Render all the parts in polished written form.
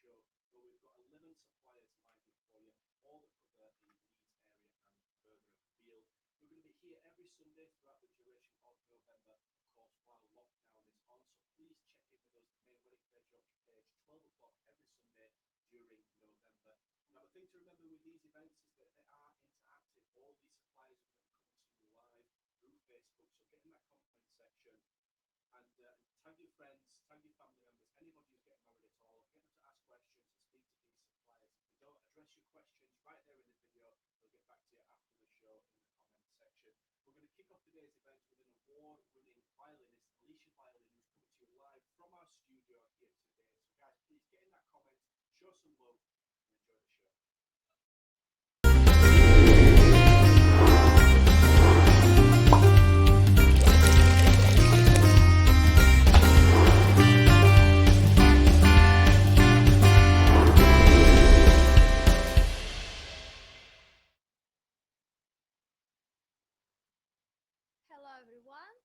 show, where we've got 11 suppliers lined up for you, all that cover the Leeds area and further afield. We're going to be here every Sunday throughout the duration of November, of course, while lockdown is on. So please check in with us, the main wedding fair jobs page, 12 o'clock every Sunday during November. Now, the thing to remember with these events is that they are interactive. All these suppliers are going to be coming to you live through Facebook. So get in that comment section and tag your friends, tag your family members, anybody who's getting married at all. Get them to ask questions and speak to these suppliers. If they don't address your questions right there in the video, they'll get back to you after the show in the comment section. We're going to kick off today's event with an award-winning violinist, Alesia Violin, who's coming to you live from our studio here today. So guys, please get in that comment, show some love, and enjoy the show. Hello everyone,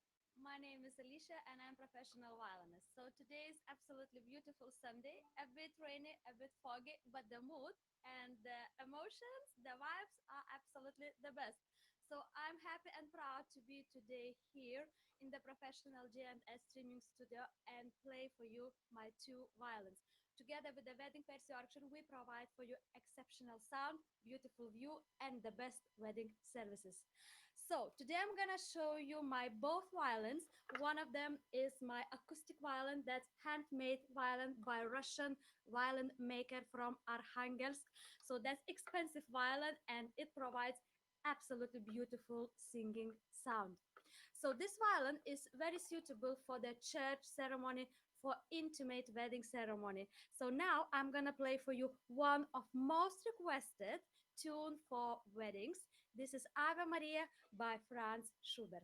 my name is Alesia and I'm a professional violinist. So today is absolutely beautiful Sunday, a bit rainy, a bit foggy, but the mood and the emotions, the vibes are absolutely the best. So I'm happy and proud to be today here in the professional G&S streaming studio and play for you my two violins. Together with the Wedding Percy auction, we provide for you exceptional sound, beautiful view, and the best wedding services. So today I'm gonna show you my both violins. One of them is my acoustic violin, that's handmade violin by Russian violin maker from Arkhangelsk. So that's expensive violin and it provides absolutely beautiful singing sound. So this violin is very suitable for the church ceremony, for intimate wedding ceremony. So now I'm gonna play for you one of most requested tune for weddings. This is Ave Maria by Franz Schubert.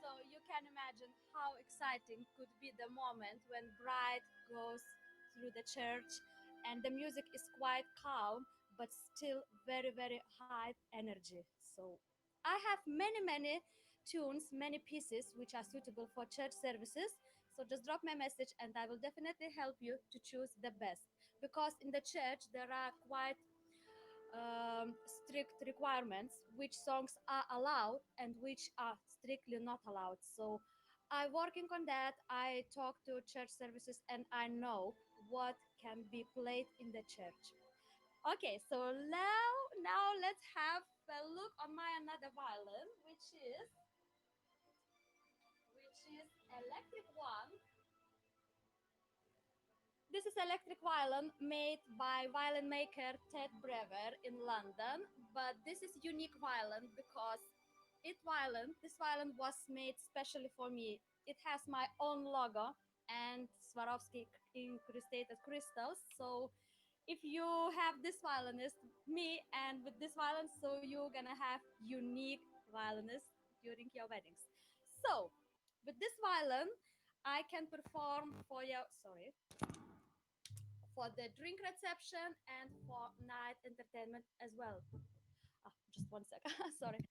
So you can imagine how exciting could be the moment when bride goes through the church and the music is quite calm but still very very high energy. So I have many tunes, many pieces which are suitable for church services. So just drop me a message and I will definitely help you to choose the best, because in the church there are quite strict requirements which songs are allowed and which are strictly not allowed. So I'm working on that. I talk to church services and I know what can be played in the church. Okay, so now let's have a look on my another violin, which is is electric one. This is electric violin made by violin maker Ted Brewer in London, but this is unique violin because this violin was made specially for me. It has my own logo and Swarovski incrusted crystals. So if you have this violinist, me, and with this violin, so you're gonna have unique violinist during your weddings. So with this violin, I can perform for your for the drink reception and for night entertainment as well. Just one second. Sorry.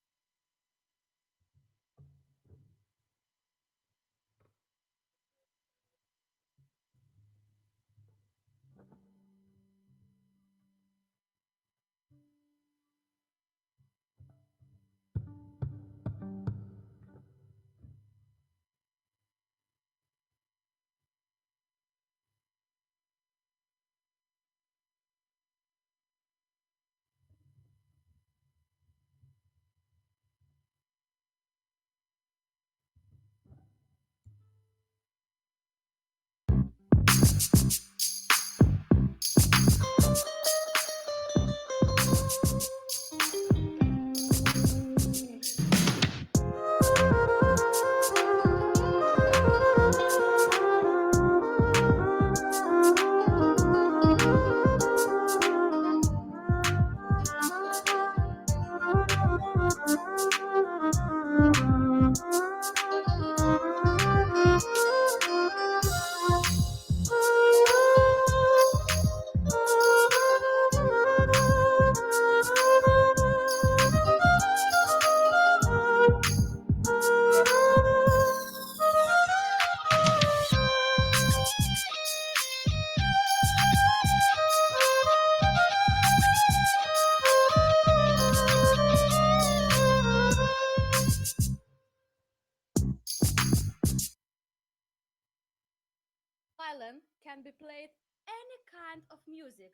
Violin can be played any kind of music,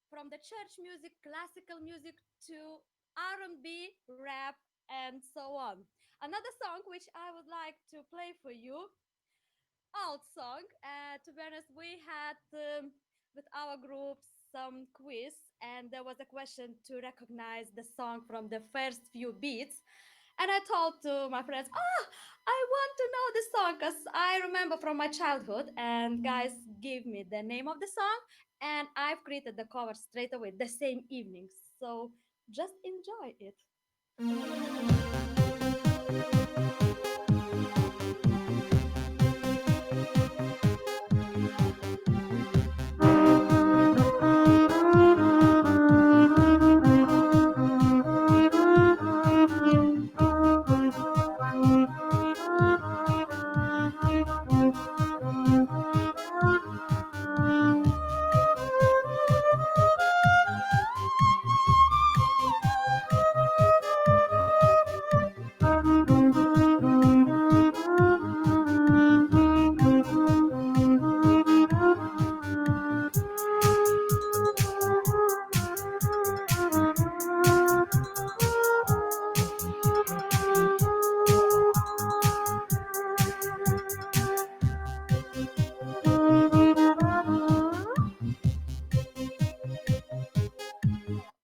from the church music, classical music to R&B, rap, and so on. Another song which I would like to play for you, old song. To be honest, we had with our group some quiz, and there was a question to recognize the song from the first few beats. And I told to my friends, "Oh, I want to know this song because I remember from my childhood." And guys gave me the name of the song, and I've created the cover straight away the same evening. So just enjoy it.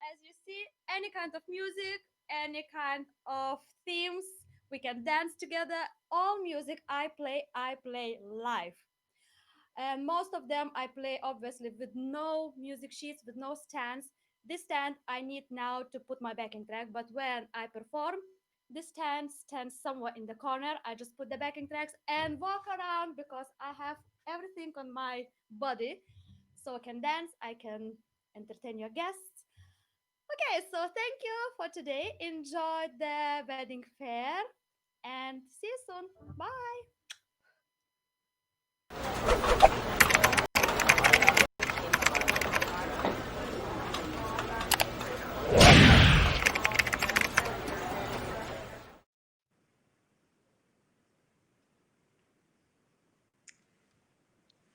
As you see, any kind of music, any kind of themes, we can dance together. All music I play live. And most of them I play obviously with no music sheets, with no stands. This stand I need now to put my backing track, but when I perform, this stand stands somewhere in the corner. I just put the backing tracks and walk around because I have everything on my body. So I can dance, I can entertain your guests. Okay, so thank you for today. Enjoy the wedding fair and see you soon. Bye.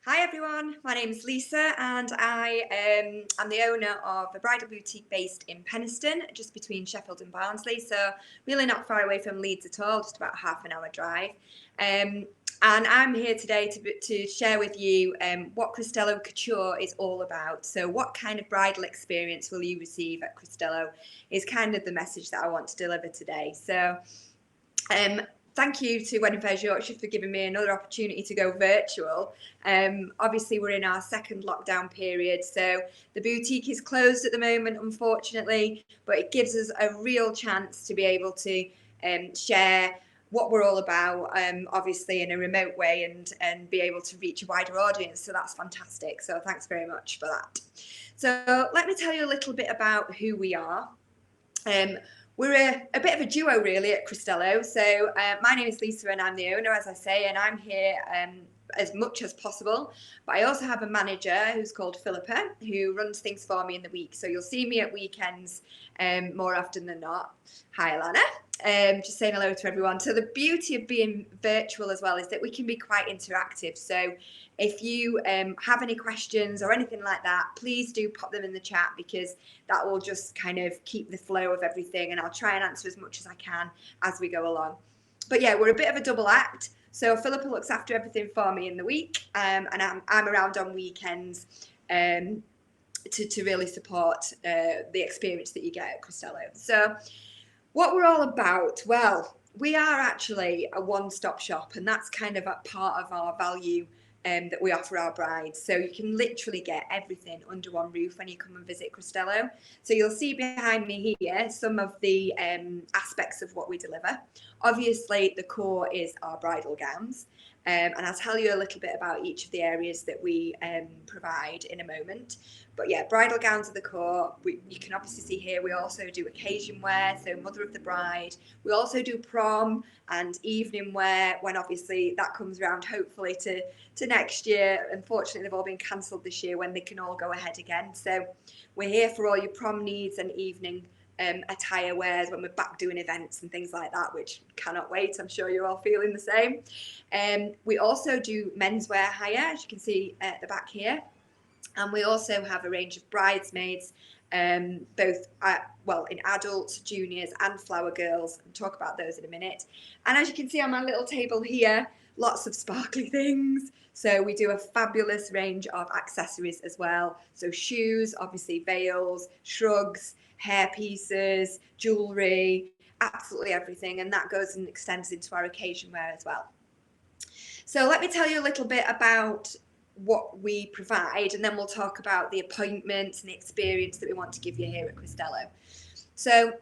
Hi everyone, my name is Lisa and I am the owner of a bridal boutique based in Penistone, just between Sheffield and Barnsley, so really not far away from Leeds at all, just about half an hour drive. And I'm here today to share with you what Cristello Couture is all about. So what kind of bridal experience will you receive at Cristello is kind of the message that I want to deliver today. So thank you to Wedding Fairs Yorkshire for giving me another opportunity to go virtual. Obviously, we're in our second lockdown period, so the boutique is closed at the moment, unfortunately, but it gives us a real chance to be able to share what we're all about, obviously in a remote way, and be able to reach a wider audience. So that's fantastic. So thanks very much for that. So let me tell you a little bit about who we are. We're a bit of a duo really at Cristello. So my name is Lisa and I'm the owner, as I say, and I'm here as much as possible. But I also have a manager who's called Philippa, who runs things for me in the week. So you'll see me at weekends more often than not. Hi, Alana. Just saying hello to everyone. So the beauty of being virtual as well is that we can be quite interactive. So if you have any questions or anything like that, please do pop them in the chat, because that will just kind of keep the flow of everything, and I'll try and answer as much as I can as we go along. But yeah, we're a bit of a double act. So Philippa looks after everything for me in the week, and I'm around on weekends to really support the experience that you get at Cristello. So what we're all about, well, we are actually a one-stop shop, and that's kind of a part of our value that we offer our brides. So you can literally get everything under one roof when you come and visit Cristello. So you'll see behind me here some of the aspects of what we deliver. Obviously, the core is our bridal gowns. And I'll tell you a little bit about each of the areas that we provide in a moment. But yeah, bridal gowns are the core. You can obviously see here we also do occasion wear, so mother of the bride. We also do prom and evening wear when obviously that comes around, hopefully to next year. Unfortunately, they've all been cancelled this year when they can all go ahead again. So we're here for all your prom needs and evening attire wears when we're back doing events and things like that, which cannot wait. I'm sure you're all feeling the same. We also do menswear hire, as you can see at the back here. And we also have a range of bridesmaids, both in adults, juniors and flower girls. I'll talk about those in a minute. And as you can see on my little table here, lots of sparkly things. So we do a fabulous range of accessories as well. So shoes, obviously veils, shrugs, hair pieces, jewellery, absolutely everything. And that goes and extends into our occasion wear as well. So let me tell you a little bit about what we provide, and then we'll talk about the appointments and the experience that we want to give you here at Cristello. So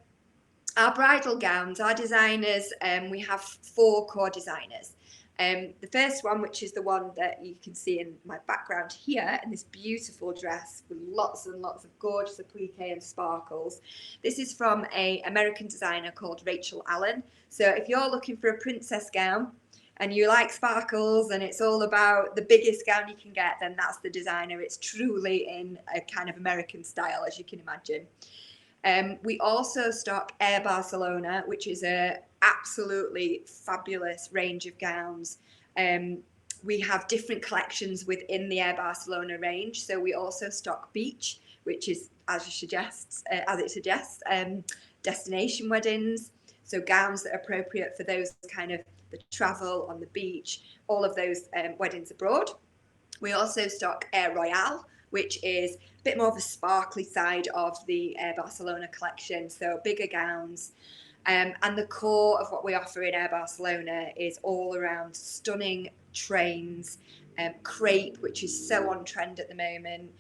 our bridal gowns, our designers, we have 4 core designers. The first one, which is the one that you can see in my background here, in this beautiful dress with lots and lots of gorgeous applique and sparkles. This is from an American designer called Rachel Allen. So if you're looking for a princess gown and you like sparkles and it's all about the biggest gown you can get, then that's the designer. It's truly in a kind of American style, as you can imagine. We also stock Air Barcelona, which is a absolutely fabulous range of gowns. We have different collections within the Air Barcelona range. So we also stock Beach, which is, as it suggests, destination weddings. So gowns that are appropriate for those kind of the travel on the beach, all of those weddings abroad. We also stock Air Royale, which is a bit more of a sparkly side of the Air Barcelona collection, so bigger gowns. And the core of what we offer in Air Barcelona is all around stunning trains, crepe, which is so on trend at the moment,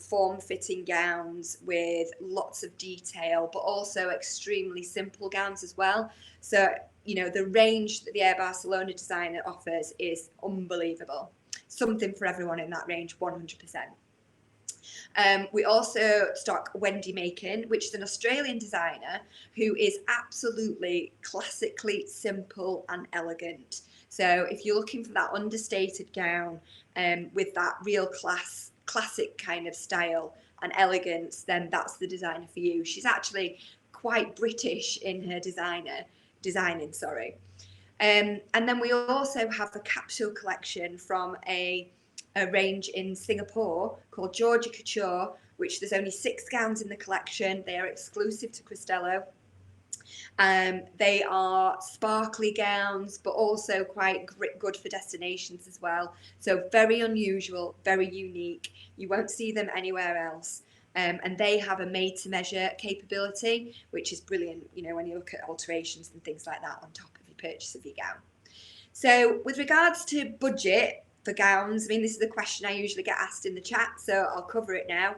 form-fitting gowns with lots of detail, but also extremely simple gowns as well. So, you know, the range that the Air Barcelona designer offers is unbelievable. Something for everyone in that range, 100%. We also stock Wendy Macon, which is an Australian designer who is absolutely classically simple and elegant. So if you're looking for that understated gown with that real classic kind of style and elegance, then that's the designer for you. She's actually quite British in her designing. And then we also have a capsule collection from a range in Singapore called Georgia Couture, which there's only 6 gowns in the collection. They are exclusive to Cristello. They are sparkly gowns, but also quite good for destinations as well. So very unusual, very unique. You won't see them anywhere else. And they have a made-to-measure capability, which is brilliant, you know, when you look at alterations and things like that on top of your purchase of your gown. So with regards to budget for gowns, I mean, this is the question I usually get asked in the chat, so I'll cover it now.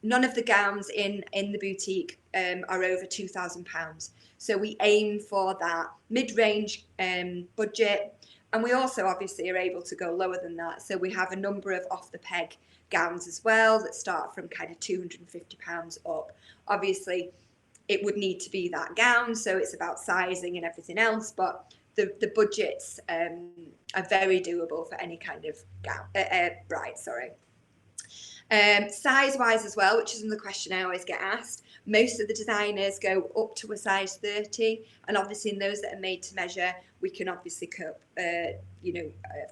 None of the gowns in the boutique are over £2,000. So we aim for that mid-range budget. And we also obviously are able to go lower than that. So we have a number of off-the-peg gowns as well that start from kind of £250 up. Obviously, it would need to be that gown, so it's about sizing and everything else, but the budgets are very doable for any kind of gown, bride, sorry. Size-wise as well, which is another question I always get asked, most of the designers go up to a size 30, and obviously in those that are made to measure, we can obviously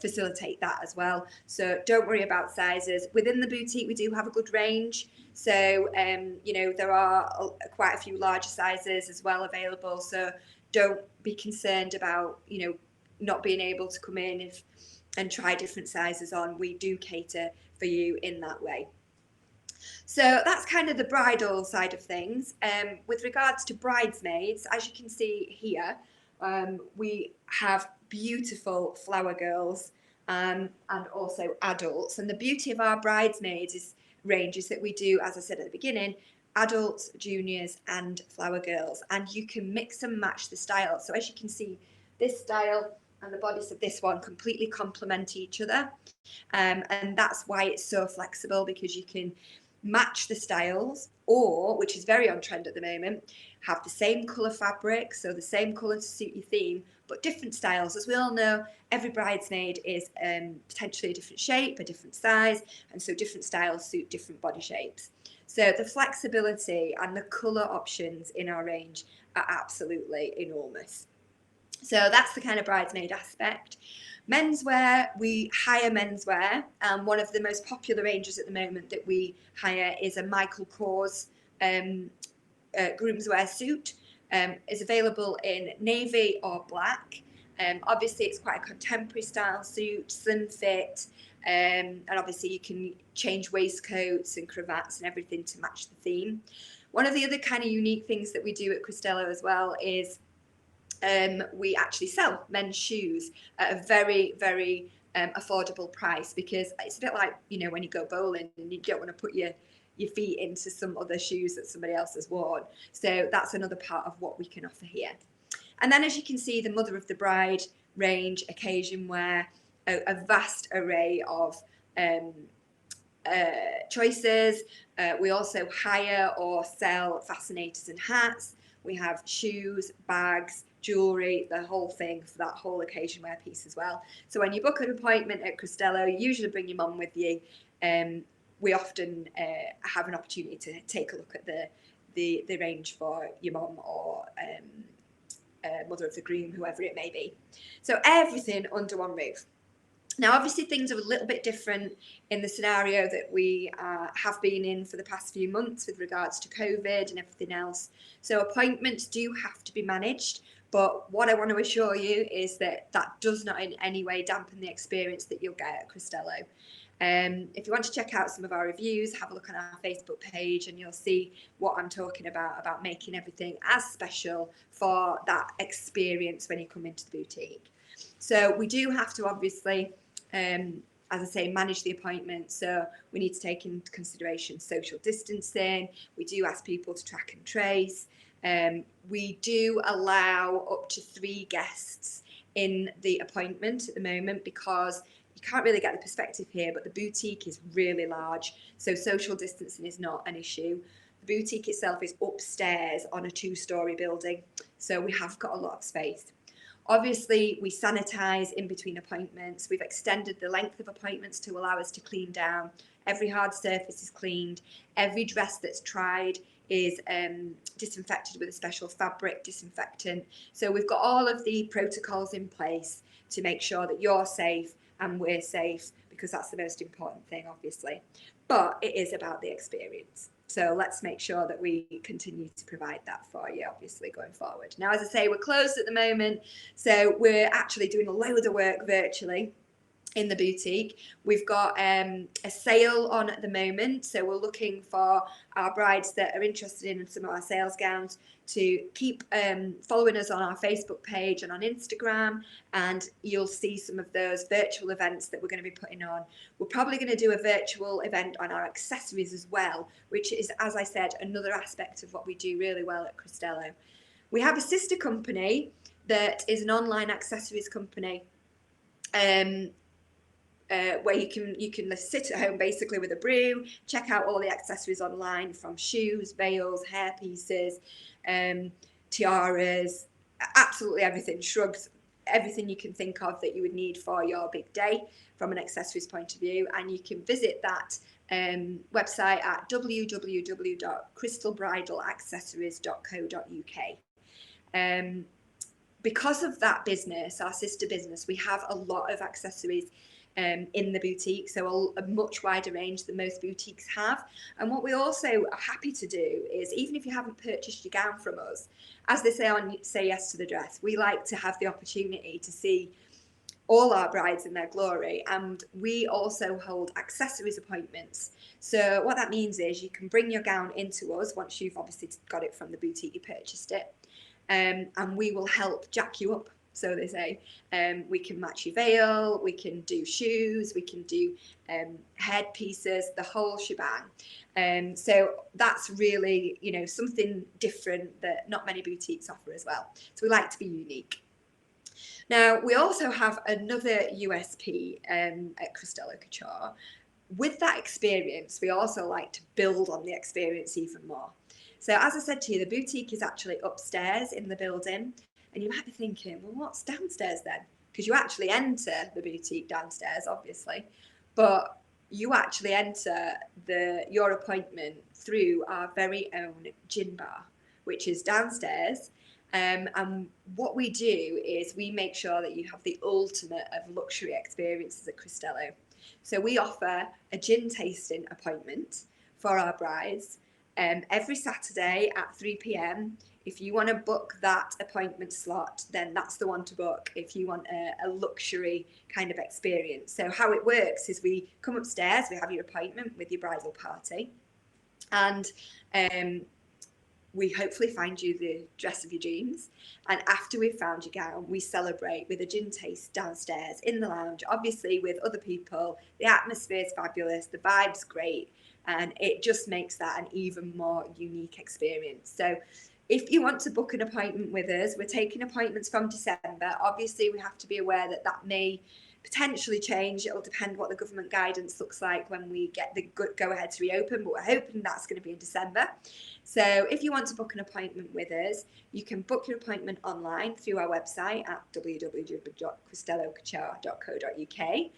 facilitate that as well. So don't worry about sizes. Within the boutique, we do have a good range. So, there are quite a few larger sizes as well available. So don't be concerned about, not being able to come in and try different sizes on. We do cater for you in that way. So that's kind of the bridal side of things. With regards to bridesmaids, as you can see here, we have beautiful flower girls and also adults. And the beauty of our bridesmaids range is that we do, as I said at the beginning, adults, juniors and flower girls. And you can mix and match the style. So as you can see, this style and the bodice of this one completely complement each other. And that's why it's so flexible, because you can match the styles, or, which is very on trend at the moment, have the same colour fabric, so the same colour to suit your theme, but different styles. As we all know, every bridesmaid is potentially a different shape, a different size, and so different styles suit different body shapes. So the flexibility and the colour options in our range are absolutely enormous. So that's the kind of bridesmaid aspect. Menswear, we hire menswear. One of the most popular ranges at the moment that we hire is a Michael Kors groomswear suit. Is available in navy or black. Obviously, it's quite a contemporary style suit, slim fit, and obviously you can change waistcoats and cravats and everything to match the theme. One of the other kind of unique things that we do at Cristello as well is we actually sell men's shoes at a very, very affordable price, because it's a bit like, when you go bowling and you don't want to put your feet into some other shoes that somebody else has worn. So that's another part of what we can offer here. And then, as you can see, the Mother of the Bride range, occasion wear, a vast array of choices. We also hire or sell fascinators and hats. We have shoes, bags, jewellery, the whole thing for that whole occasion wear piece as well. So when you book an appointment at Cristello, you usually bring your mum with you. We often have an opportunity to take a look at the range for your mum or mother of the groom, whoever it may be. So everything under one roof. Now, obviously, things are a little bit different in the scenario that we have been in for the past few months with regards to COVID and everything else. So appointments do have to be managed. But what I want to assure you is that that does not in any way dampen the experience that you'll get at Cristello. If you want to check out some of our reviews, have a look on our Facebook page and you'll see what I'm talking about making everything as special for that experience when you come into the boutique. So we do have to obviously, as I say, manage the appointment. So we need to take into consideration social distancing. We do ask people to track and trace. We do allow up to 3 guests in the appointment at the moment, because you can't really get the perspective here, but the boutique is really large, so social distancing is not an issue. The boutique itself is upstairs on a 2-storey building, so we have got a lot of space. Obviously, we sanitize in between appointments. We've extended the length of appointments to allow us to clean down. Every hard surface is cleaned. Every dress that's tried is disinfected with a special fabric disinfectant. So we've got all of the protocols in place to make sure that you're safe and we're safe, because that's the most important thing, obviously. But it is about the experience. So let's make sure that we continue to provide that for you, obviously, going forward. Now, as I say, we're closed at the moment, so we're actually doing a load of work virtually in the boutique. We've got a sale on at the moment, so we're looking for our brides that are interested in some of our sales gowns to keep following us on our Facebook page and on Instagram, and you'll see some of those virtual events that we're going to be putting on. We're probably going to do a virtual event on our accessories as well, which is, as I said, another aspect of what we do really well at Cristello. We have a sister company that is an online accessories company, where you can sit at home basically with a brew, check out all the accessories online, from shoes, veils, hair pieces, tiaras, absolutely everything, shrugs, everything you can think of that you would need for your big day from an accessories point of view. And you can visit that website at www.crystalbridalaccessories.co.uk. Because of that business, our sister business, we have a lot of accessories in the boutique, so a much wider range than most boutiques have. And what we also are happy to do is, even if you haven't purchased your gown from us, as they say on Say Yes to the Dress, we like to have the opportunity to see all our brides in their glory, and we also hold accessories appointments. So what that means is you can bring your gown into us once you've obviously got it from the boutique you purchased it, and we will help jack you up, so they say. We can match your veil, we can do shoes, we can do head pieces, the whole shebang. So that's really, you know, something different that not many boutiques offer as well. So we like to be unique. Now, we also have another USP at Cristello Couture. With that experience, we also like to build on the experience even more. So as I said to you, the boutique is actually upstairs in the building. And you might be thinking, well, what's downstairs then? Because you actually enter the boutique downstairs, obviously. But you actually enter your appointment through our very own gin bar, which is downstairs. And what we do is we make sure that you have the ultimate of luxury experiences at Cristello. So we offer a gin tasting appointment for our brides every Saturday at 3 p.m. If you want to book that appointment slot, then that's the one to book if you want a luxury kind of experience. So how it works is we come upstairs, we have your appointment with your bridal party, and we hopefully find you the dress of your dreams. And after we've found your gown, we celebrate with a gin taste downstairs in the lounge, obviously with other people. The atmosphere is fabulous, the vibe's great, and it just makes that an even more unique experience. So if you want to book an appointment with us, we're taking appointments from December. Obviously, we have to be aware that that may potentially change. It'll depend what the government guidance looks like when we get the go ahead to reopen, but we're hoping that's going to be in December. So if you want to book an appointment with us, you can book your appointment online through our website at www.cristellocouture.co.uk.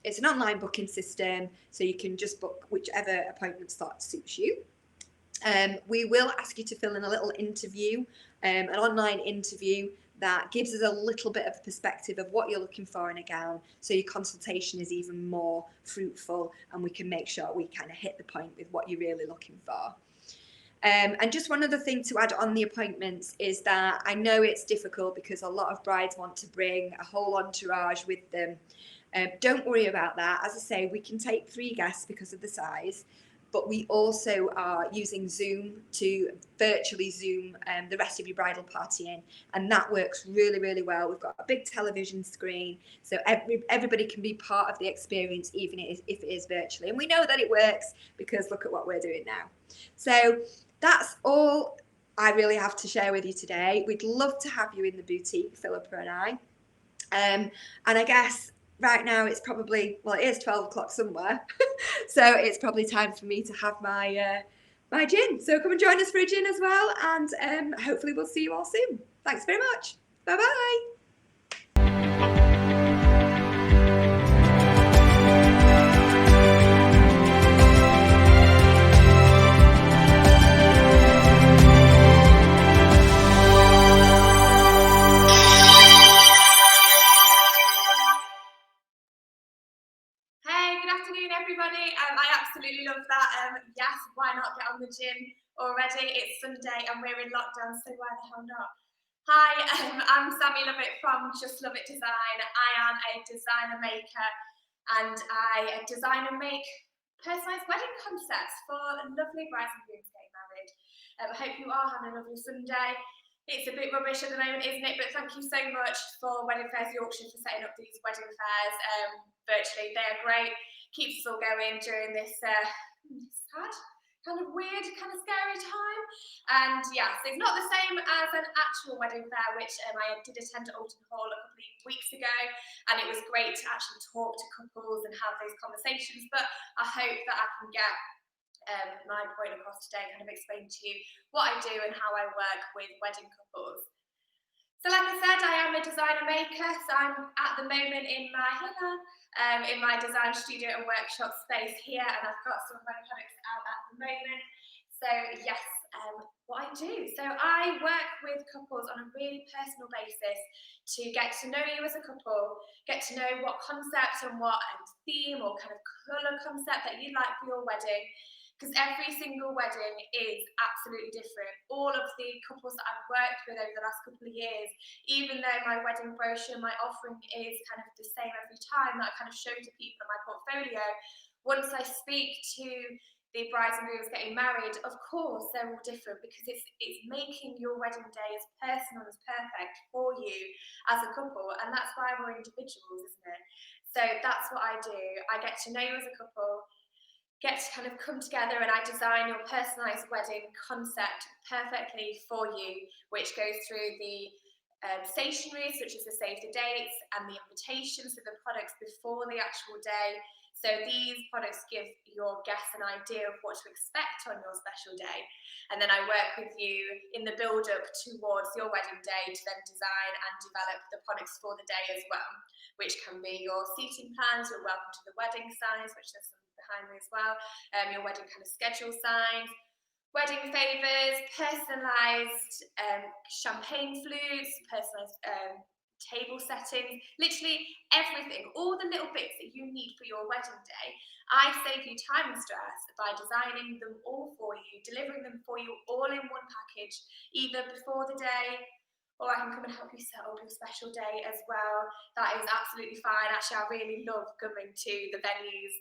It's an online booking system, so you can just book whichever appointment slot suits you. We will ask you to fill in a little interview, an online interview that gives us a little bit of a perspective of what you're looking for in a gown, so your consultation is even more fruitful and we can make sure we kind of hit the point with what you're really looking for. And just one other thing to add on the appointments is that I know it's difficult because a lot of brides want to bring a whole entourage with them. Don't worry about that. As I say, we can take 3 guests because of the size, but we also are using Zoom to virtually Zoom the rest of your bridal party in, and that works really, really well. We've got a big television screen, so everybody can be part of the experience, even if it is virtually. And we know that it works because look at what we're doing now. So that's all I really have to share with you today. We'd love to have you in the boutique, Philippa and I. And I guess right now it's probably, well, it is 12 o'clock somewhere. So it's probably time for me to have my my gin. So come and join us for a gin as well. And hopefully we'll see you all soon. Thanks very much. Bye-bye. Hey, good afternoon, everybody. I absolutely love that. Yes, why gym already. It's Sunday and we're in lockdown, so why the hell not? Hi, I'm Sammy Lovett from Just Lovett Design. I am a designer maker and I design and make personalised wedding concepts for lovely brides and grooms getting married. I hope you are having a lovely Sunday. It's a bit rubbish at the moment, isn't it? But thank you so much for Wedding Fairs Yorkshire for setting up these wedding fairs virtually. They are great. Keeps us all going during this sad, kind of weird, kind of scary time. And yeah, so it's not the same as an actual wedding fair, which I did attend at Alton Hall a couple of weeks ago, and it was great to actually talk to couples and have those conversations. But I hope that I can get my point across today, kind of explain to you what I do and how I work with wedding couples. So like I said, I am a designer maker, so I'm at the moment in my design studio and workshop space here, and I've got some of my products out at the moment. So yes, what I do. So I work with couples on a really personal basis to get to know you as a couple, get to know what concept and what theme or kind of colour concept that you'd like for your wedding, because every single wedding is absolutely different. All of the couples that I've worked with over the last couple of years, even though my wedding brochure, my offering is kind of the same every time that I kind of show to people in my portfolio, once I speak to the brides and grooms getting married, of course they're all different, because it's making your wedding day as personal as perfect for you as a couple, and that's why we're individuals, isn't it? So that's what I do. I get to know you as a couple, get to kind of come together, and I design your personalised wedding concept perfectly for you, which goes through the stationery, such as the save the dates and the invitations, so the products before the actual day. So these products give your guests an idea of what to expect on your special day. And then I work with you in the build-up towards your wedding day to then design and develop the products for the day as well, which can be your seating plans, your welcome to the wedding signs, which there's some behind me as well, your wedding kind of schedule signs, wedding favours, personalised champagne flutes, personalised table settings, literally everything, all the little bits that you need for your wedding day. I save you time and stress by designing them all for you, delivering them for you all in one package, either before the day, or I can come and help you set up your special day as well. That is absolutely fine. Actually, I really love coming to the venues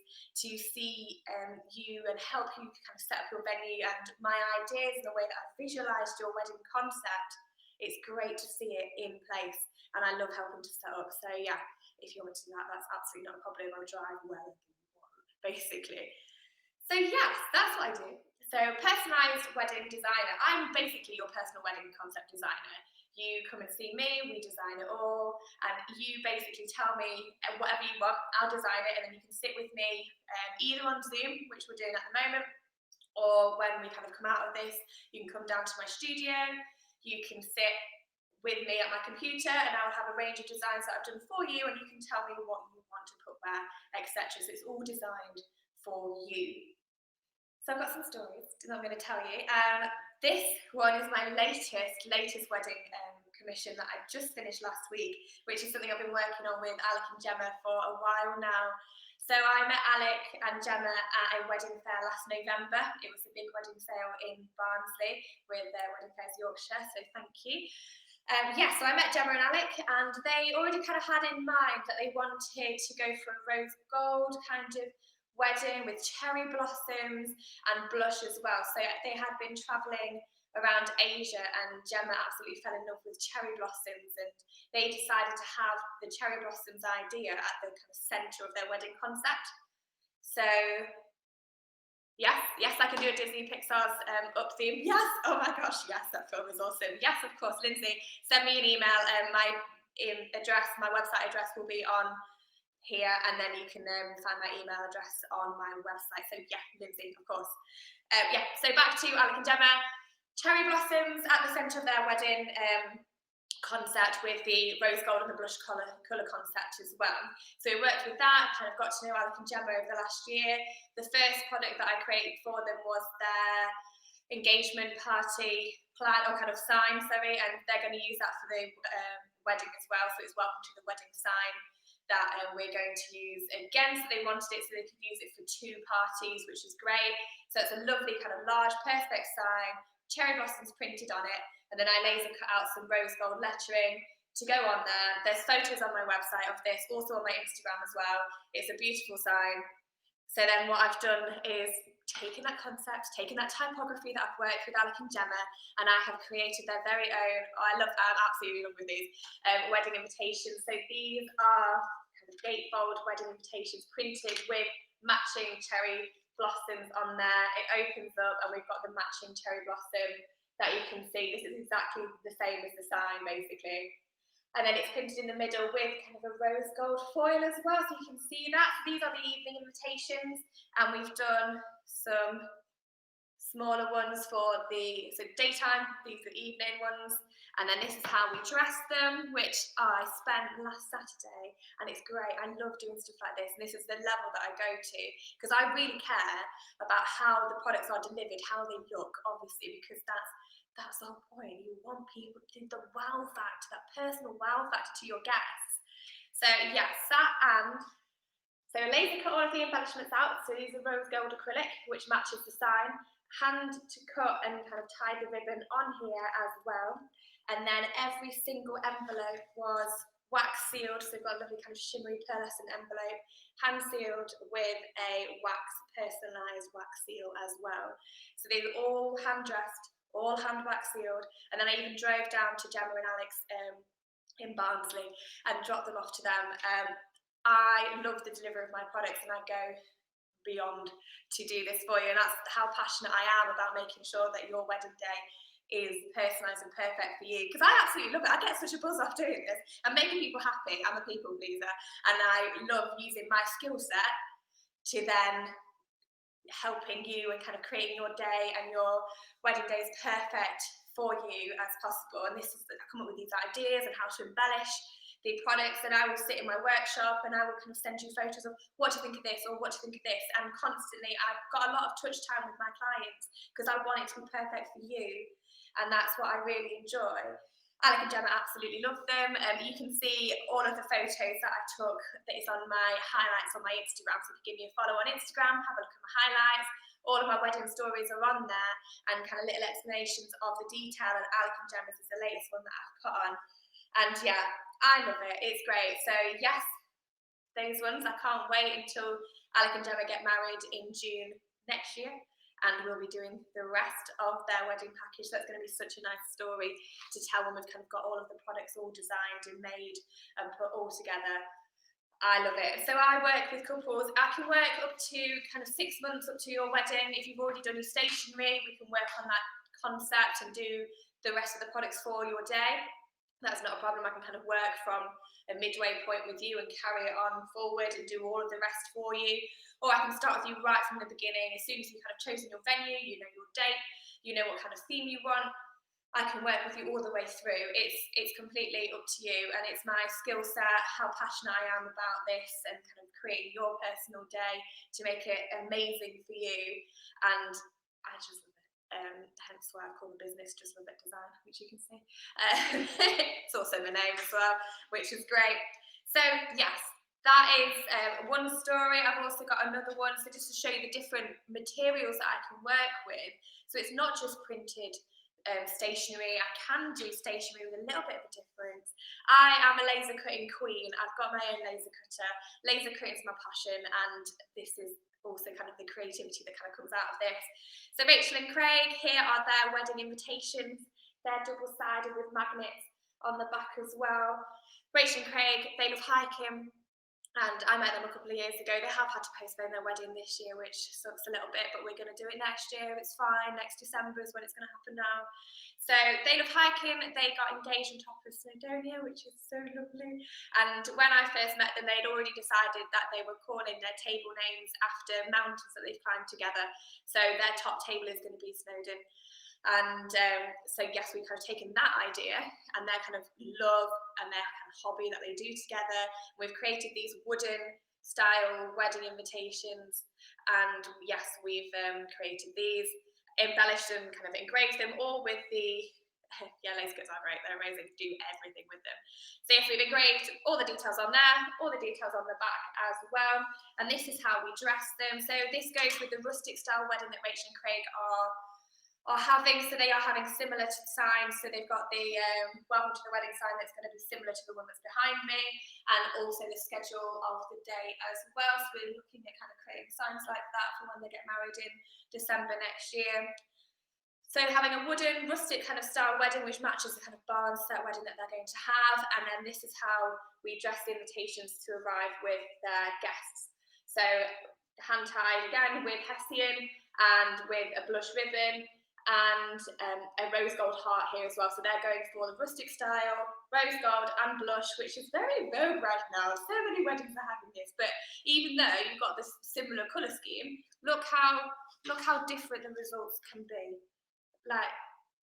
to see you and help you kind of set up your venue and my ideas and the way that I've visualised your wedding concept. It's great to see it in place, and I love helping to set up. So yeah, if you want to do that, that's absolutely not a problem. I'll drive well, basically. So yes, that's what I do. So personalised wedding designer. I'm basically your personal wedding concept designer. You come and see me, we design it all, and you basically tell me whatever you want, I'll design it, and then you can sit with me either on Zoom, which we're doing at the moment, or when we kind of come out of this, you can come down to my studio, you can sit with me at my computer, and I'll have a range of designs that I've done for you, and you can tell me what you want to put where, etc. So it's all designed for you. So I've got some stories that I'm going to tell you. This one is my latest wedding commission that I've just finished last week, which is something I've been working on with Alec and Gemma for a while now. So I met Alec and Gemma at a wedding fair last November. It was a big wedding sale in Barnsley with Wedding Fairs Yorkshire, so thank you. So I met Gemma and Alec, and they already kind of had in mind that they wanted to go for a rose gold kind of wedding with cherry blossoms and blush as well. So they had been travelling around Asia, and Gemma absolutely fell in love with cherry blossoms, and they decided to have the cherry blossoms idea at the kind of centre of their wedding concept. So yes, I can do a Disney Pixar's Up theme. Yes, oh my gosh, yes, that film is awesome. Yes, of course, Lindsay, send me an email. My website address will be on here, and then you can find my email address on my website. So yeah, Lindsay, of course. So back to Alec and Gemma. Cherry blossoms at the centre of their wedding concept with the rose gold and the blush colour concept as well. So we worked with that, kind of got to know Alec and Gemma over the last year. The first product that I created for them was their engagement party plan, or kind of sign, and they're going to use that for the wedding as well. So it's welcome to the wedding sign. that we're going to use again. So they wanted it so they could use it for 2 parties, which is great. So it's a lovely kind of large perspex sign, cherry blossoms printed on it, and then I laser cut out some rose gold lettering to go on there. There's photos on my website of this, also on my Instagram as well. It's a beautiful sign. So then what I've done is taken that concept, taken that typography that I've worked with Alec and Gemma, and I have created their very own, I'm absolutely in love with these, wedding invitations. So these are kind of gatefold wedding invitations printed with matching cherry blossoms on there. It opens up and we've got the matching cherry blossom that you can see. This is exactly the same as the sign, basically. And then it's printed in the middle with kind of a rose gold foil as well, so you can see that. So these are the evening invitations, and we've done some smaller ones for the daytime, these are the evening ones, and then this is how we dress them, which I spent last Saturday, and it's great. I love doing stuff like this, and this is the level that I go to, because I really care about how the products are delivered, how they look, obviously, because that's the whole point. You want people to do the wow factor, that personal wow factor to your guests. So yes, so laser cut all of the embellishments out. So these are rose gold acrylic, which matches the sign. Hand to cut and kind of tie the ribbon on here as well. And then every single envelope was wax sealed. So we've got a lovely kind of shimmery pearlescent envelope, hand sealed with a personalised wax seal as well. So these are all hand dressed, all hand wax sealed, and then I even drove down to Gemma and Alex in Barnsley and dropped them off to them. I love the delivery of my products, and I go beyond to do this for you, and that's how passionate I am about making sure that your wedding day is personalised and perfect for you, because I absolutely love it. I get such a buzz off doing this and making people happy. I'm a people pleaser, and I love using my skill set to then helping you and kind of creating your day and your wedding day as perfect for you as possible. And this is, I come up with these ideas and how to embellish the products, and I will sit in my workshop and I will kind of send you photos of what do you think of this, or what do you think of this, and constantly I've got a lot of touch time with my clients because I want it to be perfect for you, and that's what I really enjoy. Alec and Gemma absolutely love them. You can see all of the photos that I took that is on my highlights on my Instagram. So if you give me a follow on Instagram, have a look at my highlights. All of my wedding stories are on there, and kind of little explanations of the detail. And Alec and Gemma's is the latest one that I've put on. And yeah, I love it. It's great. So yes, those ones. I can't wait until Alec and Gemma get married in June next year, and we'll be doing the rest of their wedding package. That's going to be such a nice story to tell when we've kind of got all of the products all designed and made and put all together. I love it. So I work with couples. I can work up to kind of 6 months up to your wedding. If you've already done your stationery, we can work on that concept and do the rest of the products for your day. That's not a problem. I can kind of work from a midway point with you and carry it on forward and do all of the rest for you. Or I can start with you right from the beginning. As soon as you've kind of chosen your venue, you know your date, you know what kind of theme you want, I can work with you all the way through. It's completely up to you, and it's my skill set, how passionate I am about this, and kind of creating your personal day to make it amazing for you. And I just love it. Hence why I call the business Just Lovett Design, which you can see. It's also my name as well, which is great. So yes, that is one story. I've also got another one, so just to show you the different materials that I can work with. So it's not just printed stationery. I can do stationery with a little bit of a difference. I am a laser cutting queen. I've got my own laser cutter. Laser cutting is my passion, and this is also kind of the creativity that kind of comes out of this. So Rachel and Craig, here are their wedding invitations. They're double-sided with magnets on the back as well. Rachel and Craig, they love hiking, and I met them a couple of years ago. They have had to postpone their wedding this year, which sucks a little bit, but we're going to do it next year. It's fine. Next December is when it's going to happen now. So they love hiking. They got engaged on top of Snowdonia, which is so lovely. And when I first met them, they'd already decided that they were calling their table names after mountains that they've climbed together. So their top table is going to be Snowdon. And so yes, we've kind of taken that idea and their kind of love and their kind of hobby that they do together. We've created these wooden style wedding invitations, and yes, we've created these, embellished and kind of engraved them all with the lace kits are great, they're amazing, do everything with them. So yes, we've engraved all the details on there, all the details on the back as well, and this is how we dress them. So this goes with the rustic style wedding that Rachel and Craig are having. So they are having similar signs, so they've got the welcome to the wedding sign that's going to be similar to the one that's behind me, and also the schedule of the day as well. So we're looking at kind of creating signs like that for when they get married in December next year. So having a wooden, rustic kind of style wedding, which matches the kind of barn set wedding that they're going to have. And then this is how we dress the invitations to arrive with their guests. So hand tied again with Hessian and with a blush ribbon and a rose gold heart here as well. So they're going for the rustic style, rose gold and blush, which is very vogue right now. So many weddings are having this, but even though you've got this similar colour scheme, look how different the results can be. Like,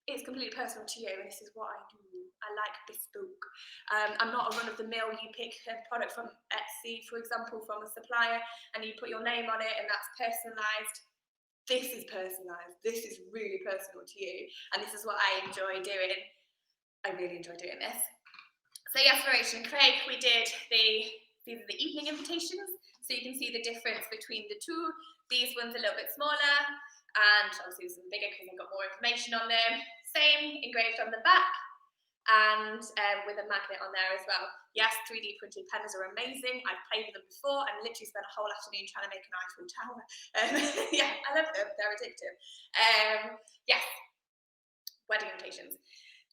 it's completely personal to you, and this is what I do. I like bespoke. I'm not a run-of-the-mill. You pick a product from Etsy, for example, from a supplier, and you put your name on it, and that's personalised. This is personalised. This is really personal to you, and this is what I enjoy doing. I really enjoy doing this. So yes, for Rachel and Craig, we did these are the evening invitations, so you can see the difference between the two. These ones are a little bit smaller, and obviously this one's bigger because they've got more information on them. Same engraved on the back, and with a magnet on there as well. Yes, 3D printed pens are amazing. I've played with them before and literally spent a whole afternoon trying to make an Eiffel Tower. Yeah, I love them. They're addictive. Yes, wedding invitations.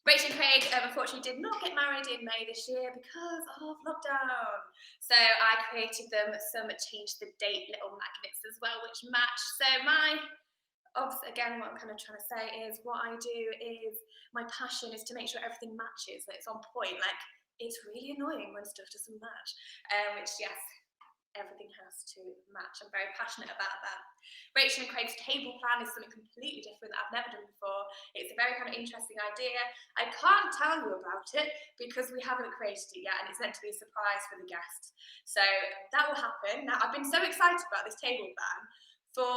Rachel and Craig unfortunately did not get married in May this year because of lockdown. So I created them some change the date little magnets as well, which match. So again, what I'm kind of trying to say is what I do is my passion is to make sure everything matches, that it's on point. Like, it's really annoying when stuff doesn't match, which yes, everything has to match. I'm very passionate about that. Rachel and Craig's table plan is something completely different that I've never done before. It's a very kind of interesting idea. I can't tell you about it because we haven't created it yet, and it's meant to be a surprise for the guests. So that will happen. Now, I've been so excited about this table plan for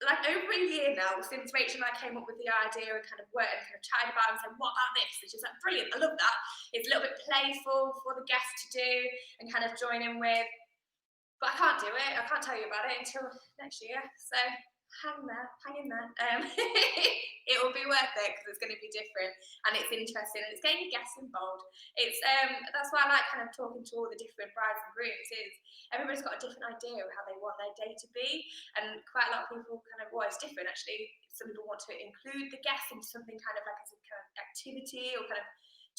like over a year now, since Rachel and I came up with the idea and kind of worked and kind of chatted about it and said, what about this? Which is like brilliant, I love that. It's a little bit playful for the guests to do and kind of join in with. But I can't do it, I can't tell you about it until next year. So hang in there. It will be worth it because it's going to be different and it's interesting and it's getting guests involved. It's that's why I like kind of talking to all the different brides and grooms. Is everybody's got a different idea of how they want their day to be, and quite a lot of people kind of, well, it's different actually. Some people want to include the guests in something kind of like as a kind of activity or kind of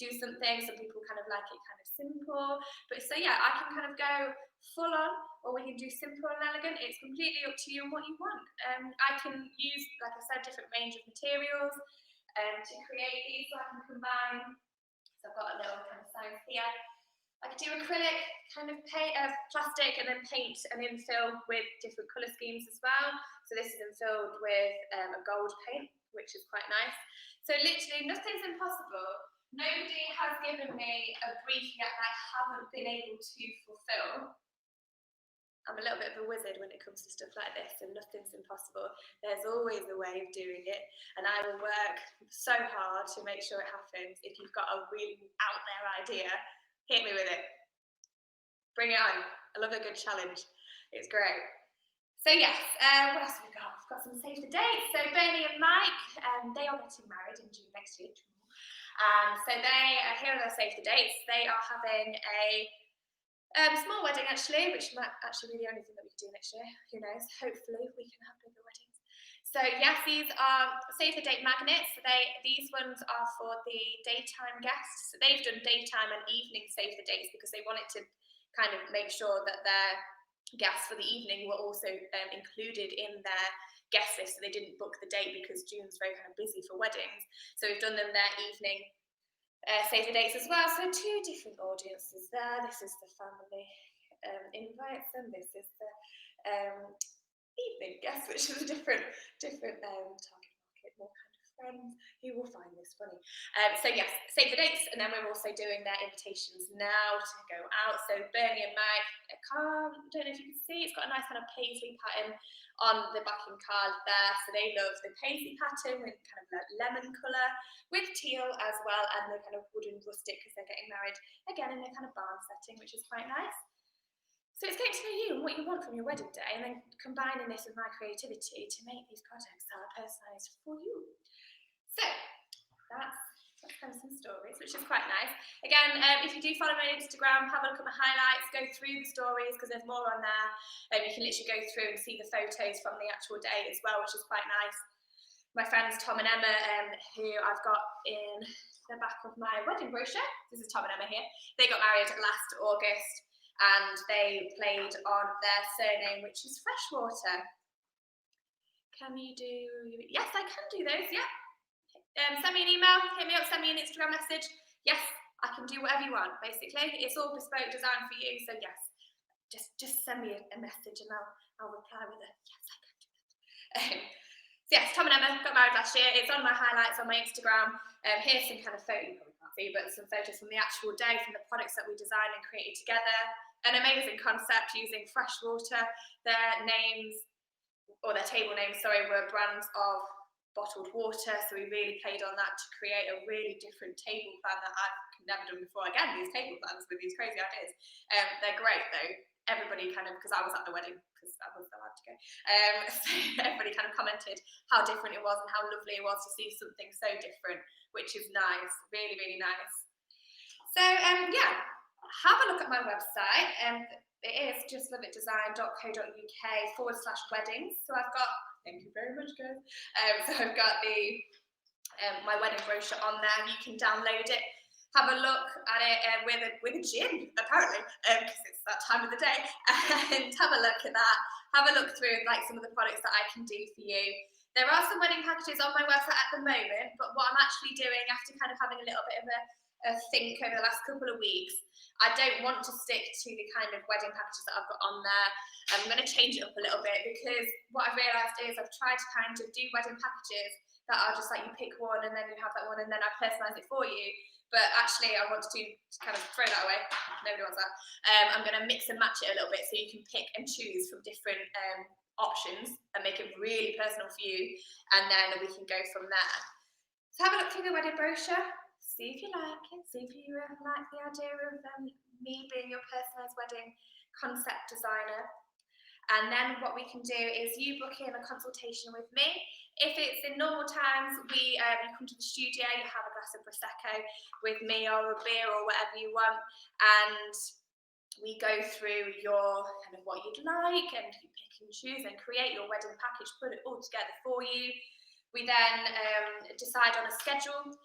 do something. Some people kind of like it kind of simple. But so yeah, I can kind of go full on, or we can do simple and elegant. It's completely up to you and what you want. I can use, like I said, different range of materials to create these, so I can combine. So I've got a little kind of signs here. I could do acrylic, kind of paint, plastic, and then paint and infill with different colour schemes as well. So this is infilled with a gold paint, which is quite nice. So literally nothing's impossible. Nobody has given me a brief yet that I haven't been able to fulfill. I'm a little bit of a wizard when it comes to stuff like this, and nothing's impossible. There's always a way of doing it, and I will work so hard to make sure it happens. If you've got a really out there idea, hit me with it. Bring it on. I love a good challenge. It's great. So yes, what else have we got? I've got some save the dates. So Bernie and Mike, they are getting married in June next year. So here are their save the dates. They are having a small wedding actually, which might actually be the only thing that we can do next year. Who knows? Hopefully we can have bigger weddings. So yes, these are save the date magnets. So these ones are for the daytime guests. So they've done daytime and evening save the dates because they wanted to kind of make sure that their guests for the evening were also included in their guest list, so they didn't book the date because June's very kind of busy for weddings. So we've done them their evening save the dates as well. So two different audiences there. This is the family invites, and this is the evening guests, which is a different target market, more kind of friends who will find this funny. So yes, save the dates, and then we're also doing their invitations now to go out. So Bernie and Mike, don't know if you can see, it's got a nice kind of paisley pattern on the backing card there. So they love the paisley pattern with kind of like lemon colour, with teal as well, and the kind of wooden rustic, because they're getting married again in a kind of barn setting, which is quite nice. So it's getting to know you and what you want from your wedding day, and then combining this with my creativity to make these projects that are personalised for you. So that's kind of some stories, which is quite nice. Again, if you do follow me on Instagram, have a look at my highlights, go through the stories, because there's more on there. You can literally go through and see the photos from the actual day as well, which is quite nice. My friends Tom and Emma, who I've got in the back of my wedding brochure, this is Tom and Emma here, they got married last August, and they played on their surname, which is Freshwater. Can you do? Yes, I can do those, yeah. Send me an email, hit me up, send me an Instagram message. Yes, I can do whatever you want, basically. It's all bespoke design for you, so yes, just send me a message and I'll reply with a yes, I can do that. So yes, Tom and Emma got married last year. It's on my highlights on my Instagram. Here's some kind of photo, you probably can't see, but some photos from the actual day, from the products that we designed and created together. An amazing concept using fresh water. Their names, or their table names, sorry, were brands of bottled water. So we really played on that to create a really different table plan that I've never done before. Again, these table plans with these crazy ideas. They're great though. Everybody kind of, because I was at the wedding, because I was allowed to go, so everybody kind of commented how different it was and how lovely it was to see something so different, which is nice, really, really nice. So yeah, have a look at my website. It is justloveitdesign.co.uk/weddings. So I've got, thank you very much guys, so I've got the my wedding brochure on there. You can download it, have a look at it with a gin, apparently, because it's that time of the day, and have a look at that. Have a look through like some of the products that I can do for you. There are some wedding packages on my website at the moment, but what I'm actually doing after kind of having a little bit of a think over the last couple of weeks, I don't want to stick to the kind of wedding packages that I've got on there. I'm going to change it up a little bit, because what I've realised is I've tried to kind of do wedding packages that are just like you pick one and then you have that one and then I personalise it for you. But actually I want to kind of throw that away. Nobody wants that. I'm going to mix and match it a little bit so you can pick and choose from different options and make it really personal for you, and then we can go from there. So have a look through the wedding brochure, see if you like it, see if you like the idea of me being your personalised wedding concept designer. And then what we can do is you book in a consultation with me. If it's in normal times, you come to the studio, you have a glass of Prosecco with me, or a beer, or whatever you want, and we go through your kind of what you'd like, and you pick and choose and create your wedding package, put it all together for you. We then decide on a schedule.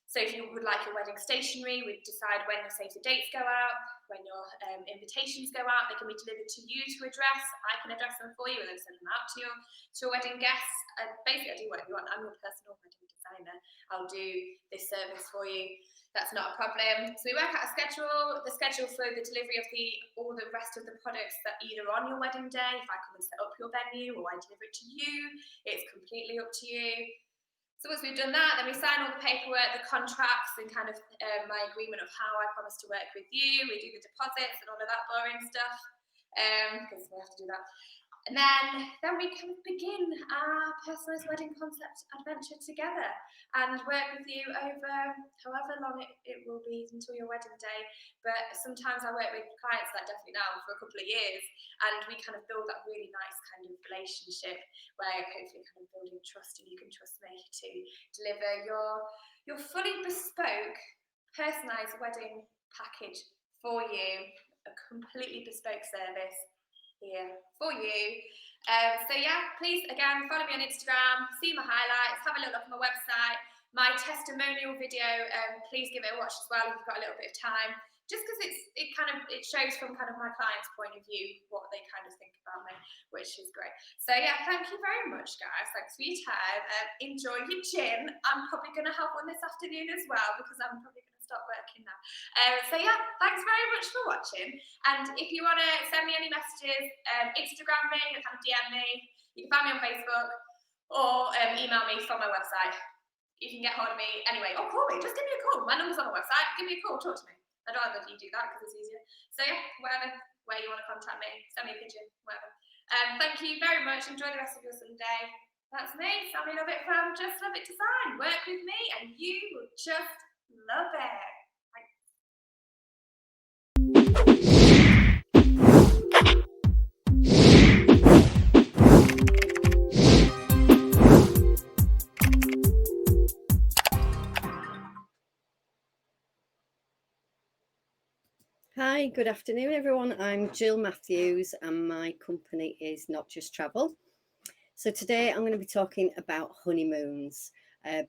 So if you would like your wedding stationery, we decide when your save the dates go out, when your invitations go out. They can be delivered to you to address. I can address them for you and then send them out to your wedding guests. Basically, I do whatever you want. I'm your personal wedding designer. I'll do this service for you. That's not a problem. So we work out a schedule, the schedule for the delivery of all the rest of the products that either on your wedding day, if I come and set up your venue, or I deliver it to you, it's completely up to you. So once we've done that, then we sign all the paperwork, the contracts, and kind of my agreement of how I promise to work with you. We do the deposits and all of that boring stuff, because we have to do that. And then we can begin our personalised wedding concept adventure together and work with you over however long it will be until your wedding day. But sometimes I work with clients, like definitely now, for a couple of years, and we kind of build that really nice kind of relationship where hopefully kind of building trust, and you can trust me to deliver your fully bespoke personalised wedding package for you, a completely bespoke service here for you. So yeah, please again follow me on Instagram, see my highlights, have a little look at my website, my testimonial video. Please give it a watch as well if you've got a little bit of time, just because it shows from kind of my client's point of view what they kind of think about me, which is great. So yeah, thank you very much guys, thanks for your time. Enjoy your gin. I'm probably going to have one this afternoon as well, because I'm probably going to stop working now. So yeah, thanks very much for watching, and if you want to send me any messages, Instagram me, or kind of DM me, you can find me on Facebook, or email me from my website. you can get hold of me anyway. Or call me, just give me a call. My number's on the website. Give me a call, talk to me. I'd rather you do that because it's easier. So yeah, whatever way you want to contact me, send me a pigeon, whatever. Thank you very much. Enjoy the rest of your Sunday. That's me, Sammy Lovett from Just Lovett Design. Work with me and you will just love it. Hi, good afternoon everyone. I'm Gill Matthews and my company is Not Just Travel. So today I'm going to be talking about honeymoons.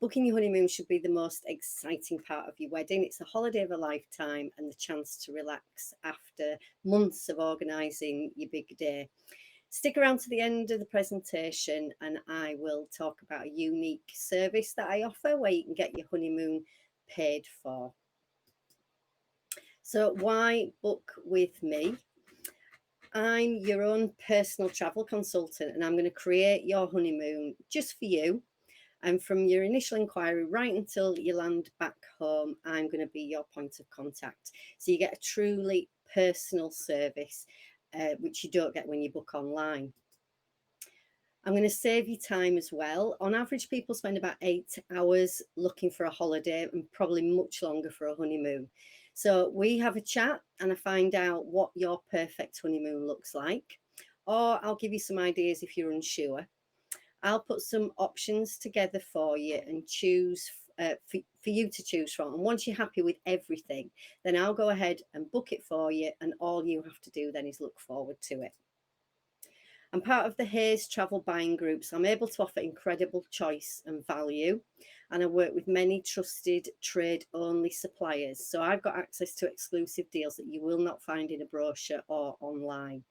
Booking your honeymoon should be the most exciting part of your wedding. It's a holiday of a lifetime and the chance to relax after months of organising your big day. Stick around to the end of the presentation and I will talk about a unique service that I offer where you can get your honeymoon paid for. So why book with me? I'm your own personal travel consultant and I'm going to create your honeymoon just for you. And from your initial inquiry right until you land back home, I'm going to be your point of contact. So you get a truly personal service, which you don't get when you book online. I'm going to save you time as well. On average, people spend about 8 hours looking for a holiday and probably much longer for a honeymoon. So we have a chat and I find out what your perfect honeymoon looks like, or I'll give you some ideas if you're unsure. I'll put some options together for you and choose for you to choose from. And once you're happy with everything, then I'll go ahead and book it for you. And all you have to do then is look forward to it. I'm part of the Hayes Travel Buying Groups. I'm able to offer incredible choice and value, and I work with many trusted trade-only suppliers. So I've got access to exclusive deals that you will not find in a brochure or online.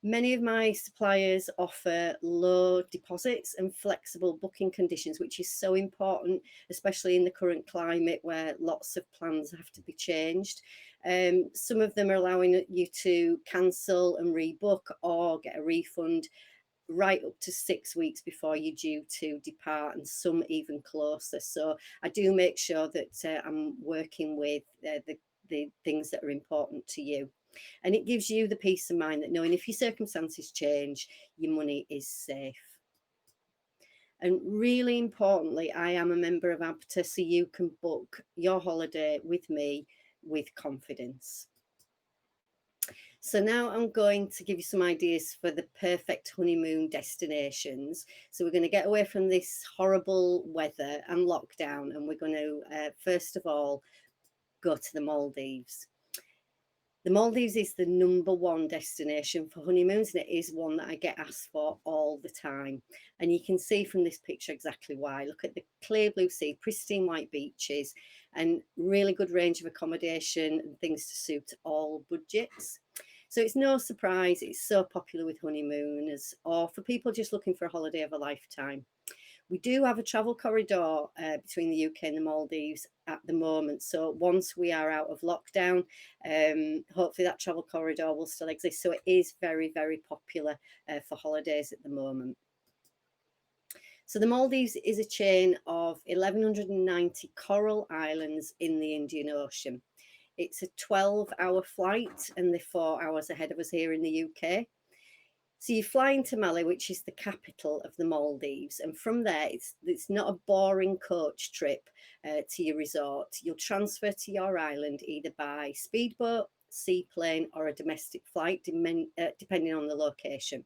Many of my suppliers offer low deposits and flexible booking conditions, which is so important, especially in the current climate where lots of plans have to be changed. Some of them are allowing you to cancel and rebook or get a refund right up to 6 weeks before you're due to depart, and some even closer. So I do make sure that I'm working with the things that are important to you. And it gives you the peace of mind that knowing if your circumstances change, your money is safe. And really importantly, I am a member of ABTA, so you can book your holiday with me with confidence. So now I'm going to give you some ideas for the perfect honeymoon destinations. So we're going to get away from this horrible weather and lockdown, and we're going to, first of all, go to the Maldives. The Maldives is the #1 destination for honeymoons, and it is one that I get asked for all the time. And you can see from this picture exactly why. Look at the clear blue sea, pristine white beaches, and really good range of accommodation and things to suit all budgets. So it's no surprise it's so popular with honeymooners or for people just looking for a holiday of a lifetime. We do have a travel corridor between the UK and the Maldives at the moment. So once we are out of lockdown, hopefully that travel corridor will still exist. So it is very, very popular for holidays at the moment. So the Maldives is a chain of 1,190 coral islands in the Indian Ocean. It's a 12-hour flight and they're 4 hours ahead of us here in the UK. So you fly into Malé, which is the capital of the Maldives, and from there it's not a boring coach trip to your resort. You'll transfer to your island either by speedboat, seaplane or a domestic flight, depending on the location.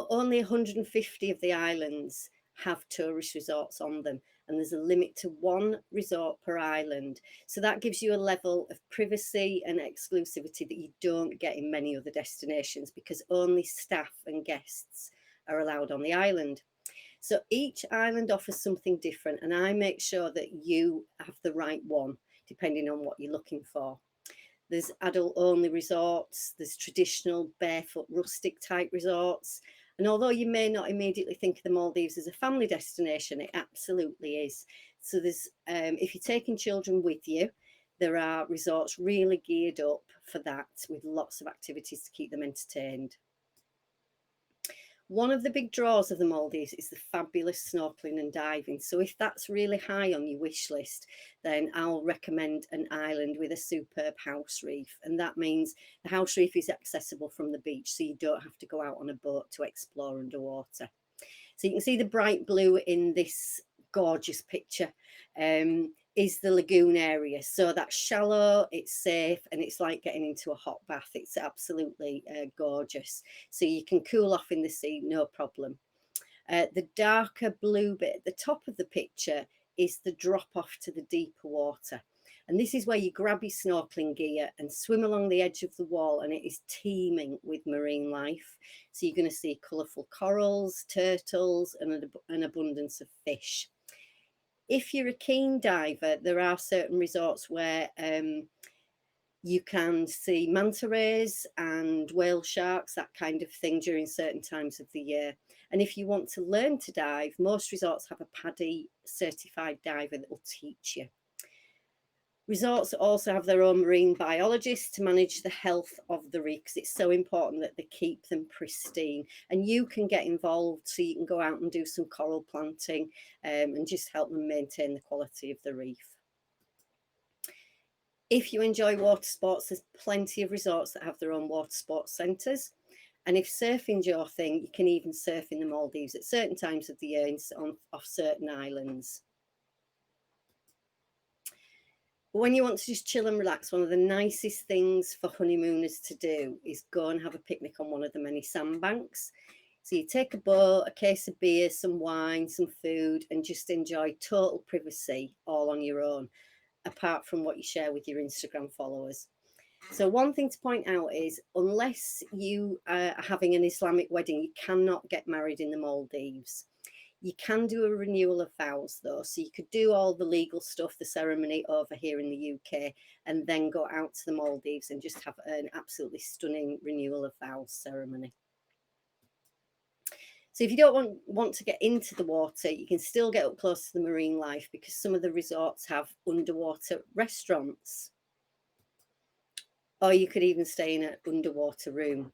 Only 150 of the islands have tourist resorts on them, and there's a limit to 1 resort per island. So that gives you a level of privacy and exclusivity that you don't get in many other destinations, because only staff and guests are allowed on the island. So each island offers something different, and I make sure that you have the right one depending on what you're looking for. There's adult only resorts, there's traditional barefoot rustic type resorts. And although you may not immediately think of the Maldives as a family destination, it absolutely is. So there's, if you're taking children with you, there are resorts really geared up for that with lots of activities to keep them entertained. One of the big draws of the Maldives is the fabulous snorkeling and diving. So if that's really high on your wish list, then I'll recommend an island with a superb house reef. And that means the house reef is accessible from the beach, so you don't have to go out on a boat to explore underwater. So you can see the bright blue in this gorgeous picture is the lagoon area. So that's shallow, it's safe, and it's like getting into a hot bath. It's absolutely gorgeous. So you can cool off in the sea, no problem. The darker blue bit at the top of the picture is the drop off to the deeper water. And this is where you grab your snorkeling gear and swim along the edge of the wall, and it is teeming with marine life. So you're going to see colourful corals, turtles, and an abundance of fish. If you're a keen diver, there are certain resorts where you can see manta rays and whale sharks, that kind of thing, during certain times of the year. And if you want to learn to dive, most resorts have a PADI certified diver that will teach you. Resorts also have their own marine biologists to manage the health of the reef, because it's so important that they keep them pristine. And you can get involved, so you can go out and do some coral planting and just help them maintain the quality of the reef. If you enjoy water sports, there's plenty of resorts that have their own water sports centres. And if surfing's your thing, you can even surf in the Maldives at certain times of the year off certain islands. But when you want to just chill and relax, one of the nicest things for honeymooners to do is go and have a picnic on one of the many sandbanks. So you take a boat, a case of beer, some wine, some food, and just enjoy total privacy all on your own, apart from what you share with your Instagram followers. So one thing to point out is, unless you are having an Islamic wedding, you cannot get married in the Maldives. You can do a renewal of vows though, so you could do all the legal stuff, the ceremony over here in the UK, and then go out to the Maldives and just have an absolutely stunning renewal of vows ceremony. So if you don't want to get into the water, you can still get up close to the marine life, because some of the resorts have underwater restaurants. Or you could even stay in an underwater room.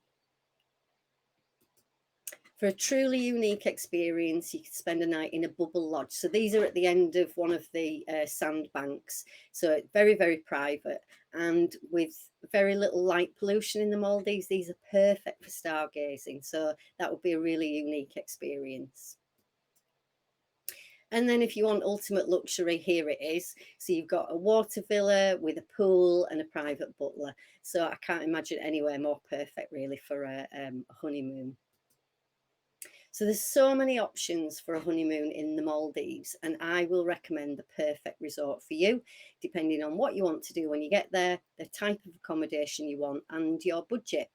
For a truly unique experience, you could spend a night in a bubble lodge. So these are at the end of one of the sandbanks. So very, very private. And with very little light pollution in the Maldives, these are perfect for stargazing. So that would be a really unique experience. And then if you want ultimate luxury, here it is. So you've got a water villa with a pool and a private butler. So I can't imagine anywhere more perfect really for a honeymoon. So there's so many options for a honeymoon in the Maldives, and I will recommend the perfect resort for you, depending on what you want to do when you get there, the type of accommodation you want, and your budget.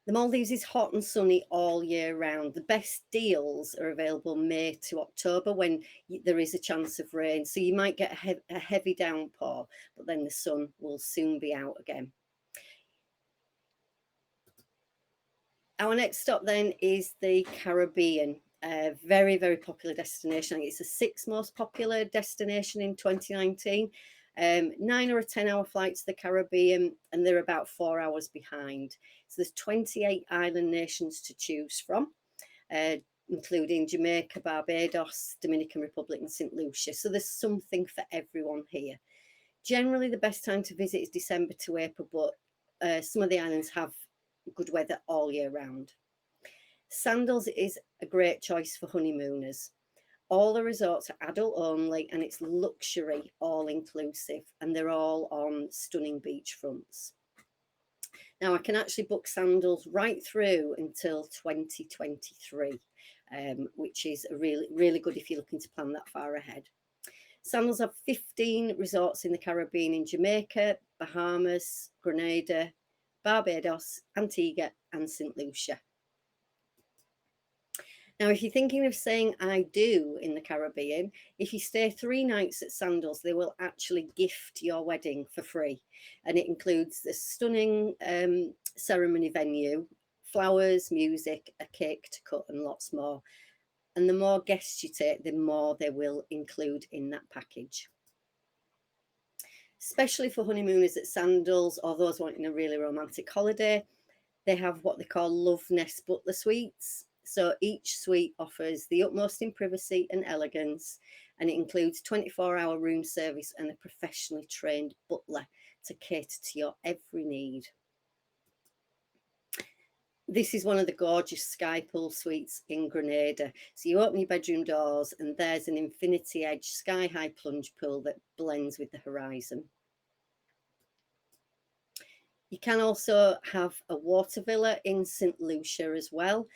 The Maldives is hot and sunny all year round. The best deals are available May to October, when there is a chance of rain. So you might get a heavy downpour, but then the sun will soon be out again. Our next stop then is the Caribbean, a very, very popular destination. I think it's the 6th most popular destination in 2019. 9 or 10 hour flight to the Caribbean, and they're about 4 hours behind. So there's 28 island nations to choose from, including Jamaica, Barbados, Dominican Republic, and St. Lucia. So there's something for everyone here. Generally, the best time to visit is December to April, but some of the islands have good weather all year round. Sandals is a great choice for honeymooners. All the resorts are adult only, and it's luxury all inclusive, and they're all on stunning beachfronts. Now I can actually book Sandals right through until 2023, which is really, really good if you're looking to plan that far ahead. Sandals have 15 resorts in the Caribbean, in Jamaica, Bahamas, Grenada, Barbados, Antigua, and St. Lucia. Now, if you're thinking of saying I do in the Caribbean, if you stay 3 nights at Sandals, they will actually gift your wedding for free. And it includes the stunning ceremony venue, flowers, music, a cake to cut, and lots more. And the more guests you take, the more they will include in that package. Especially for honeymooners at Sandals, or those wanting a really romantic holiday, They have what they call Love Nest Butler suites. So each suite offers the utmost in privacy and elegance, and it includes 24-hour room service and a professionally trained butler to cater to your every need. This is one of the gorgeous sky pool suites in Grenada. So you open your bedroom doors and there's an infinity edge sky high plunge pool that blends with the horizon. You can also have a water villa in St. Lucia as well.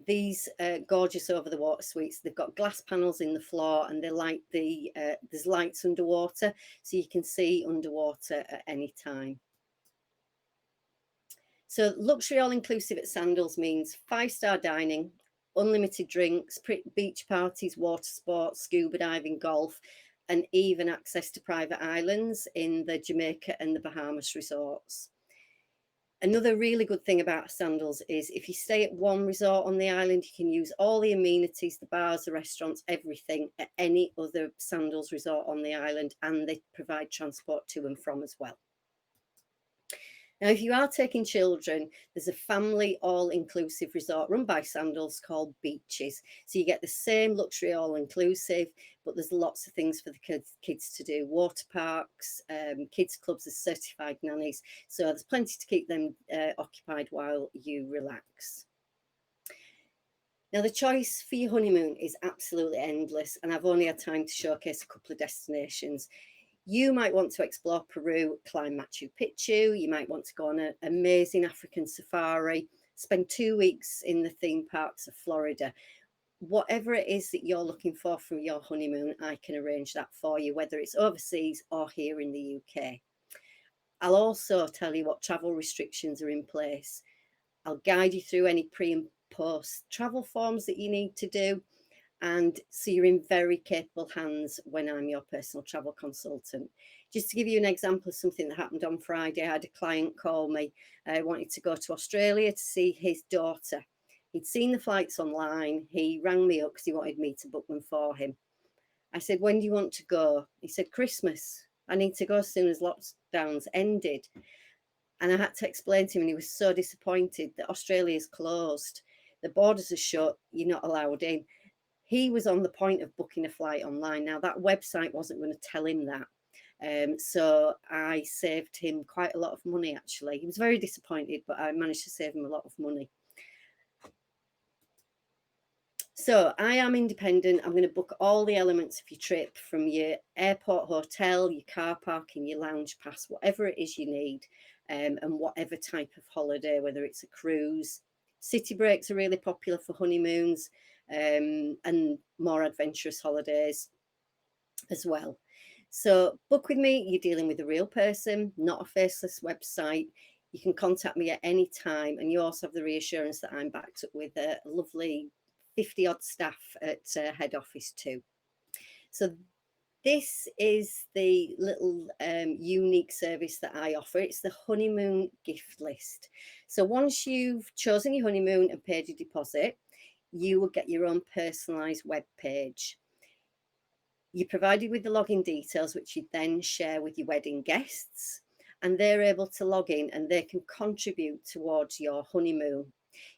These gorgeous over the water suites, they've got glass panels in the floor and they light there's lights underwater, so you can see underwater at any time. So luxury all-inclusive at Sandals means 5-star dining, unlimited drinks, beach parties, water sports, scuba diving, golf, and even access to private islands in the Jamaica and the Bahamas resorts. Another really good thing about Sandals is if you stay at one resort on the island, you can use all the amenities, the bars, the restaurants, everything at any other Sandals resort on the island, and they provide transport to and from as well. Now, if you are taking children, there's a family all-inclusive resort run by Sandals called Beaches. So you get the same luxury all-inclusive, but there's lots of things for the kids to do. Water parks, kids clubs as certified nannies. So there's plenty to keep them occupied while you relax. Now, the choice for your honeymoon is absolutely endless, and I've only had time to showcase a couple of destinations. You might want to explore Peru, climb Machu Picchu. You might want to go on an amazing African safari, spend 2 weeks in the theme parks of Florida. Whatever it is that you're looking for from your honeymoon, I can arrange that for you, whether it's overseas or here in the UK. I'll also tell you what travel restrictions are in place. I'll guide you through any pre and post travel forms that you need to do. And so you're in very capable hands when I'm your personal travel consultant. Just to give you an example of something that happened on Friday, I had a client call me, wanted to go to Australia to see his daughter. He'd seen the flights online. He rang me up because he wanted me to book them for him. I said, when do you want to go? He said, Christmas. I need to go as soon as lockdowns ended. And I had to explain to him, and he was so disappointed that Australia's closed. The borders are shut. You're not allowed in. He was on the point of booking a flight online. Now, that website wasn't going to tell him that. So I saved him quite a lot of money, actually. He was very disappointed, but I managed to save him a lot of money. So I am independent. I'm going to book all the elements of your trip, from your airport hotel, your car parking, your lounge pass, whatever it is you need, and whatever type of holiday, whether it's a cruise. City breaks are really popular for honeymoons. And more adventurous holidays as well. So book with me. You're dealing with a real person, not a faceless website. You can contact me at any time, and you also have the reassurance that I'm backed up with a lovely 50-odd staff at head office too. So this is the little unique service that I offer. It's the honeymoon gift list. So once you've chosen your honeymoon and paid your deposit, you will get your own personalised web page. You're provided with the login details, which you then share with your wedding guests, and they're able to log in and they can contribute towards your honeymoon.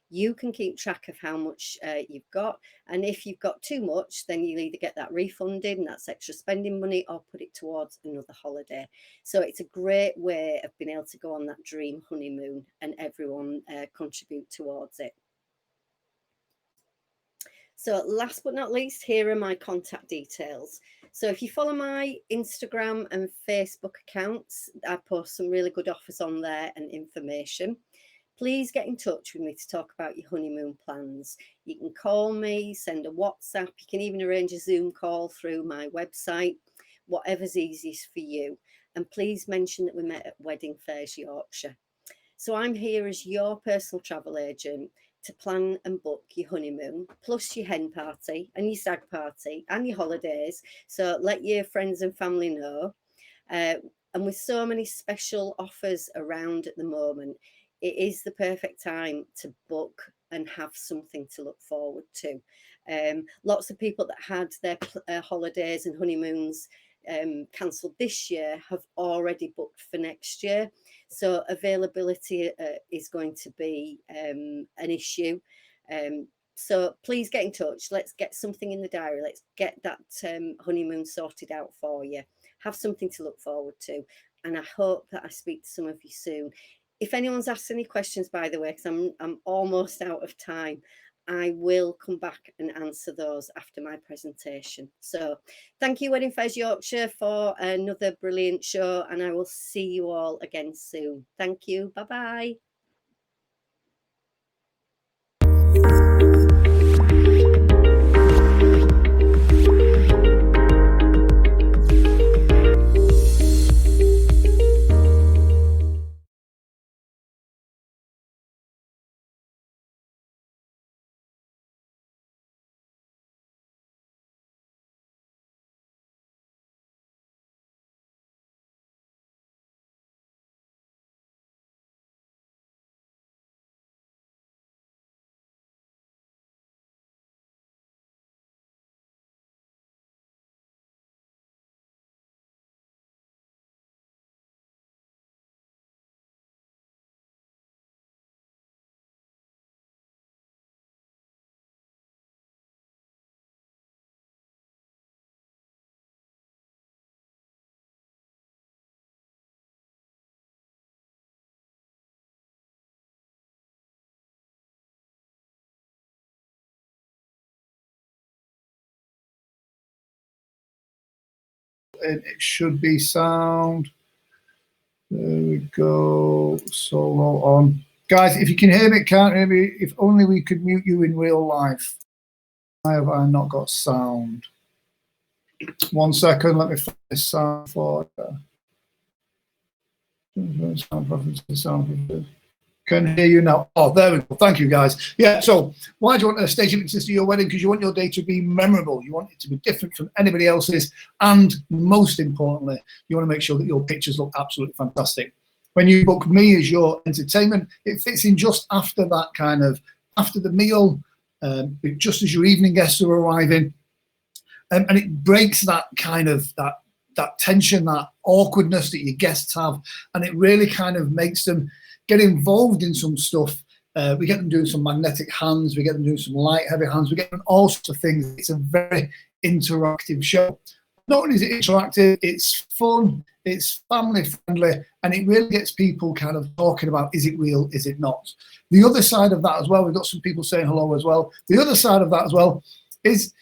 You can keep track of how much you've got, and if you've got too much, then you'll either get that refunded, and that's extra spending money, or put it towards another holiday. So it's a great way of being able to go on that dream honeymoon and everyone contribute towards it. So last but not least, here are my contact details. So if you follow my Instagram and Facebook accounts, I post some really good offers on there and information. Please get in touch with me to talk about your honeymoon plans. You can call me, send a WhatsApp, you can even arrange a Zoom call through my website, whatever's easiest for you. And please mention that we met at Wedding Fairs Yorkshire. So I'm here as your personal travel agent to plan and book your honeymoon, plus your hen party and your stag party and your holidays. So let your friends and family know. And with so many special offers around at the moment, it is the perfect time to book and have something to look forward to. Lots of people that had their holidays and honeymoons cancelled this year have already booked for next year. So availability is going to be an issue. So please get in touch. Let's get something in the diary. Let's get that honeymoon sorted out for you. Have something to look forward to. And I hope that I speak to some of you soon. If anyone's asked any questions, by the way, because I'm almost out of time, I will come back and answer those after my presentation. So thank you, Wedding Fairs Yorkshire, for another brilliant show, and I will see you all again soon. Thank you. Bye-bye. And it should be sound. There we go. Solo on. Guys, if you can hear me, can't hear me, if only we could mute you in real life. Why have I not got sound? 1 second, let me find this sound for sound preferences, sound preferences. Can hear you now. Oh, there we go. Thank you, guys. Yeah, so why do you want a stage hypnotist to your wedding? Because you want your day to be memorable. You want it to be different from anybody else's. And most importantly, you want to make sure that your pictures look absolutely fantastic. When you book me as your entertainment, it fits in just after that kind of, after the meal, just as your evening guests are arriving. And it breaks that kind of, that tension, that awkwardness that your guests have. And it really kind of makes them get involved in some stuff. We get them doing some magnetic hands, we get them doing some light heavy hands, we get them all sorts of things. It's a very interactive show. Not only is it interactive, it's fun, it's family friendly, and it really gets people kind of talking about, is it real, is it not? The other side of that as well, we've got some people saying hello as well. The other side of that as well is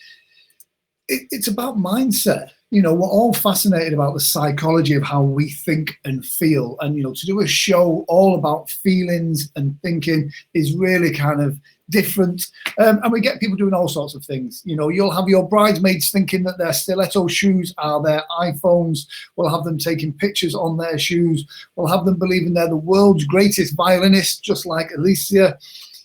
it's about mindset. You know, we're all fascinated about the psychology of how we think and feel. And, you know, to do a show all about feelings and thinking is really kind of different. And we get people doing all sorts of things. You know, you'll have your bridesmaids thinking that their stiletto shoes are their iPhones. We'll have them taking pictures on their shoes. We'll have them believing they're the world's greatest violinist, just like Alesia.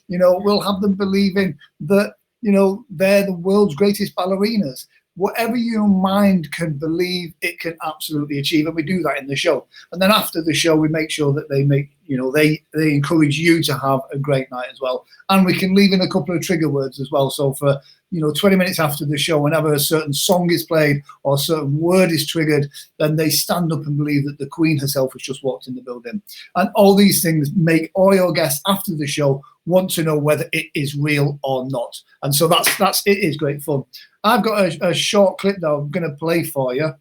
You know, we'll have them believing that, you know, they're the world's greatest ballerinas. Whatever your mind can believe, it can absolutely achieve, and we do that in the show. And then after the show, we make sure that they make, you know, they encourage you to have a great night as well. And we can leave in a couple of trigger words as well. So for, you know, 20 minutes after the show, whenever a certain song is played or a certain word is triggered, then they stand up and believe that the Queen herself has just walked in the building. And all these things make all your guests after the show want to know whether it is real or not. And so it is great fun. I've got a short clip that I'm going to play for you,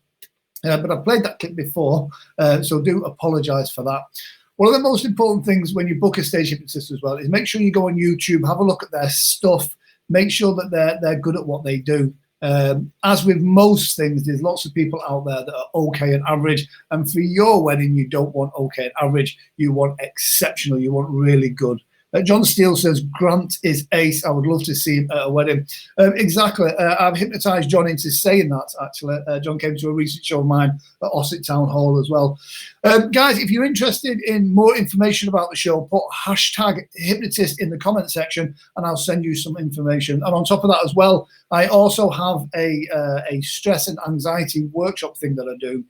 but I've played that clip before, so do apologise for that. One of the most important things when you book a stage hypnotist as well is make sure you go on YouTube, have a look at their stuff, make sure that they're good at what they do. As with most things, there's lots of people out there that are okay and average, and for your wedding, you don't want okay and average, you want exceptional, you want really good. John Steele says, Grant is ace. I would love to see him at a wedding. Exactly. I've hypnotised John into saying that, actually. John came to a recent show of mine at Ossett Town Hall as well. Guys, if you're interested in more information about the show, put hashtag hypnotist in the comment section and I'll send you some information. And on top of that as well, I also have a stress and anxiety workshop thing that I do.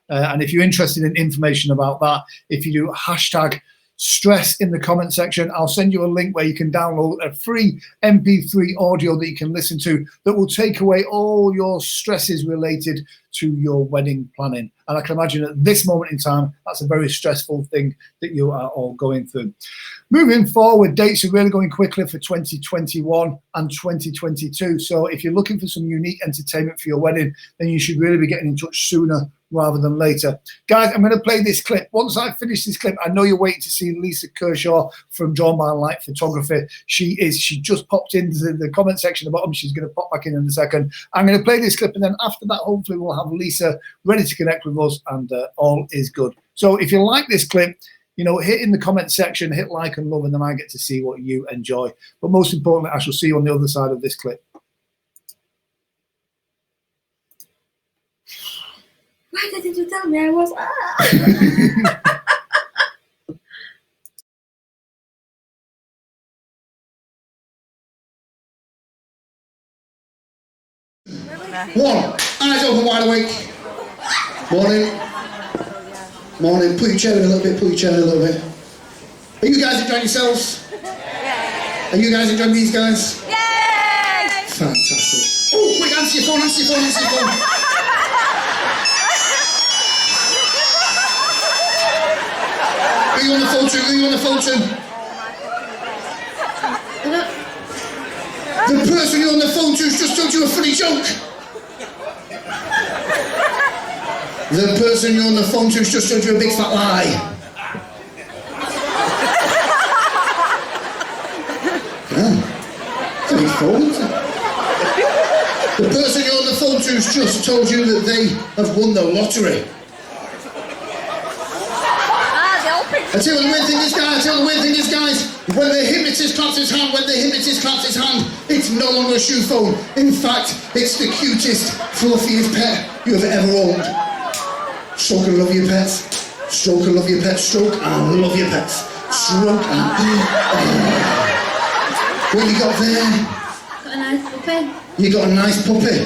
And if you're interested in information about that, if you do hashtag stress in the comment section. I'll send you a link where you can download a free MP3 audio that you can listen to that will take away all your stresses related to your wedding planning. And I can imagine at this moment in time, that's a very stressful thing that you are all going through. Moving forward, dates are really going quickly for 2021 and 2022. So if you're looking for some unique entertainment for your wedding, then you should really be getting in touch sooner rather than later. Guys, I'm going to play this clip. Once I finish this clip, I know you're waiting to see Lisa Kershaw from Drawn by Light Photography. She just popped into the comment section at the bottom. She's going to pop back in a second. I'm going to play this clip, and then after that, hopefully we'll have Lisa ready to connect with us, and all is good. So if you like this clip, you know, hit in the comment section, hit like and love, and then I get to see what you enjoy. But most importantly, I shall see you on the other side of this clip. Why didn't you tell me I was? One, eyes open, wide awake. Morning. Morning. Put your chair in a little bit, put your chair in a little bit. Are you guys enjoying yourselves? Yay! Are you guys enjoying these guys? Yay! Fantastic. Oh, quick, answer your phone, answer your phone, answer your phone. Are you on the phone too? Are you on the phone too? The person you're on the phone to has just told you a funny joke. The person you're on the phone to has just told you a big fat lie. It's a big phone, isn't it? The person you're on the phone to has just told you that they have won the lottery. I tell you the weird thing is, guys, when the hypnotist claps his hand, it's no longer a shoe phone. In fact, it's the cutest, fluffiest pet you have ever owned. Stroke and love your pets. Stroke and love your pets. Stroke and love your pets. Stroke and... What you got there? Got a nice puppy. You got a nice puppy.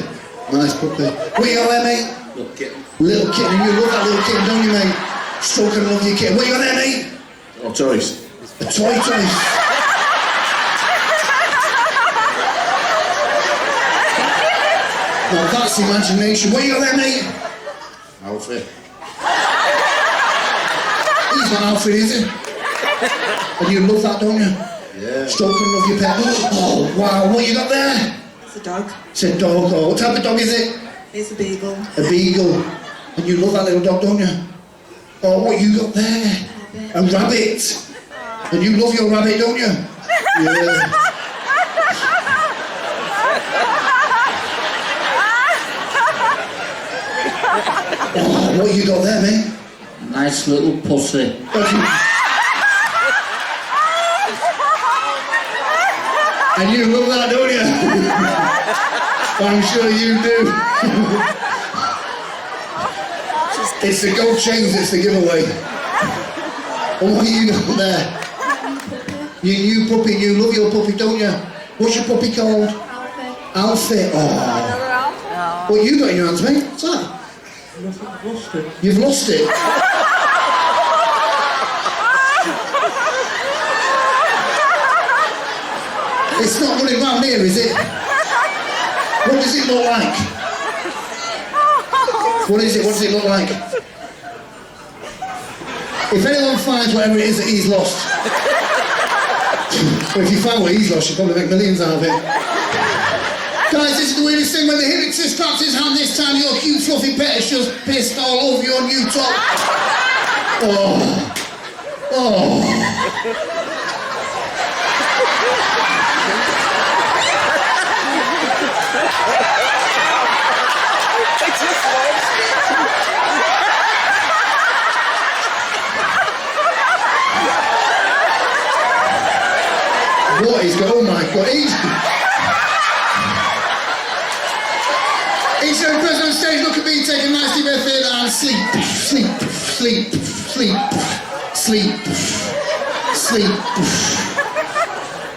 Nice puppy. What you got there, mate? Little kitten. Little kitten. You love that little kitten, don't you, mate? Stroke and love your kitten. What you got there, mate? Oh, toys. A toy toy. Now that's imagination. What you got there, mate? Outfit. He's not Alfred, is he? And you love that, don't you? Yeah. Stroke and love your pet. Oh, wow. What you got there? It's a dog. It's a dog. Oh, what type of dog is it? It's a beagle. A beagle. And you love that little dog, don't you? Oh, what you got there? A rabbit. And you love your rabbit, don't you? Yeah. Oh, what you got there, mate? Nice little pussy. And you love that, don't you? I'm sure you do. It's the gold chains that's the giveaway. And what you got there? Your new puppy, you love your puppy, don't you? What's your puppy called? Alfie. Alfie. Oh. What you got in your hands, mate? What's that? I've lost it. You've lost it? It's not running round here, is it? What does it look like? What is it? What does it look like? If anyone finds whatever it is that he's lost, well, if you find what he's lost, you'll probably make millions out of it. Guys, this is the weirdest thing. When the hypnotist claps his hand this time, your cute fluffy pet is just pissed all over your new top. Oh. Oh. What is going on? Oh my God. Each and every person on stage, look at me, take a nice deep breath in and sleep, sleep, sleep, sleep, sleep, sleep.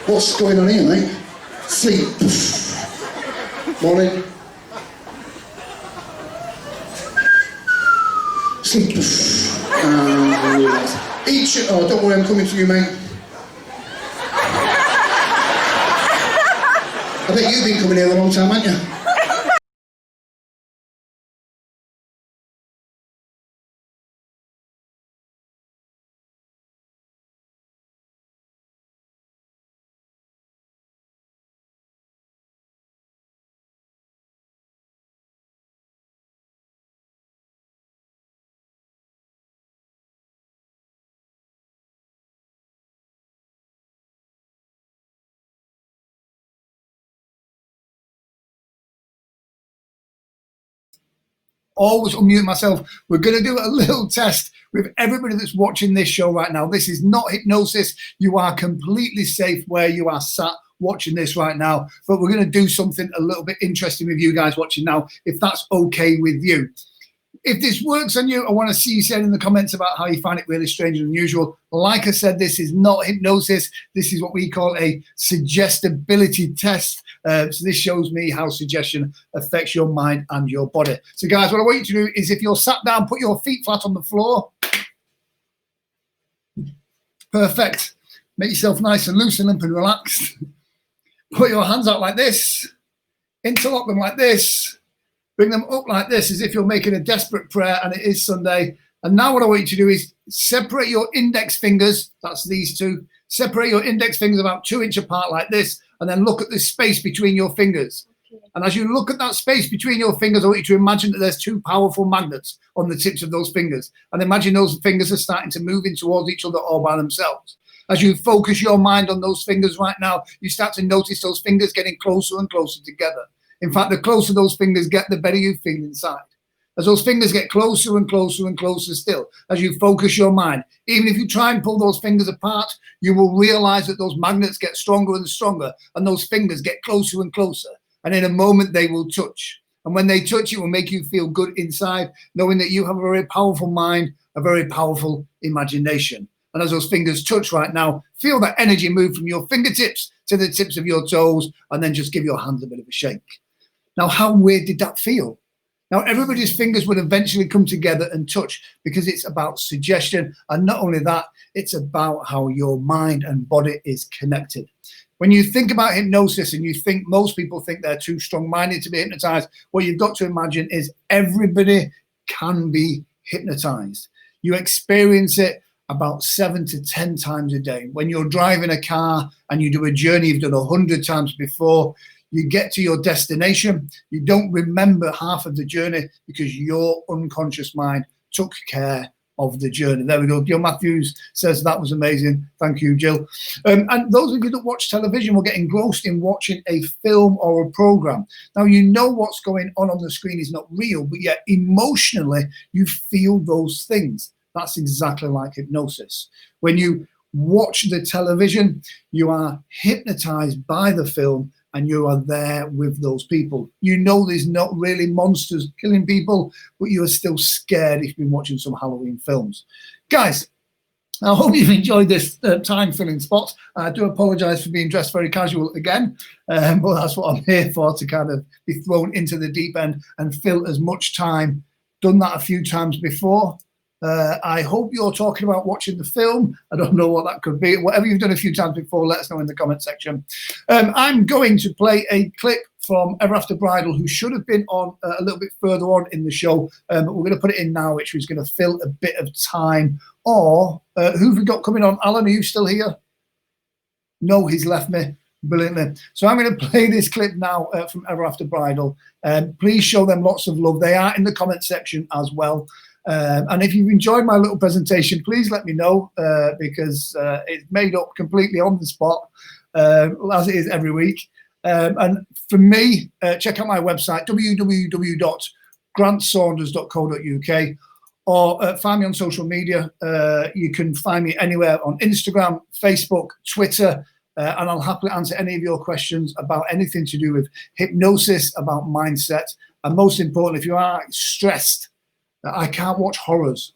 What's going on here, mate? Sleep. Morning. Sleep. And relax. Oh, don't worry, I'm coming to you, mate. I bet you've been coming here a long time, haven't you? Always unmute myself. We're going to do a little test with everybody that's watching this show right now. This is not hypnosis. You are completely safe where you are sat watching this right now, but we're going to do something a little bit interesting with you guys watching now, if that's okay with you. If this works on you, I want to see you saying in the comments about how you find it really strange and unusual. Like I said, this is not hypnosis. This is what we call a suggestibility test. So this shows me how suggestion affects your mind and your body. So guys, what I want you to do is, if you're sat down, put your feet flat on the floor. Perfect. Make yourself nice and loose and limp and relaxed. Put your hands out like this. Interlock them like this. Bring them up like this, as if you're making a desperate prayer, and it is Sunday. And now what I want you to do is separate your index fingers. That's these two. Separate your index fingers about 2 inches apart like this, and then look at the space between your fingers. Okay. And as you look at that space between your fingers, I want you to imagine that there's 2 powerful magnets on the tips of those fingers. And imagine those fingers are starting to move in towards each other all by themselves. As you focus your mind on those fingers right now, you start to notice those fingers getting closer and closer together. In fact, the closer those fingers get, the better you feel inside. As those fingers get closer and closer and closer still, as you focus your mind, even if you try and pull those fingers apart, you will realize that those magnets get stronger and stronger, and those fingers get closer and closer. And in a moment, they will touch. And when they touch, it will make you feel good inside, knowing that you have a very powerful mind, a very powerful imagination. And as those fingers touch right now, feel that energy move from your fingertips to the tips of your toes, and then just give your hands a bit of a shake. Now, how weird did that feel? Now, everybody's fingers would eventually come together and touch, because it's about suggestion. And not only that, it's about how your mind and body is connected. When you think about hypnosis, and you think most people think they're too strong-minded to be hypnotized, what you've got to imagine is everybody can be hypnotized. You experience it about 7 to 10 times a day. When you're driving a car and you do a journey you've done 100 times before, you get to your destination, you don't remember half of the journey because your unconscious mind took care of the journey. There we go. Jill Matthews says that was amazing. Thank you, Jill. And those of you that watch television will get engrossed in watching a film or a program. Now, you know what's going on the screen is not real, but yet emotionally you feel those things. That's exactly like hypnosis. When you watch the television, you are hypnotized by the film, and you are there with those people. You know there's not really monsters killing people, but you are still scared if you've been watching some Halloween films. Guys, I hope you've enjoyed this time-filling spot. I do apologise for being dressed very casual again, but that's what I'm here for, to kind of be thrown into the deep end and fill as much time. Done that a few times before. I hope you're talking about watching the film. I don't know what that could be. Whatever you've done a few times before, let us know in the comment section. I'm going to play a clip from Ever After Bridal, who should have been on a little bit further on in the show, but we're going to put it in now, which is going to fill a bit of time. Or who've we got coming on? Alan, are you still here? No, he's left me. Brilliantly. So I'm going to play this clip now from Ever After Bridal. Please show them lots of love. They are in the comment section as well. And if you've enjoyed my little presentation, please let me know, because it's made up completely on the spot, as it is every week. And for me, check out my website, www.grantsaunders.co.uk, or find me on social media. You can find me anywhere on Instagram, Facebook, Twitter, and I'll happily answer any of your questions about anything to do with hypnosis, about mindset, and most importantly, if you are stressed, I can't watch horrors.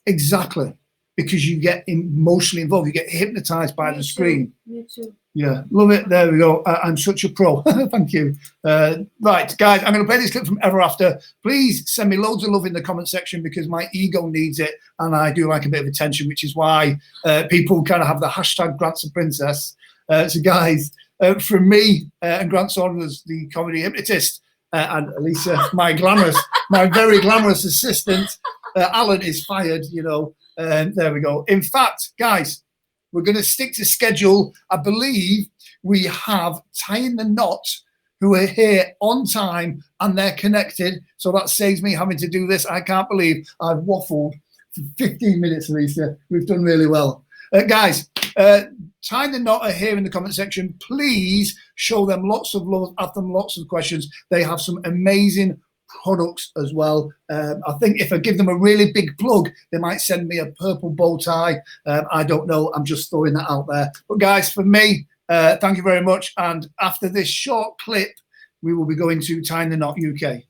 Exactly. Because you get emotionally involved. You get hypnotized by the screen. Me too. Yeah, love it. There we go. I'm such a pro. Thank you. Right, guys, I'm going to play this clip from Ever After. Please send me loads of love in the comment section because my ego needs it, and I do like a bit of attention, which is why people kind of have the hashtag Grant's a Princess. So, guys, from me and Grant Saunders, the comedy hypnotist, and Alesia, my very glamorous assistant, Alan is fired, you know. There we go. In fact, guys, we're going to stick to schedule. I believe we have Tying the Knot, who are here on time and they're connected. So that saves me having to do this. I can't believe I've waffled for 15 minutes, Alesia. We've done really well. Guys, Tying the Knot are here in the comment section. Please show them lots of love, ask them lots of questions. They have some amazing products as well. I think if I give them a really big plug, they might send me a purple bow tie. I don't know. I'm just throwing that out there. But guys, for me, thank you very much. And after this short clip, we will be going to Tying the Knot UK.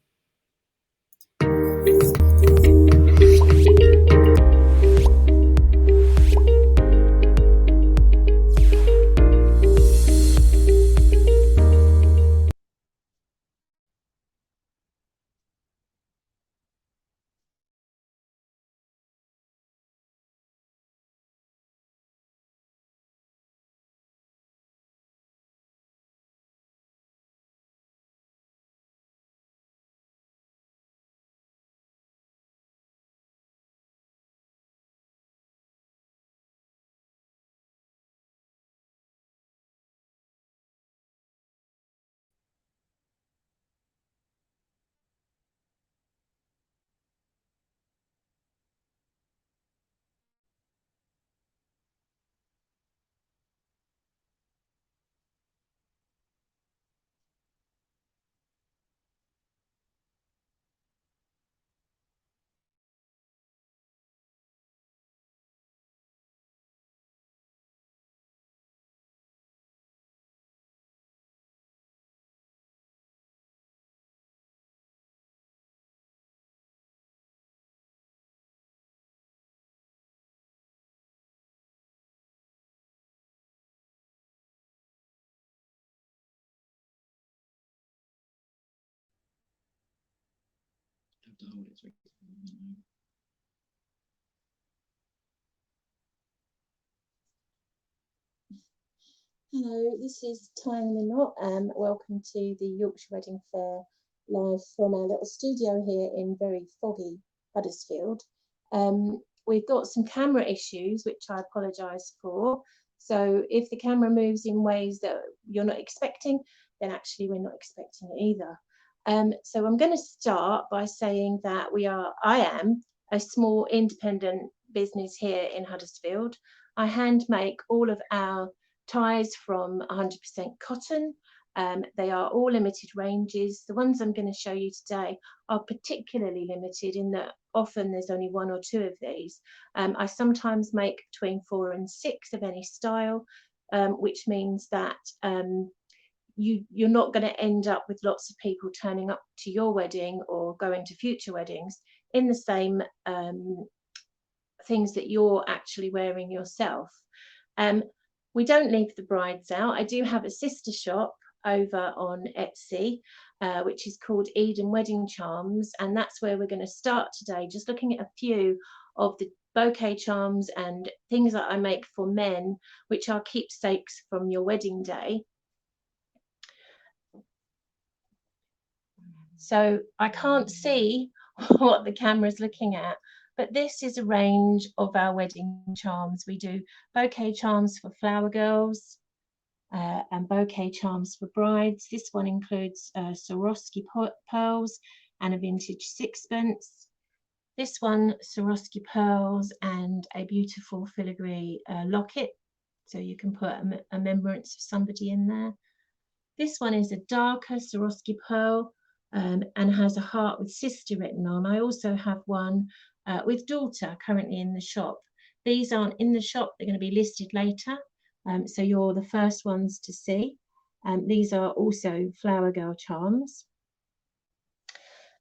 Hello, this is Tying the Knot. Welcome to the Yorkshire Wedding Fair live from our little studio here in very foggy Huddersfield. We've got some camera issues, which I apologise for. So if the camera moves in ways that you're not expecting, then actually we're not expecting it either. So I'm going to start by saying that I am a small independent business here in Huddersfield. I hand make all of our ties from 100% cotton. They are all limited ranges. The ones I'm going to show you today are particularly limited in that often there's only 1 or 2 of these. I sometimes make between 4 and 6 of any style, which means that you're not going to end up with lots of people turning up to your wedding or going to future weddings in the same things that you're actually wearing yourself. We don't leave the brides out. I do have a sister shop over on Etsy, which is called Eden Wedding Charms, and that's where we're going to start today, just looking at a few of the bouquet charms and things that I make for men, which are keepsakes from your wedding day. So I can't see what the camera's looking at, but this is a range of our wedding charms. We do bouquet charms for flower girls and bouquet charms for brides. This one includes Swarovski pearls and a vintage sixpence. This one, Swarovski pearls and a beautiful filigree locket, so you can put a remembrance of somebody in there. This one is a darker Swarovski pearl and has a heart with sister written on. I also have one with daughter currently in the shop. These aren't in the shop, they're going to be listed later, so you're the first ones to see. These are also flower girl charms.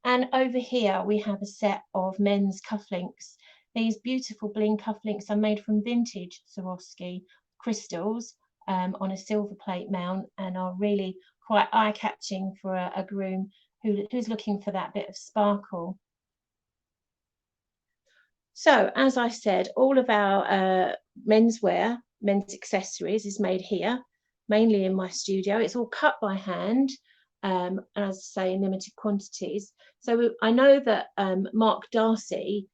And over here we have a set of men's cufflinks. These beautiful bling cufflinks are made from vintage Swarovski crystals. on a silver plate mount, and are really quite eye-catching for a groom who's looking for that bit of sparkle. So, as I said, all of our menswear, men's accessories is made here, mainly in my studio. It's all cut by hand, and as I say, in limited quantities. So I know that Mark Darcy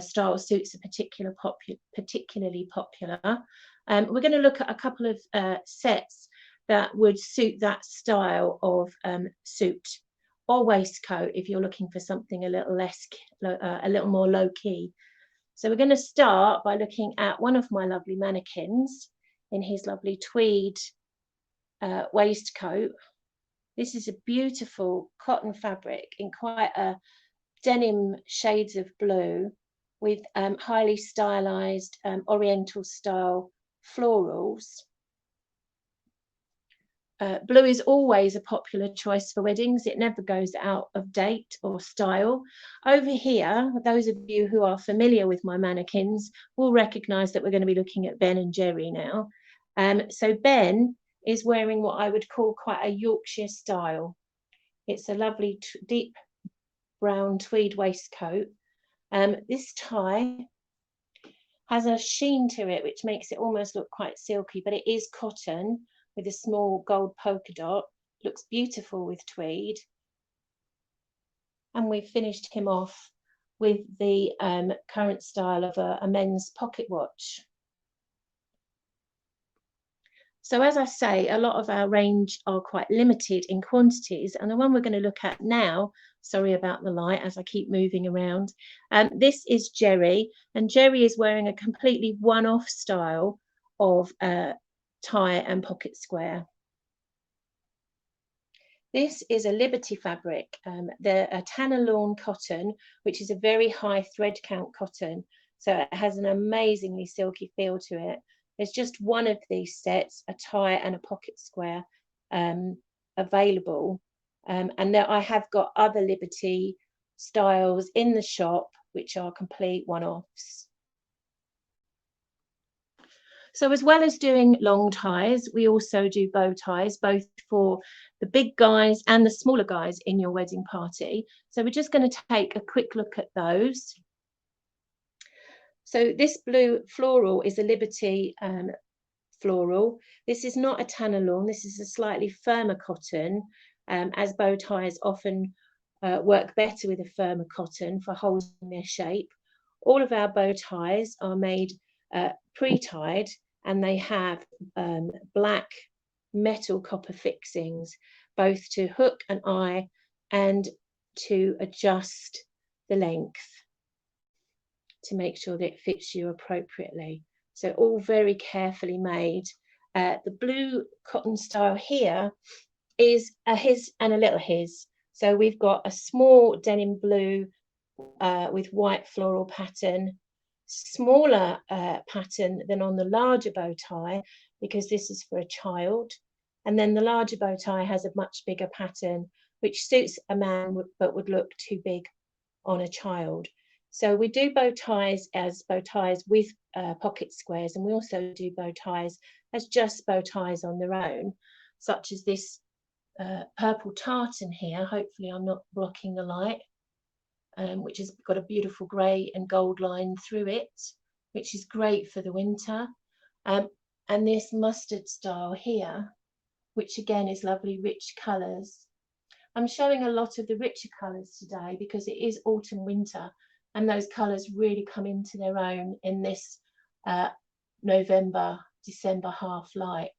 style suits are particularly popular. We're going to look at a couple of sets that would suit that style of suit or waistcoat if you're looking for something a little more low key. So we're going to start by looking at one of my lovely mannequins in his lovely tweed waistcoat. This is a beautiful cotton fabric in quite a denim shades of blue with highly stylized oriental style florals. Blue is always a popular choice for weddings. It never goes out of date or style. Over here, those of you who are familiar with my mannequins will recognize that we're going to be looking at Ben and Jerry now. So Ben is wearing what I would call quite a Yorkshire style. It's a lovely deep brown tweed waistcoat. This tie has a sheen to it, which makes it almost look quite silky, but it is cotton with a small gold polka dot. Looks beautiful with tweed. And we've finished him off with the current style of a men's pocket watch. So as I say, a lot of our range are quite limited in quantities, and the one we're going to look at now, sorry about the light as I keep moving around, this is Jerry, and Jerry is wearing a completely one-off style of tie and pocket square. This is a Liberty fabric, a Tanner lawn cotton, which is a very high thread count cotton, so it has an amazingly silky feel to it. There's just one of these sets, a tie and a pocket square, available, and there I have got other Liberty styles in the shop which are complete one-offs. So as well as doing long ties, we also do bow ties, both for the big guys and the smaller guys in your wedding party. So we're just going to take a quick look at those. So this blue floral is a Liberty floral. This is not a Tanner lawn, this is a slightly firmer cotton, as bow ties often work better with a firmer cotton for holding their shape. All of our bow ties are made pre-tied, and they have black metal copper fixings, both to hook an eye and to adjust the length to make sure that it fits you appropriately. So all very carefully made. The blue cotton style here is a his and a little his. So we've got a small denim blue with white floral pattern, smaller pattern than on the larger bow tie, because this is for a child. And then the larger bow tie has a much bigger pattern, which suits a man but would look too big on a child. So we do bow ties as bow ties with pocket squares, and we also do bow ties as just bow ties on their own, such as this purple tartan here. Hopefully I'm not blocking the light, which has got a beautiful grey and gold line through it, which is great for the winter. And this mustard style here, which again is lovely rich colours. I'm showing a lot of the richer colours today because it is autumn winter, and those colours really come into their own in this November, December half light.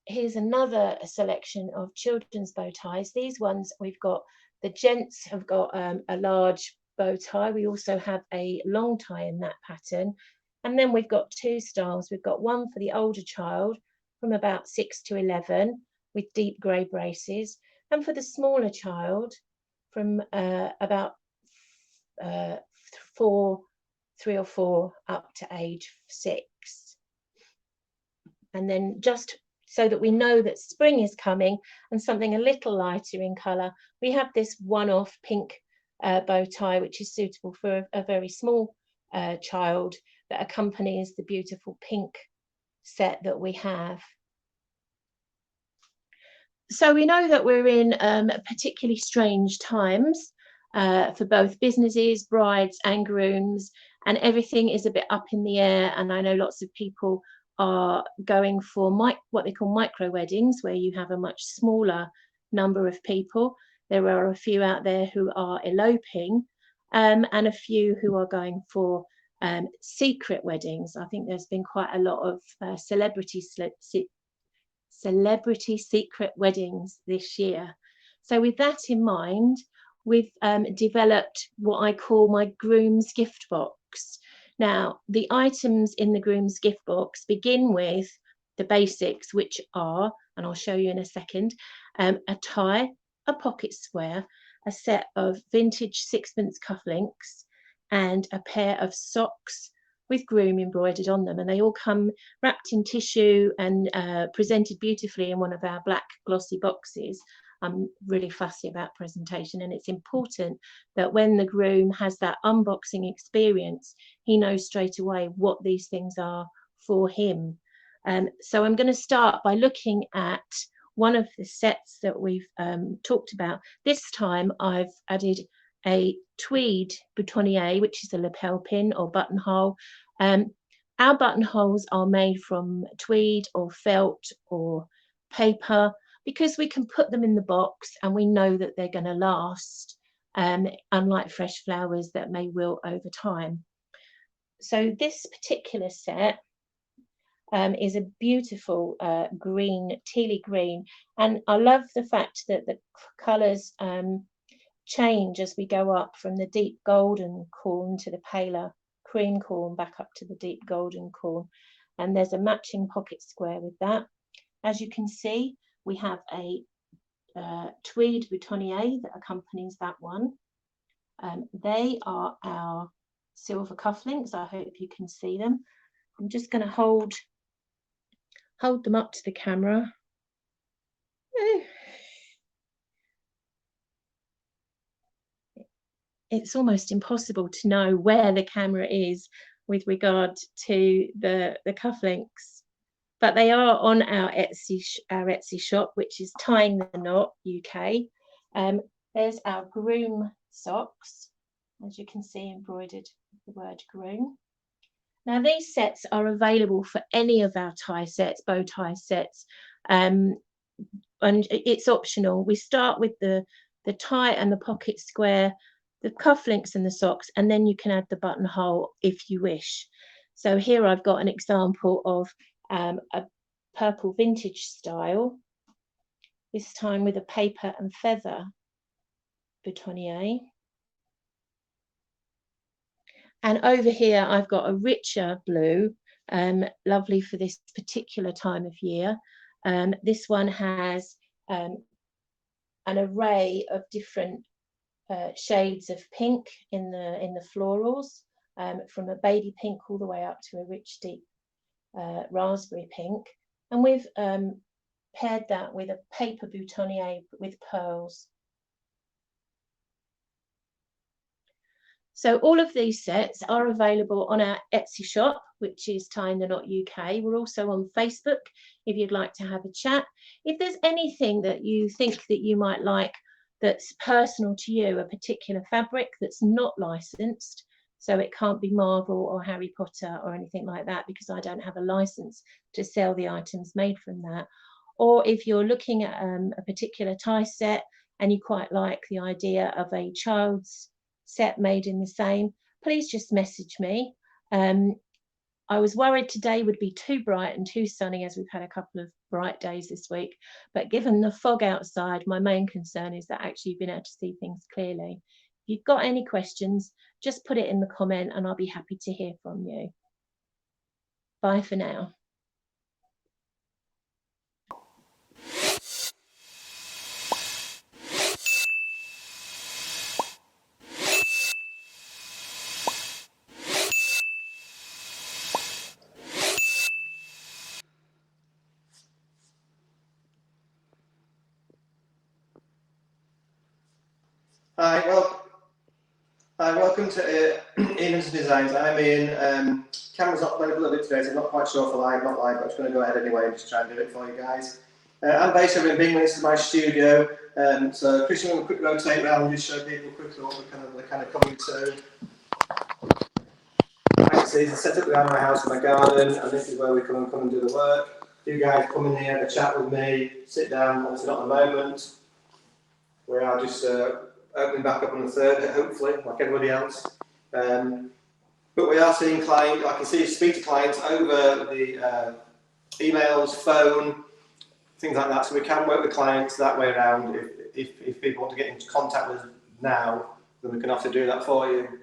Here's another selection of children's bow ties. These ones we've got, the gents have got a large bow tie. We also have a long tie in that pattern. And then we've got two styles. We've got one for the older child from about 6 to 11 with deep grey braces. And for the smaller child from about 3 or 4 up to age 6. And then just so that we know that spring is coming and something a little lighter in colour, we have this one-off pink bow tie, which is suitable for a very small child, that accompanies the beautiful pink set that we have. So we know that we're in particularly strange times for both businesses, brides and grooms, and everything is a bit up in the air. And I know lots of people are going for what they call micro weddings, where you have a much smaller number of people. There are a few out there who are eloping, and a few who are going for secret weddings. I think there's been quite a lot of celebrity secret weddings this year. So with that in mind, we've developed what I call my groom's gift box. Now, the items in the groom's gift box begin with the basics, which are, and I'll show you in a second, a tie, a pocket square, a set of vintage sixpence cufflinks, and a pair of socks with groom embroidered on them. And they all come wrapped in tissue and presented beautifully in one of our black glossy boxes. I'm really fussy about presentation, and it's important that when the groom has that unboxing experience, he knows straight away what these things are for him. So I'm going to start by looking at one of the sets that we've talked about. This time I've added a tweed boutonniere, which is a lapel pin or buttonhole. Our buttonholes are made from tweed or felt or paper, because we can put them in the box and we know that they're going to last, unlike fresh flowers that may wilt over time. So this particular set is a beautiful green, tealy green, and I love the fact that the colours change as we go up from the deep golden corn to the paler cream corn, back up to the deep golden corn, and there's a matching pocket square with that. As you can see, we have a tweed boutonniere that accompanies that one. They are our silver cufflinks. I hope you can see them. I'm just going to hold them up to the camera. It's almost impossible to know where the camera is with regard to the cufflinks, but they are on our Etsy shop, which is Tying the Knot UK. There's our groom socks, as you can see, embroidered with the word groom. Now these sets are available for any of our tie sets, bow tie sets, and it's optional. We start with the tie and the pocket square, the cufflinks and the socks, and then you can add the buttonhole if you wish. So here I've got an example of a purple vintage style, this time with a paper and feather boutonniere. And over here I've got a richer blue, lovely for this particular time of year. This one has an array of different shades of pink in the florals, from a baby pink all the way up to a rich deep raspberry pink, and we've paired that with a paper boutonniere with pearls. So all of these sets are available on our Etsy shop, which is Tying the Knot UK. We're also on Facebook if you'd like to have a chat. If there's anything that you think that you might like that's personal to you, a particular fabric that's not licensed, so it can't be Marvel or Harry Potter or anything like that, because I don't have a license to sell the items made from that. Or if you're looking at a particular tie set and you quite like the idea of a child's set made in the same, please just message me. I was worried today would be too bright and too sunny, as we've had a couple of bright days this week, but given the fog outside, my main concern is that actually you've been able to see things clearly. If you've got any questions, just put it in the comment and I'll be happy to hear from you. Bye for now. Hi, welcome welcome to Iain's Designs. I'm Iain. Camera's not playing a little bit today, so I'm not quite sure for live, not live, but I'm just going to go ahead anyway and just try and do it for you guys. I'm based over in Bingley. This is my studio. So Chris, I'm going to quick rotate around and just show people quickly what we're kind of coming to. As you see, it's set up around my house in my garden, and this is where we come and do the work. You guys come in here, have a chat with me, sit down. Obviously not at the moment. We are just opening back up on the 3rd, hopefully, like everybody else. But we are seeing clients, I can see speak to clients over the emails, phone, things like that. So we can work with clients that way around. If people want to get into contact with us now, then we can have to do that for you.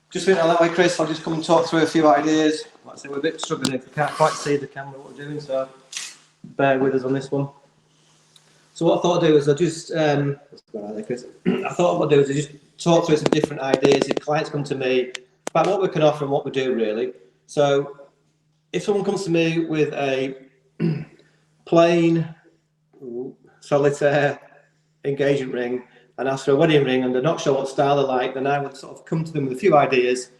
Just doing it that way, Chris, I'll just come and talk through a few ideas. Like I say, we're a bit struggling if we can't quite see the camera, what we're doing, so bear with us on this one. So what I thought I'd do is I thought I'd do is I just talk through some different ideas. If clients come to me about what we can offer and what we do really. So if someone comes to me with a plain solitaire engagement ring and asks for a wedding ring and they're not sure what style they like, then I would sort of come to them with a few ideas.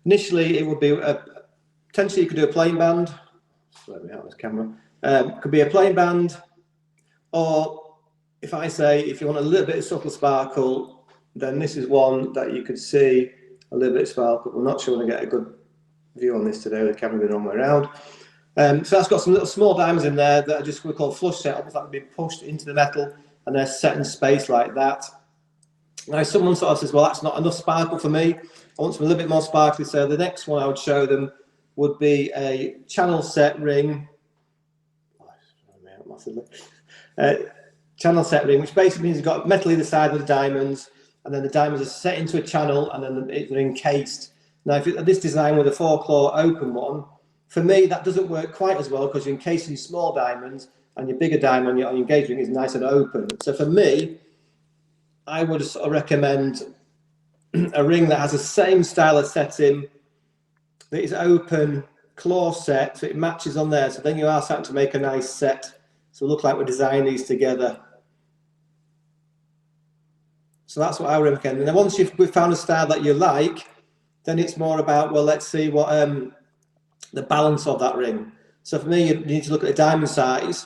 Initially, it would be potentially you could do a plain band. Let me out this camera. Could be a plain band. Or if I say, if you want a little bit of subtle sparkle, then this is one that you could see a little bit of sparkle. We're not sure we're going to get a good view on this today with the camera going all the way around. So that's got some little small diamonds in there that are just what we call flush set, almost like they've been pushed into the metal and they're set in space like that. Now someone sort of says, well, that's not enough sparkle for me. I want some a little bit more sparkly. So the next one I would show them would be a channel set ring. Channel set ring, which basically means you've got metal either side of the diamonds, and then the diamonds are set into a channel, and then they're encased. Now, if this design with a 4-claw open one, for me that doesn't work quite as well because you're encasing small diamonds, and your bigger diamond, your engagement ring is nice and open. So for me, I would sort of recommend a ring that has the same style of setting, that is open, claw set, so it matches on there. So then you are starting to make a nice set. So look like we're designing these together. So that's what I would recommend. And then once we've found a style that you like, then it's more about, well, let's see what the balance of that ring. So for me, you need to look at the diamond size.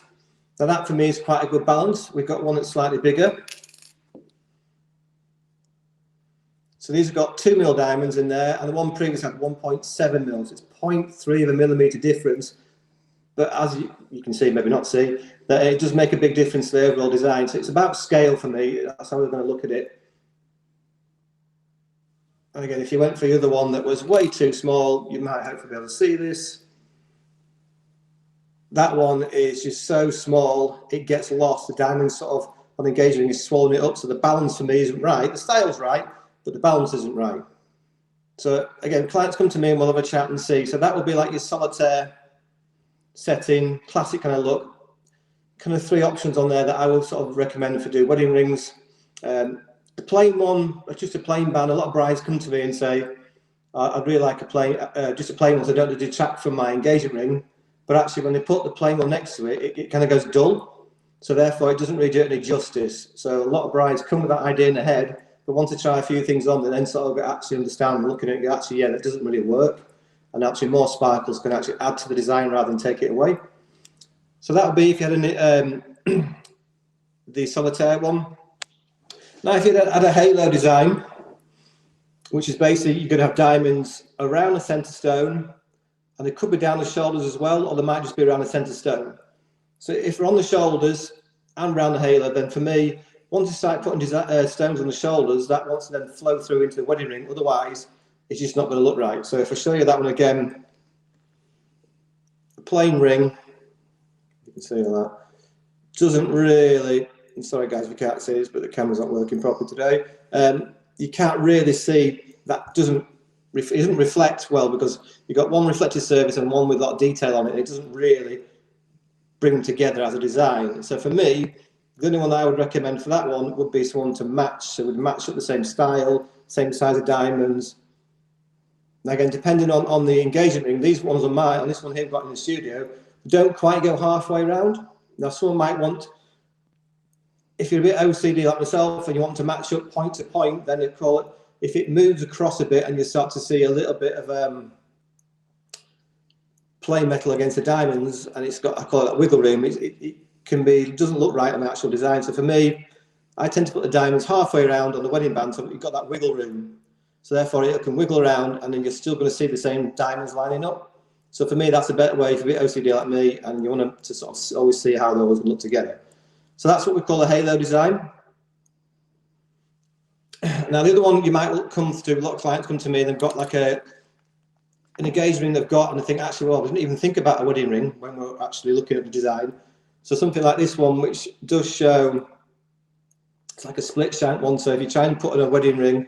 Now that for me is quite a good balance. We've got one that's slightly bigger. So these have got 2mm diamonds in there, and the one previous had 1.7mm. It's 0.3 of a millimetre difference. But as you can see, maybe not see, that it does make a big difference to the overall design. So it's about scale for me. That's how we're going to look at it. And again, if you went for the other one that was way too small, you might hopefully be able to see this. That one is just so small, it gets lost. The diamond sort of on the engagement is swallowing it up. So the balance for me isn't right. The style's right, but the balance isn't right. So again, clients come to me and we'll have a chat and see. So that would be like your solitaire setting, classic kind of look. Kind of 3 options on there that I would sort of recommend for do wedding rings. The plain one, just a plain band. A lot of brides come to me and say, I'd really like a plain, just a plain one, so I don't detract from my engagement ring. But actually, when they put the plain one next to it, it kind of goes dull. So therefore, it doesn't really do it any justice. So a lot of brides come with that idea in their head, but want to try a few things on, and then sort of actually understand and looking at it, actually, yeah, that doesn't really work. And actually, more sparkles can actually add to the design rather than take it away. So that would be if you had the solitaire one. Now, if you had a halo design, which is basically you're going to have diamonds around the centre stone, and they could be down the shoulders as well, or they might just be around the centre stone. So if we're on the shoulders and around the halo, then for me, once you start putting stones on the shoulders, that wants to then flow through into the wedding ring. Otherwise, it's just not going to look right. So if I show you that one again, a plain ring, you can see that, doesn't really, I'm sorry guys if you can't see this, but the camera's not working properly today. You can't really see, that doesn't reflect well because you've got one reflective surface and one with a lot of detail on it. It doesn't really bring them together as a design. So for me, the only one that I would recommend for that one would be someone to match. So it would match up the same style, same size of diamonds. Now again, depending on the engagement ring, these ones on this one here I've got in the studio, don't quite go halfway round. Now someone might want, if you're a bit OCD like myself and you want to match up point to point, then they call it, if it moves across a bit and you start to see a little bit of plain metal against the diamonds, and it's got, I call it that wiggle room, it can be, doesn't look right on the actual design. So for me, I tend to put the diamonds halfway around on the wedding band, so you've got that wiggle room. So therefore it can wiggle around, and then you're still going to see the same diamonds lining up. So for me, that's a better way if you're a bit OCD like me, and you want to sort of always see how those look together. So that's what we call a halo design. Now the other one you might come through, a lot of clients come to me and they've got like an engagement ring they've got, and they think, actually, well, I didn't even think about a wedding ring when we're actually looking at the design. So something like this one, which does show, it's like a split shank one. So if you try and put in a wedding ring,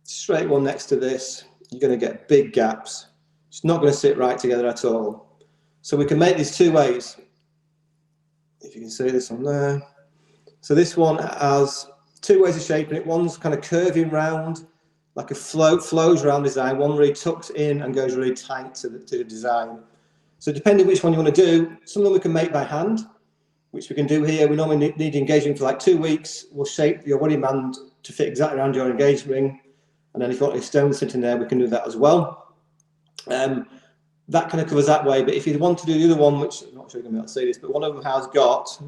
straight one next to this, you're going to get big gaps. It's not going to sit right together at all. So we can make these two ways. If you can see this on there. So this one has two ways of shaping it. One's kind of curving round, like a flows around design. One really tucks in and goes really tight to the design. So depending which one you want to do, some of them we can make by hand, which we can do here. We normally need engagement for like 2 weeks. We'll shape your wedding band to fit exactly around your engagement ring. And then if you want a stone sitting there, we can do that as well. That kind of covers that way. But if you want to do the other one, which I'm not sure you're going to be able to see this, but one of them has got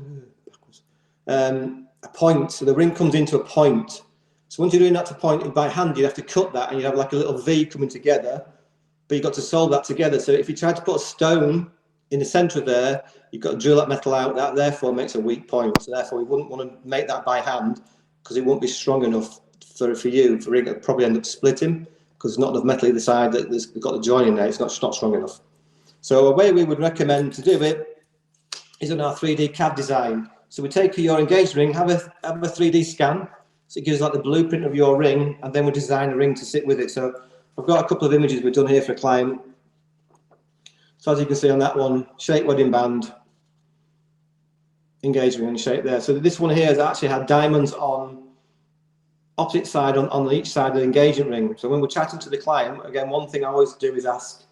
a point. So the ring comes into a point. So once you're doing that to point by hand, you have to cut that, and you have like a little V coming together. But you've got to solve that together. So if you try to put a stone in the centre of there, you've got to drill that metal out. That therefore makes a weak point. So therefore we wouldn't want to make that by hand, because it won't be strong enough for you. For ring, it'll probably end up splitting, because there's not enough metal either side that we've got the join in there. It's not strong enough. So a way we would recommend to do it is on our 3D CAD design. So we take your engagement ring, have a 3D scan. So it gives like the blueprint of your ring, and then we design a ring to sit with it. So I've got a couple of images we've done here for a client. So as you can see on that one, shape wedding band, engagement ring shape there. So this one here has actually had diamonds on opposite side on each side of the engagement ring. So when we're chatting to the client, again, one thing I always do is ask,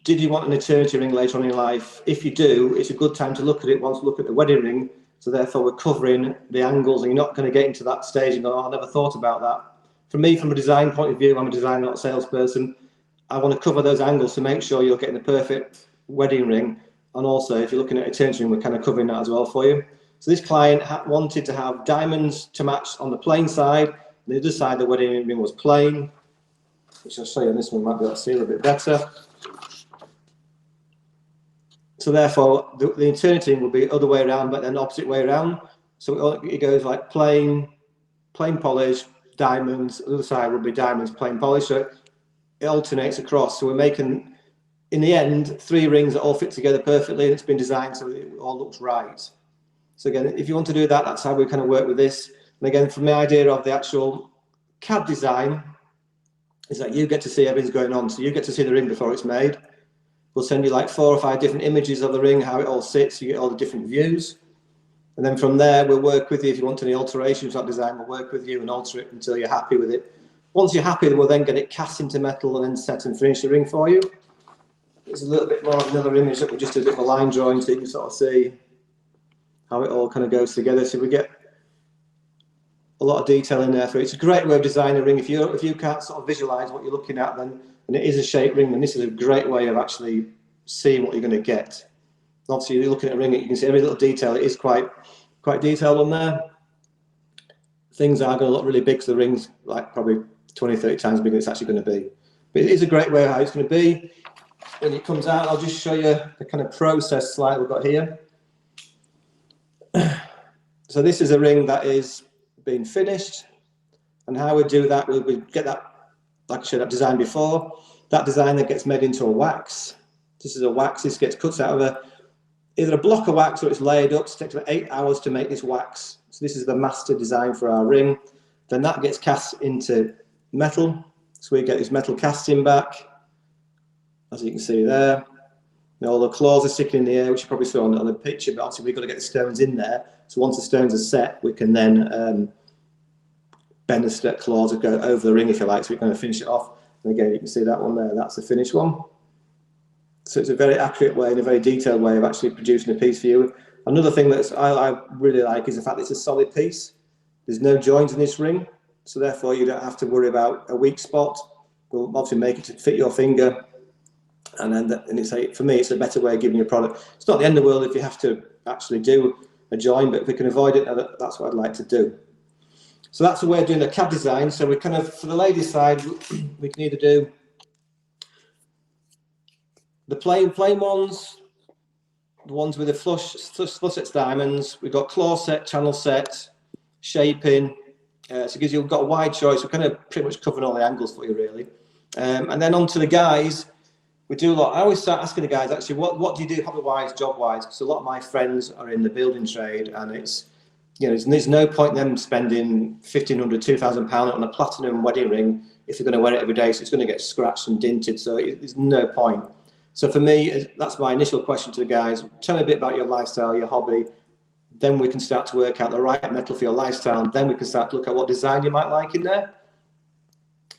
did you want an eternity ring later on in life? If you do, it's a good time to look at it once we look at the wedding ring. So therefore we're covering the angles, and you're not going to get into that stage and go, oh, I never thought about that. For me, from a design point of view, I'm a designer, not a salesperson. I want to cover those angles to make sure you're getting the perfect wedding ring. And also, if you're looking at eternity ring, we're kind of covering that as well for you. So this client wanted to have diamonds to match on the plain side. The other side of the wedding ring was plain, which I'll show you on this one, might be able to see a little bit better. So therefore, the eternity ring will be other way around, but then opposite way around. So it goes like plain polish, diamonds. The other side will be diamonds, plain polish. So it alternates across. So we're making, in the end, 3 rings that all fit together perfectly, and it's been designed so it all looks right. So again, if you want to do that, that's how we kind of work with this. And again, from the idea of the actual CAD design, is that you get to see everything's going on. So you get to see the ring before it's made. We'll send you like 4 or 5 different images of the ring, how it all sits. You get all the different views. And then from there, we'll work with you. If you want any alterations to that design, we'll work with you and alter it until you're happy with it. Once you're happy, we'll then get it cast into metal and then set and finish the ring for you. There's a little bit more of another image that we just do a bit of a line drawing, so you can sort of see how it all kind of goes together. So we get a lot of detail in there for it. It's a great way of designing a ring. If you can't sort of visualize what you're looking at, then and it is a shaped ring, then this is a great way of actually seeing what you're going to get. Obviously, you're looking at a ring, you can see every little detail. It is quite detailed on there. Things are going to look really big, so the ring's like probably 20, 30 times bigger than it's actually going to be. But it is a great way of how it's going to be. When it comes out, I'll just show you the kind of process slide we've got here. So this is a ring that is being finished, and how we do that, we get that, like I showed that design before. That design that gets made into a wax. This is a wax. This gets cut out of either a block of wax or it's layered up. It takes about 8 hours to make this wax. So this is the master design for our ring. Then that gets cast into metal. So we get this metal casting back, as you can see there. Now, all the claws are sticking in the air, which you probably saw on the picture, but obviously we've got to get the stones in there. So once the stones are set, we can then bend the step claws and go over the ring, if you like, so we're going to finish it off. And again, you can see that one there, that's the finished one. So it's a very accurate way and a very detailed way of actually producing a piece for you. Another thing that I really like is the fact that it's a solid piece. There's no joins in this ring. So therefore, you don't have to worry about a weak spot. We'll obviously make it to fit your finger. And then for me, it's a better way of giving you a product. It's not the end of the world if you have to actually do a join, but if we can avoid it, that's what I'd like to do. So that's the way of doing a CAD design. So we kind of, for the ladies' side, we can either do the plain ones, the ones with the flush sets diamonds. We've got claw set, channel set, shaping. So it gives you got a wide choice. We're kind of pretty much covering all the angles for you, really. And then on to the guys. We do a lot. I always start asking the guys, actually, what do you do hobby-wise, job-wise? Because a lot of my friends are in the building trade, and it's, you know, there's no point in them spending £1,500, £2,000 on a platinum wedding ring if they're going to wear it every day, so it's going to get scratched and dinted, so there's no point. So for me, that's my initial question to the guys. Tell me a bit about your lifestyle, your hobby. Then we can start to work out the right metal for your lifestyle, and then we can start to look at what design you might like in there.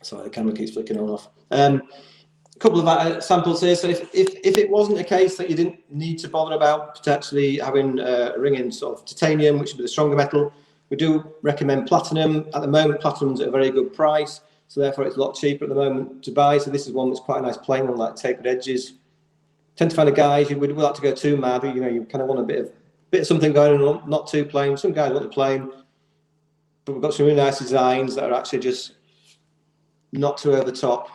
Sorry, the camera keeps flicking on off. A couple of samples here. So if it wasn't a case that you didn't need to bother about potentially having a ring in sort of titanium, which would be the stronger metal, we do recommend platinum. At the moment, platinum's at a very good price, so therefore it's a lot cheaper at the moment to buy. So this is one that's quite a nice plain one, like tapered edges. Tend to find a guys who would like to go too mad. You know, you kind of want a bit of something going on, not too plain. Some guys want the plain, but we've got some really nice designs that are actually just not too over the top.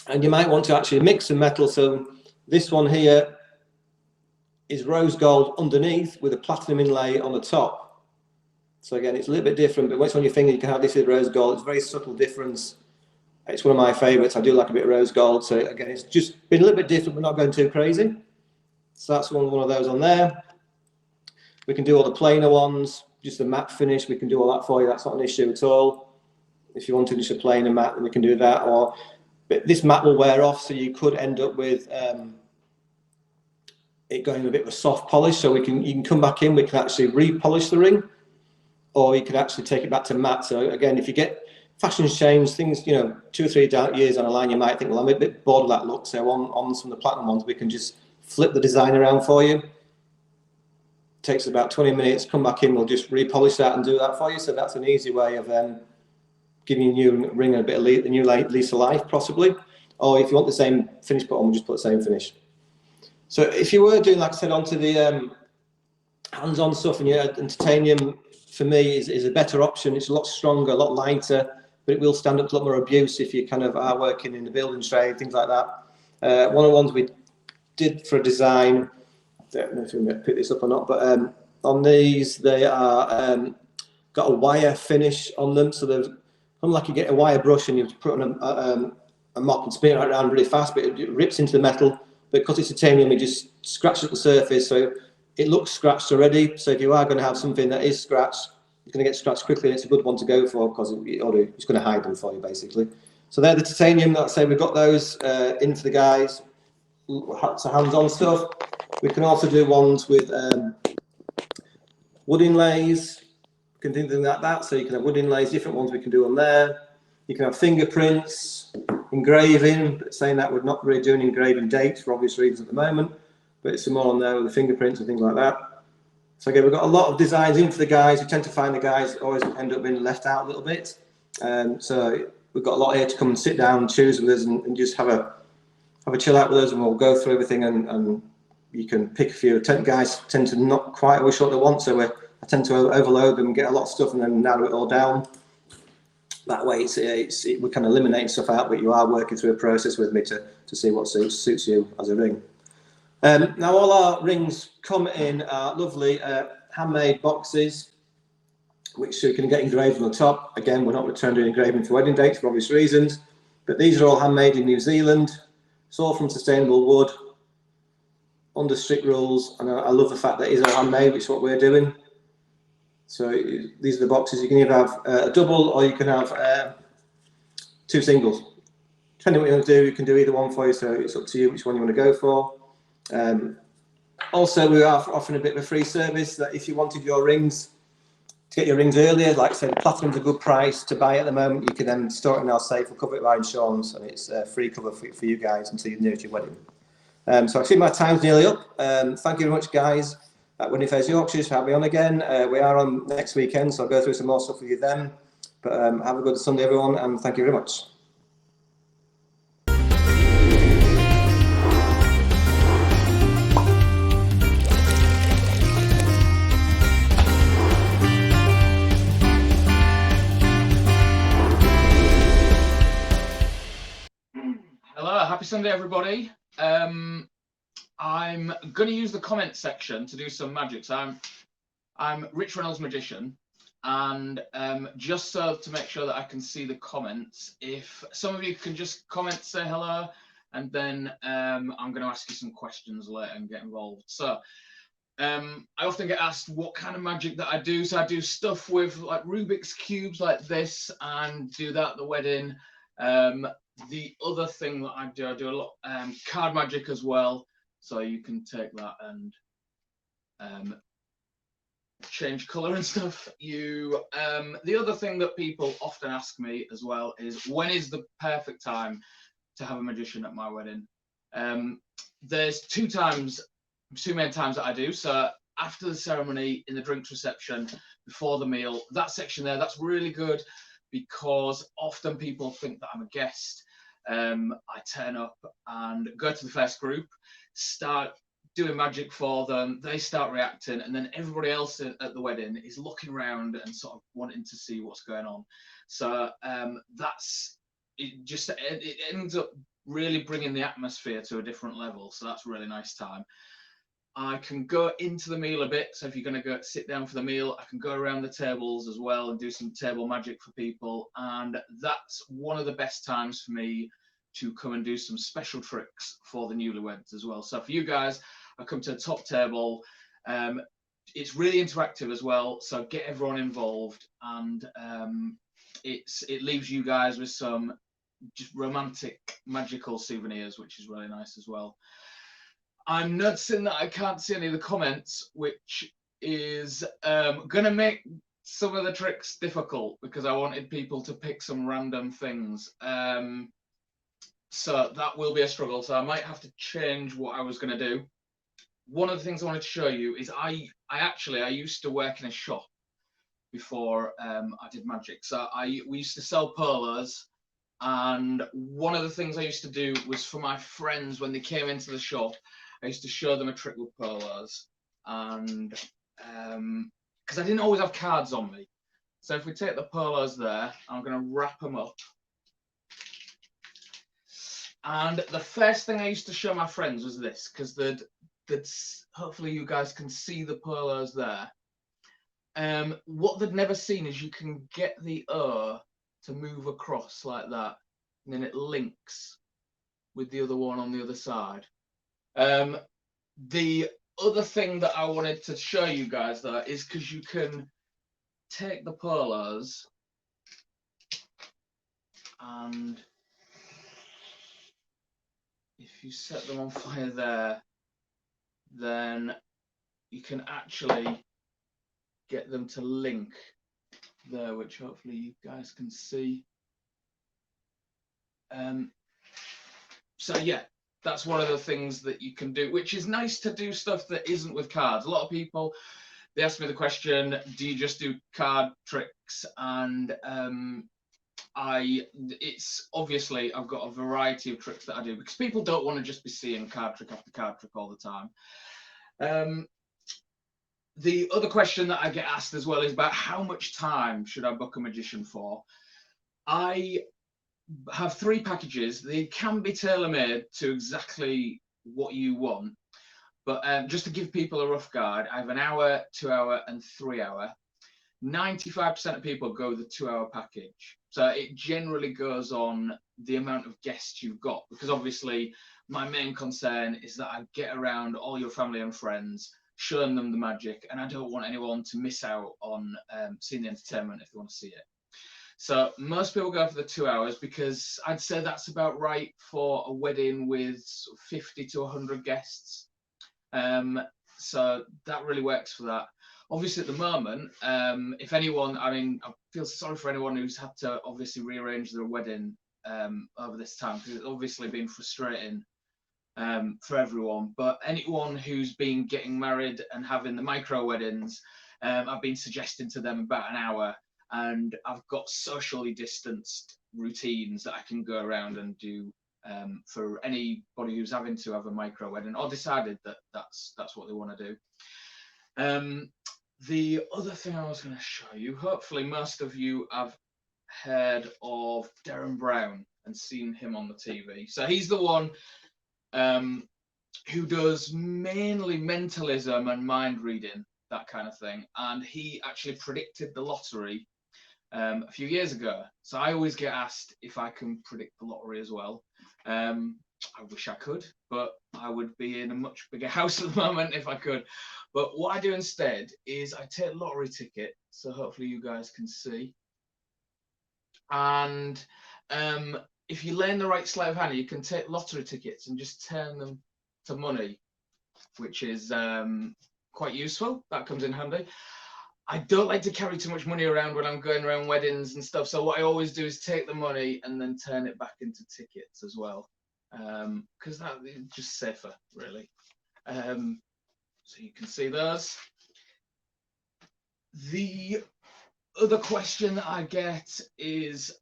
And you might want to actually mix some metal. So this one here is rose gold underneath with a platinum inlay on the top. So again, it's a little bit different, but once it's on your finger, you can have this is rose gold. It's a very subtle difference. It's one of my favorites. I do like a bit of rose gold. So again, it's just been a little bit different, but not going too crazy. So that's one of those on there. We can do all the plainer ones, just the matte finish. We can do all that for you. That's not an issue at all. If you wanted just a plainer matte, then we can do that. Or but this matte will wear off, so you could end up with it going a bit of a soft polish. So you can come back in, we can actually re-polish the ring, or you could actually take it back to matte. So again, if you get fashions change, things, you know, 2 or 3 years on a line, you might think, well, I'm a bit bored of that look. So on some of the platinum ones, we can just flip the design around for you. Takes about 20 minutes, come back in, we'll just re-polish that and do that for you. So that's an easy way of giving you a new ring and a bit of a new lease of life, possibly. Or if you want the same finish put on, we'll just put the same finish. So if you were doing, like I said, onto the hands-on stuff, and titanium, for me, is a better option. It's a lot stronger, a lot lighter, but it will stand up to a lot more abuse if you kind of are working in the building trade, things like that. One of the ones we did for a design, I don't know if I'm going to pick this up or not, but on these, they are got a wire finish on them, so they're unlike you get a wire brush and you put on a mop and spin it around really fast, but it rips into the metal. But because it's titanium, it just scratches the surface, so it looks scratched already. So if you are going to have something that is scratched, it's going to get scratched quickly, and it's a good one to go for because it's going to hide them for you, basically. So they're the titanium. Let's say we've got those in for the guys. So hands-on stuff. We can also do ones with wood inlays. Can do things like that, so you can have wood inlays, different ones we can do on there. You can have fingerprints, engraving, but saying that we're not really doing engraving dates for obvious reasons at the moment, but it's some more on there with the fingerprints and things like that. So again, we've got a lot of designs in for the guys. We tend to find the guys always end up being left out a little bit. So we've got a lot here to come and sit down and choose with us and just have a chill out with us, and we'll go through everything and you can pick a few. Guys tend to not quite always what they want, so I tend to overload them, get a lot of stuff, and then narrow it all down. That way, we can eliminate stuff out, but you are working through a process with me to see what suits you as a ring. Now, all our rings come in lovely handmade boxes, which you can get engraved on the top. Again, we're not returning engraving for wedding dates for obvious reasons, but these are all handmade in New Zealand. It's all from sustainable wood, under strict rules, and I love the fact that it is all handmade, which is what we're doing. So these are the boxes. You can either have a double or you can have 2 singles. Depending on what you want to do, you can do either one for you, so it's up to you which one you want to go for. Also, we are offering a bit of a free service that if you wanted your rings, to get your rings earlier, like I said, platinum's a good price to buy at the moment. You can then store it in our safe, we'll cover it by insurance, and it's free cover for you guys until you're near to your wedding. So I see my time's nearly up. Thank you very much, guys, at Wedding Fairs Yorkshire, for having me on again. We are on next weekend, so I'll go through some more stuff with you then. But have a good Sunday, everyone, and thank you very much. Hello, happy Sunday, everybody. I'm going to use the comment section to do some magic. So I'm Rich Reynolds Magician, and just so to make sure that I can see the comments, if some of you can just comment, say hello, and then I'm going to ask you some questions later and get involved. So I often get asked what kind of magic that I do. So I do stuff with like Rubik's cubes like this, and do that at the wedding. The other thing that I do a lot card magic as well. So you can take that and change color and stuff. The other thing that people often ask me as well is, when is the perfect time to have a magician at my wedding? There's two main times that I do. So after the ceremony, in the drinks reception, before the meal, that section there, that's really good, because often people think that I'm a guest. I turn up and go to the first group, start doing magic for them, they start reacting, and then everybody else at the wedding is looking around and sort of wanting to see what's going on. So it ends up really bringing the atmosphere to a different level. So that's a really nice time. I can go into the meal a bit. So if you're going to go sit down for the meal, I can go around the tables as well and do some table magic for people. And that's one of the best times for me to come and do some special tricks for the newlyweds as well. So for you guys, I come to the top table. It's really interactive as well. So get everyone involved, and it leaves you guys with some just romantic, magical souvenirs, which is really nice as well. I'm noticing that I can't see any of the comments, which is going to make some of the tricks difficult, because I wanted people to pick some random things. So that will be a struggle. So I might have to change what I was going to do. One of the things I wanted to show you is I used to work in a shop before I did magic. So we used to sell polos. And one of the things I used to do was, for my friends, when they came into the shop, I used to show them a trick with polos, and because I didn't always have cards on me. So if we take the polos there, I'm going to wrap them up. And the first thing I used to show my friends was this, because hopefully you guys can see the polos there. What they'd never seen is you can get the O to move across like that, and then it links with the other one on the other side. The other thing that I wanted to show you guys though is, because you can take the polos and if you set them on fire there, then you can actually get them to link there, which hopefully you guys can see. So yeah, that's one of the things that you can do, which is nice to do stuff that isn't with cards. A lot of people, they ask me the question, do you just do card tricks? And it's obviously, I've got a variety of tricks that I do, because people don't want to just be seeing card trick after card trick all the time. The other question that I get asked as well is about how much time should I book a magician for? I have 3 packages. They can be tailor-made to exactly what you want, but just to give people a rough guide, I have an hour, 2 hour and 3 hour. 95% of people go with the 2 hour package. So it generally goes on the amount of guests you've got, because obviously my main concern is that I get around all your family and friends, showing them the magic, and I don't want anyone to miss out on seeing the entertainment if they want to see it. So most people go for the 2 hours, because I'd say that's about right for a wedding with 50 to 100 guests. So that really works for that. Obviously at the moment, if anyone, I feel sorry for anyone who's had to obviously rearrange their wedding over this time, because it's obviously been frustrating for everyone. But anyone who's been getting married and having the micro weddings, I've been suggesting to them about an hour. and I've got socially distanced routines that I can go around and do for anybody who's having to have a micro wedding or decided that that's what they want to do. The other thing I was going to show you, hopefully most of you have heard of Darren Brown and seen him on the TV. So he's the one who does mainly mentalism and mind reading, that kind of thing. And he actually predicted the lottery a few years ago. So I always get asked if I can predict the lottery as well. I wish I could, but I would be in a much bigger house at the moment if I could. But what I do instead is I take a lottery ticket, so hopefully you guys can see. And if you lay in the right sleight of hand, you can take lottery tickets and just turn them to money, which is quite useful. That comes in handy. I don't like to carry too much money around when I'm going around weddings and stuff. So what I always do is take the money and then turn it back into tickets as well, because that is just safer, really. So you can see those. The other question that I get is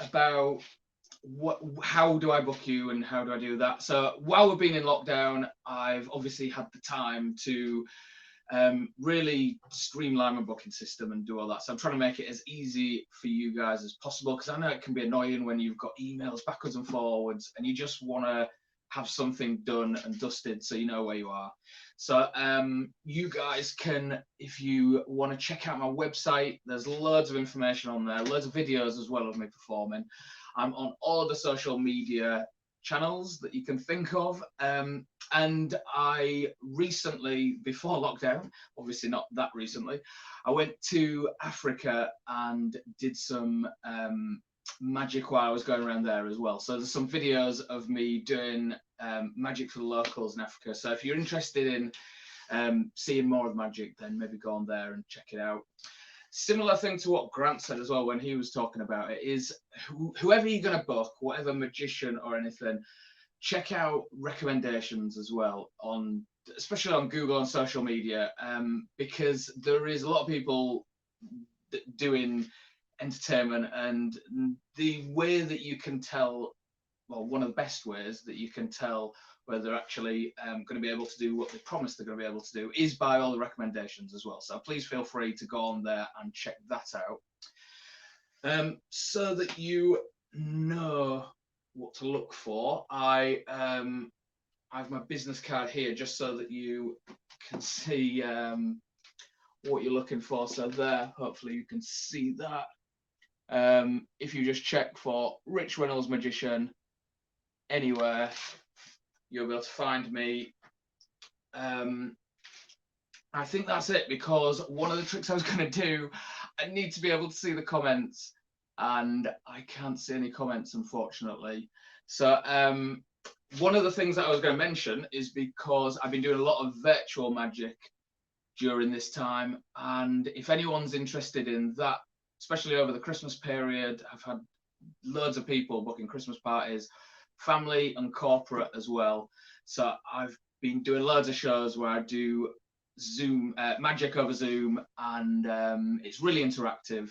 about how do I book you and how do I do that? So while we've been in lockdown, I've obviously had the time to really streamline my booking system and do all that. So I'm trying to make it as easy for you guys as possible, because I know it can be annoying when you've got emails backwards and forwards and you just want to have something done and dusted so you know where you are. So you guys can, if you want to check out my website, there's loads of information on there, loads of videos as well of me performing. I'm on all of the social media channels that you can think of, and I recently, before lockdown, obviously not that recently, I went to Africa and did some magic while I was going around there as well. So there's some videos of me doing magic for the locals in Africa. So if you're interested in seeing more of the magic, then maybe go on there and check it out. Similar thing to what Grant said as well when he was talking about it is whoever you're going to book, whatever magician or anything, check out recommendations as well, on especially on Google and social media, because there is a lot of people doing entertainment, and the way that you can tell, well, one of the best ways that you can tell whether they're actually going to be able to do what they promised they're going to be able to do is by all the recommendations as well. So please feel free to go on there and check that out, so that you know what to look for. I have my business card here just so that you can see what you're looking for. So there, hopefully you can see that. If you just check for Rich Reynolds Magician anywhere, you'll be able to find me. I think that's it, because one of the tricks I was going to do, I need to be able to see the comments, and I can't see any comments, unfortunately. So one of the things that I was going to mention is because I've been doing a lot of virtual magic during this time, and if anyone's interested in that, especially over the Christmas period, I've had loads of people booking Christmas parties, family and corporate as well. So I've been doing loads of shows where I do Zoom magic over Zoom, and it's really interactive.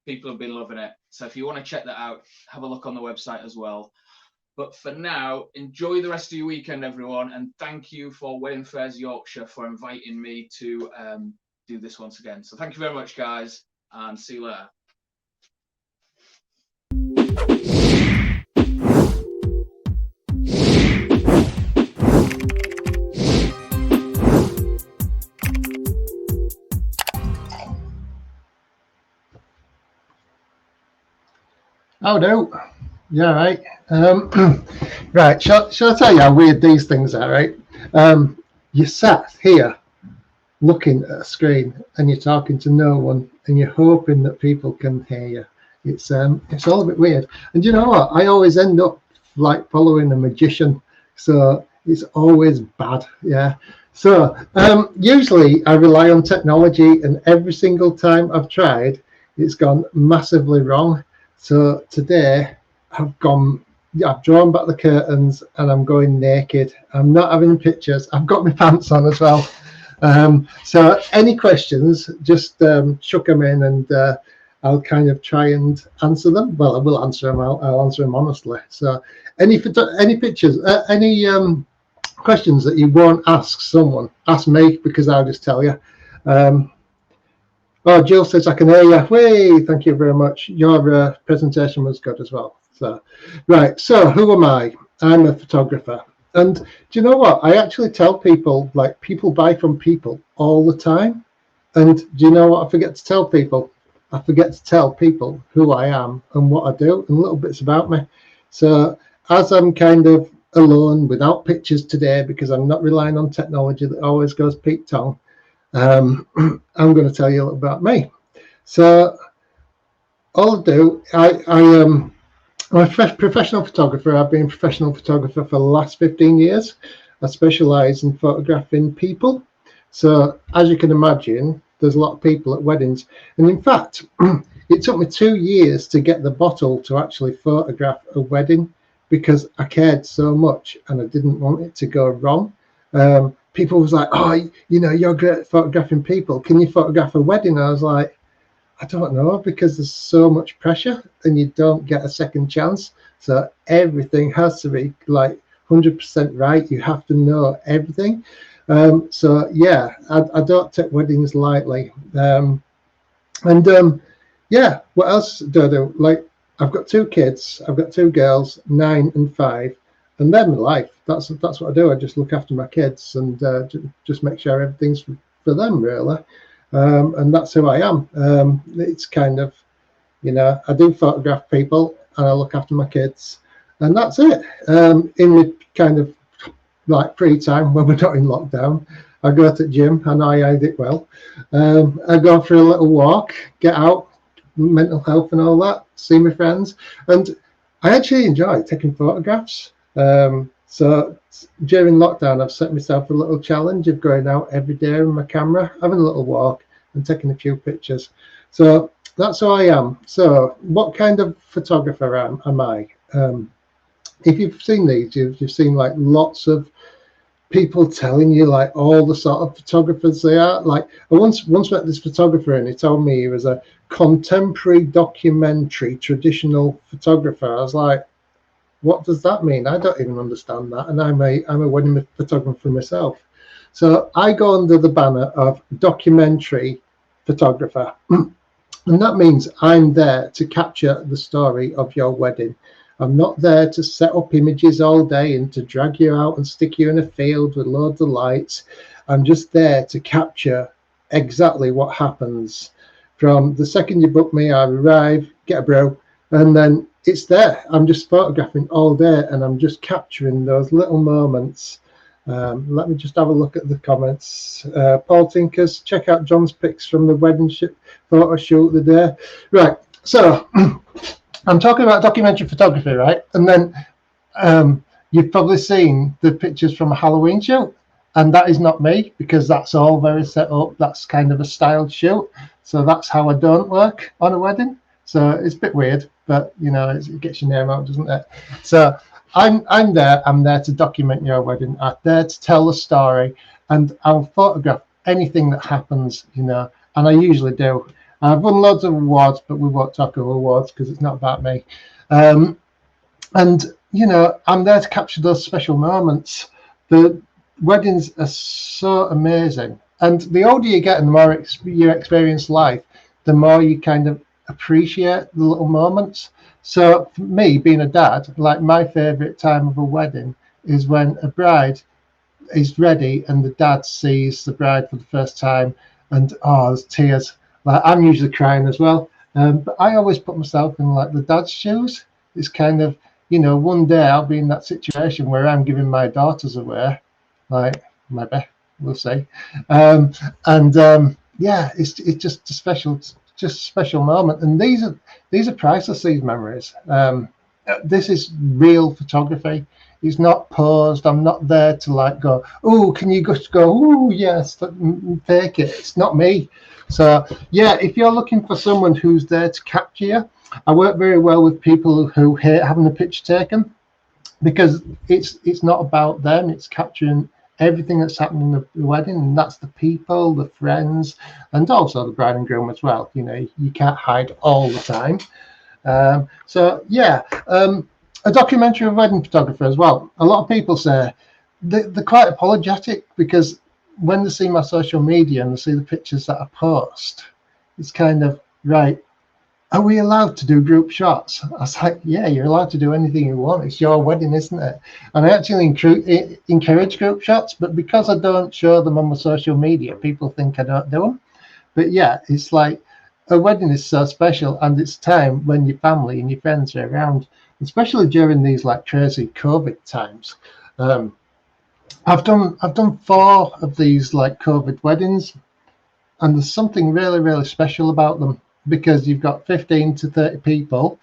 People have been loving it. So if you want to check that out, have a look on the website as well. But for now, enjoy the rest of your weekend, everyone, and thank you for Wedding Fairs Yorkshire for inviting me to do this once again. So thank you very much, guys, and see you later. Oh no, yeah, right. Right, shall I tell you how weird these things are, right? You sat here looking at a screen and you're talking to no one and you're hoping that people can hear you. It's all a bit weird. And you know what? I always end up like following a magician, so it's always bad, yeah. So usually I rely on technology, and every single time I've tried, it's gone massively wrong. So today I've drawn back the curtains and I'm going naked. I'm not having pictures. I've got my pants on as well. So any questions, just chuck them in, and I'll kind of try and answer them. Well, I will answer them. I'll answer them honestly. So any pictures, any questions that you won't ask someone, ask me, because I'll just tell you. Oh, Jill says I can hear you. Way, thank you very much. Your presentation was good as well. So, right. So, who am I? I'm a photographer, and do you know what? I actually tell people, like, people buy from people all the time, and do you know what I forget to tell people? I forget to tell people who I am and what I do and little bits about me. So, as I'm kind of alone without pictures today, because I'm not relying on technology that always goes peak tongue, I'm going to tell you a little about me. So all I do, I'm a professional photographer. I've been a professional photographer for the last 15 years. I specialize in photographing people. So as you can imagine, there's a lot of people at weddings. And in fact, it took me 2 years to get the bottle to actually photograph a wedding, because I cared so much and I didn't want it to go wrong. People was like, oh, you know, you're great at photographing people. Can you photograph a wedding? I was like, I don't know, because there's so much pressure and you don't get a second chance. So everything has to be like 100% right. You have to know everything. So yeah, I don't take weddings lightly. Yeah, what else do I do? Like, I've got 2 kids. I've got 2 girls, 9 and 5. And they're my life. That's what I do. I just look after my kids and just make sure everything's for them, really. And that's who I am. It's kind of, you know, I do photograph people and I look after my kids, and that's it. In the kind of like free time when we're not in lockdown, I go to the gym and I hide it well. I go for a little walk, get out, mental health and all that, see my friends, and I actually enjoy taking photographs. So during lockdown, I've set myself a little challenge of going out every day with my camera, having a little walk and taking a few pictures. So that's who I am. So what kind of photographer am I? If you've seen these, you've seen like lots of people telling you like all the sort of photographers they are. Like I once met this photographer and he told me he was a contemporary documentary traditional photographer. I was like, what does that mean? I don't even understand that. And I'm a wedding photographer myself. So I go under the banner of documentary photographer. And that means I'm there to capture the story of your wedding. I'm not there to set up images all day and to drag you out and stick you in a field with loads of lights. I'm just there to capture exactly what happens. From the second you book me, I arrive, get a brew, and then it's there. I'm just photographing all day and I'm just capturing those little moments. Let me just have a look at the comments. Paul Tinkers, check out John's pics from the wedding photo shoot the day. Right, so I'm talking about documentary photography, right? And then you've probably seen the pictures from a Halloween shoot, and that is not me, because that's all very set up. That's kind of a styled shoot. So that's how I don't work on a wedding. So it's a bit weird, but you know, it gets your name out, doesn't it? So I'm there to document your wedding. I'm there to tell the story, and I'll photograph anything that happens, you know, and I usually do. I've won loads of awards, but we won't talk about awards because it's not about me. And you know, I'm there to capture those special moments. The weddings are so amazing, and the older you get and the more you experience life, the more you kind of appreciate the little moments. So for me, being a dad, like my favorite time of a wedding is when a bride is ready and the dad sees the bride for the first time, and oh, there's tears. Like I'm usually crying as well, but I always put myself in like the dad's shoes. It's kind of, you know, one day I'll be in that situation where I'm giving my daughters away, like maybe we'll see, yeah, it's just a special moment, and these are priceless, these memories. This is real photography. It's not posed. I'm not there to like go, oh, can you just go, oh yes, fake it. It's not me. So yeah, if you're looking for someone who's there to capture you, I work very well with people who hate having a picture taken, because it's not about them. It's capturing everything that's happening at the wedding, and that's the people, the friends, and also the bride and groom as well. You know, you can't hide all the time. So yeah, a documentary of wedding photographer as well. A lot of people say they're quite apologetic because when they see my social media and they see the pictures that I post, it's kind of, right, are we allowed to do group shots? I was like, yeah, you're allowed to do anything you want. It's your wedding, isn't it? And I actually encourage group shots, but because I don't show them on my social media, people think I don't do them. But yeah, it's like a wedding is so special, and it's time when your family and your friends are around, especially during these like crazy COVID times. I've done 4 of these like COVID weddings, and there's something really, really special about them because you've got 15 to 30 people,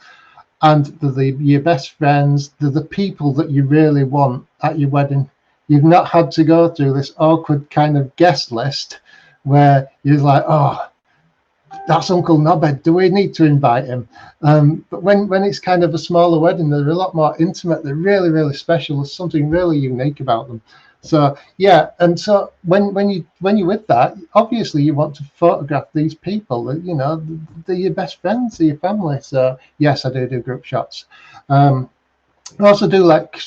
and they're your best friends. They're the people that you really want at your wedding. You've not had to go through this awkward kind of guest list where you're like, oh, that's Uncle Knobhead, do we need to invite him? But when it's kind of a smaller wedding, they're a lot more intimate. They're really, really special. There's something really unique about them. So yeah, and so when you're with that, obviously you want to photograph these people that, you know, they're your best friends, they're your family. So yes, I do group shots. I also do like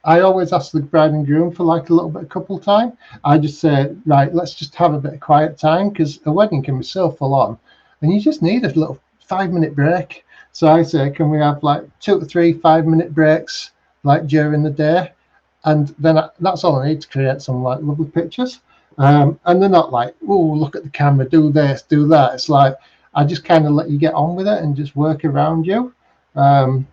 I always ask the bride and groom for like a little bit of couple time. I just say, right, let's just have a bit of quiet time, because a wedding can be so full on and you just need a little 5-minute break. So I say, can we have like 2 to 3 5-minute breaks like during the day? And then that's all I need to create some like lovely pictures. And they're not like, oh, look at the camera, do this, do that. It's like, I just kind of let you get on with it and just work around you.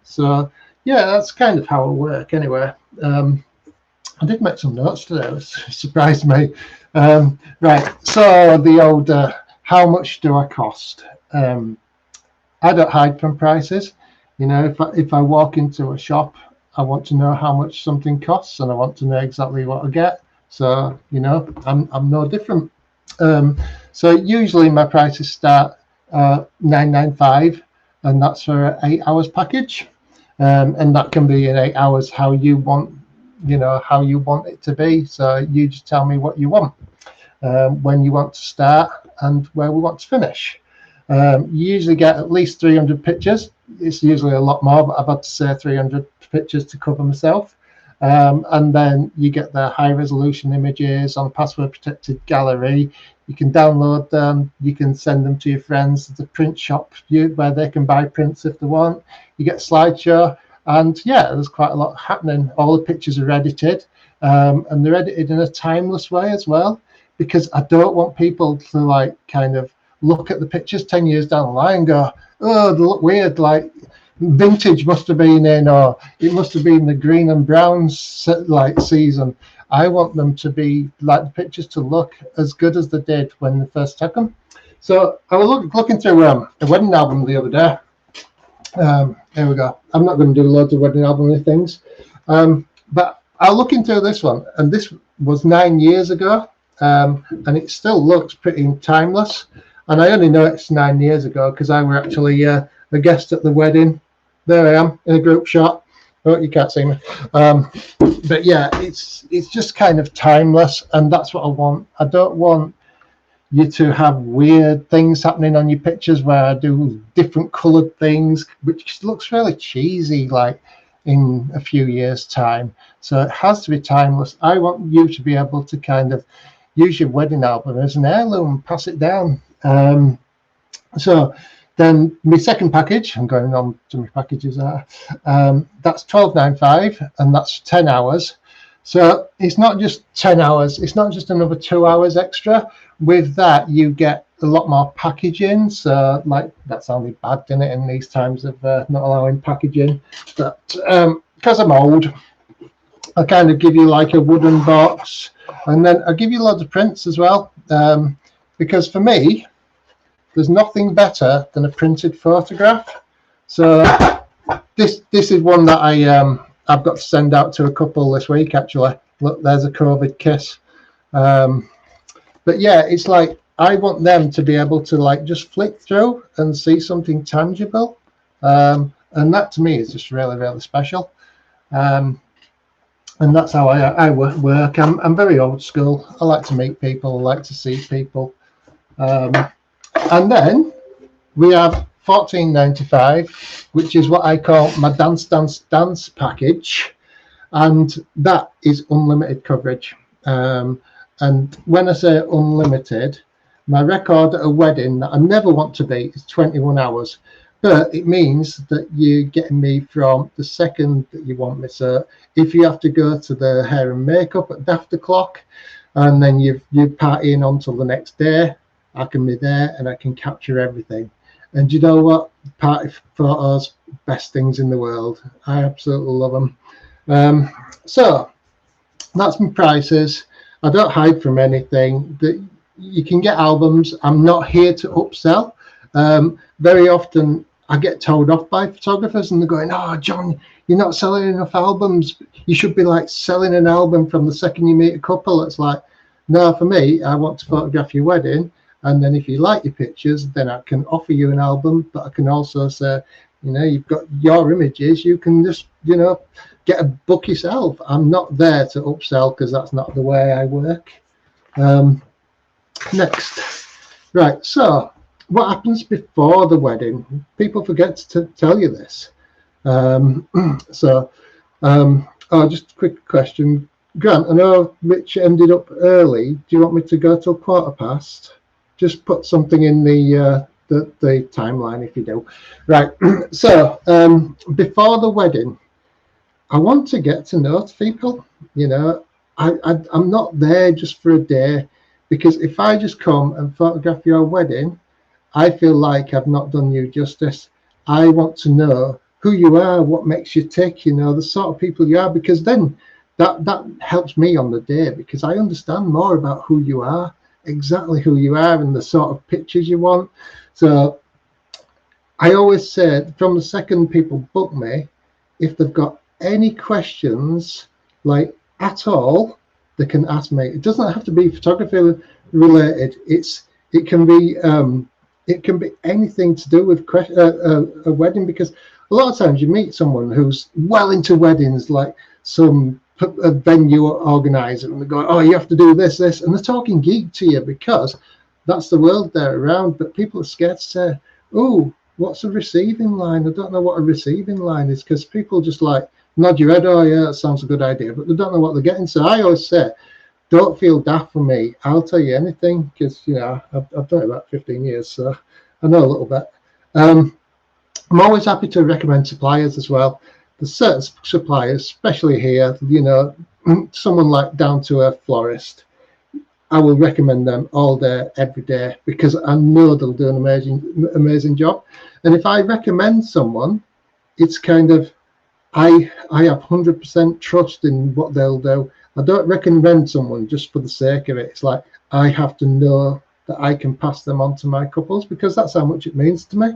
So yeah, that's kind of how I work anyway. I did make some notes today, it surprised me. Right, so the old, how much do I cost? I don't hide from prices. You know, if I walk into a shop, I want to know how much something costs, and I want to know exactly what I get. So, you know, I'm no different. So usually my prices start $9.95, and that's for an 8 hours package. And that can be in 8 hours how you want, you know, how you want it to be. So you just tell me what you want, when you want to start and where we want to finish. You usually get at least 300 pictures. It's usually a lot more, but I've had to say 300 pictures to cover myself. And then you get the high resolution images on a password protected gallery. You can download them, you can send them to your friends. There's a print shop where they can buy prints if they want. You get a slideshow, and yeah, there's quite a lot happening. All the pictures are edited, and they're edited in a timeless way as well, because I don't want people to like kind of look at the pictures 10 years down the line and go, oh, they look weird, like vintage must have been in, or it must have been the green and brown like season. I want them to be like the pictures to look as good as they did when they first took them. So I was looking through a wedding album the other day. Here we go. I'm not going to do loads of wedding album things, but I'll look into this one, and this was 9 years ago, and it still looks pretty timeless. And I only know it's 9 years ago because I were actually a guest at the wedding. There I am in a group shot. Oh, you can't see me. But yeah, it's just kind of timeless, and that's what I want. I don't want you to have weird things happening on your pictures where I do different coloured things, which looks really cheesy like in a few years' time. So it has to be timeless. I want you to be able to kind of use your wedding album as an heirloom and pass it down. So then my second package, I'm going on to my packages there, that's $12.95, and that's 10 hours. So it's not just 10 hours, it's not just another 2 hours extra. With that, you get a lot more packaging. So like, that sounded bad, didn't it, in these times of not allowing packaging. But because I'm old, I kind of give you like a wooden box, and then I give you loads of prints as well. Because for me, there's nothing better than a printed photograph. So this is one that I've got to send out to a couple this week, actually. Look, there's a COVID kiss. But yeah, it's like, I want them to be able to like just flick through and see something tangible. And that to me is just really, really special. and that's how I work. I'm very old school. I like to meet people. I like to see people. And then we have £14.95, which is what I call my dance package, and that is unlimited coverage. And when I say unlimited, my record at a wedding that I never want to beat is 21 hours. But it means that you're getting me from the second that you want me. So if you have to go to the hair and makeup at daft o'clock, and then you're partying on till the next day, I can be there and I can capture everything. And you know what? Party photos, best things in the world. I absolutely love them. So that's my prices. I don't hide from anything. You can get albums. I'm not here to upsell. Very often I get told off by photographers and they're going, "Oh, John, you're not selling enough albums. You should be like selling an album from the second you meet a couple." It's like, no, for me, I want to photograph your wedding. And then if you like your pictures, then I can offer you an album. But I can also say, you've got your images. You can just, get a book yourself. I'm not there to upsell because that's not the way I work. Next. Right. So what happens before the wedding? People forget to tell you this. Just a quick question. Grant, I know Rich ended up early. Do you want me to go till 1:15? Just put something in the timeline if you do. Right. So before the wedding, I want to get to know people. I'm not there just for a day, because if I just come and photograph your wedding, I feel like I've not done you justice. I want to know who you are, what makes you tick, the sort of people you are, because then that helps me on the day, because I understand more about who you are, exactly who you are and the sort of pictures you want. So I always say, from the second people book me, if they've got any questions, like at all, they can ask me. It doesn't have to be photography related. It can be anything to do with a wedding, because a lot of times you meet someone who's well into weddings, like some a venue organizer, and they go, "Oh, you have to do this," and they're talking geek to you because that's the world they're around. But people are scared to say, "Oh, what's a receiving line?" I don't know what a receiving line is, because people just like nod your head, "Oh yeah, that sounds a good idea," but they don't know what they're getting. So I always say, don't feel daft for me. I'll tell you anything, because I've done it about 15 years, so I know a little bit. I'm always happy to recommend suppliers as well. There's certain suppliers, especially here, someone like down to a florist, I will recommend them all day, every day, because I know they'll do an amazing job. And if I recommend someone, it's kind of, I have 100% trust in what they'll do. I don't recommend someone just for the sake of it. It's like, I have to know that I can pass them on to my couples, because that's how much it means to me.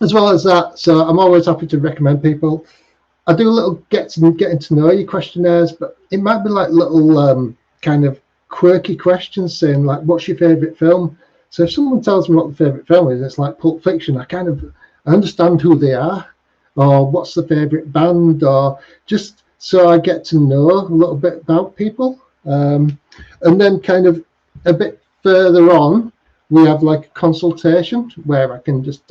As well as that, so I'm always happy to recommend people. I do a little getting to know you questionnaires, but it might be like little kind of quirky questions, saying like, what's your favourite film? So if someone tells me what the favourite film is, it's like Pulp Fiction, I understand who they are, or what's the favourite band, or just so I get to know a little bit about people. And then kind of a bit further on, we have like a consultation where I can just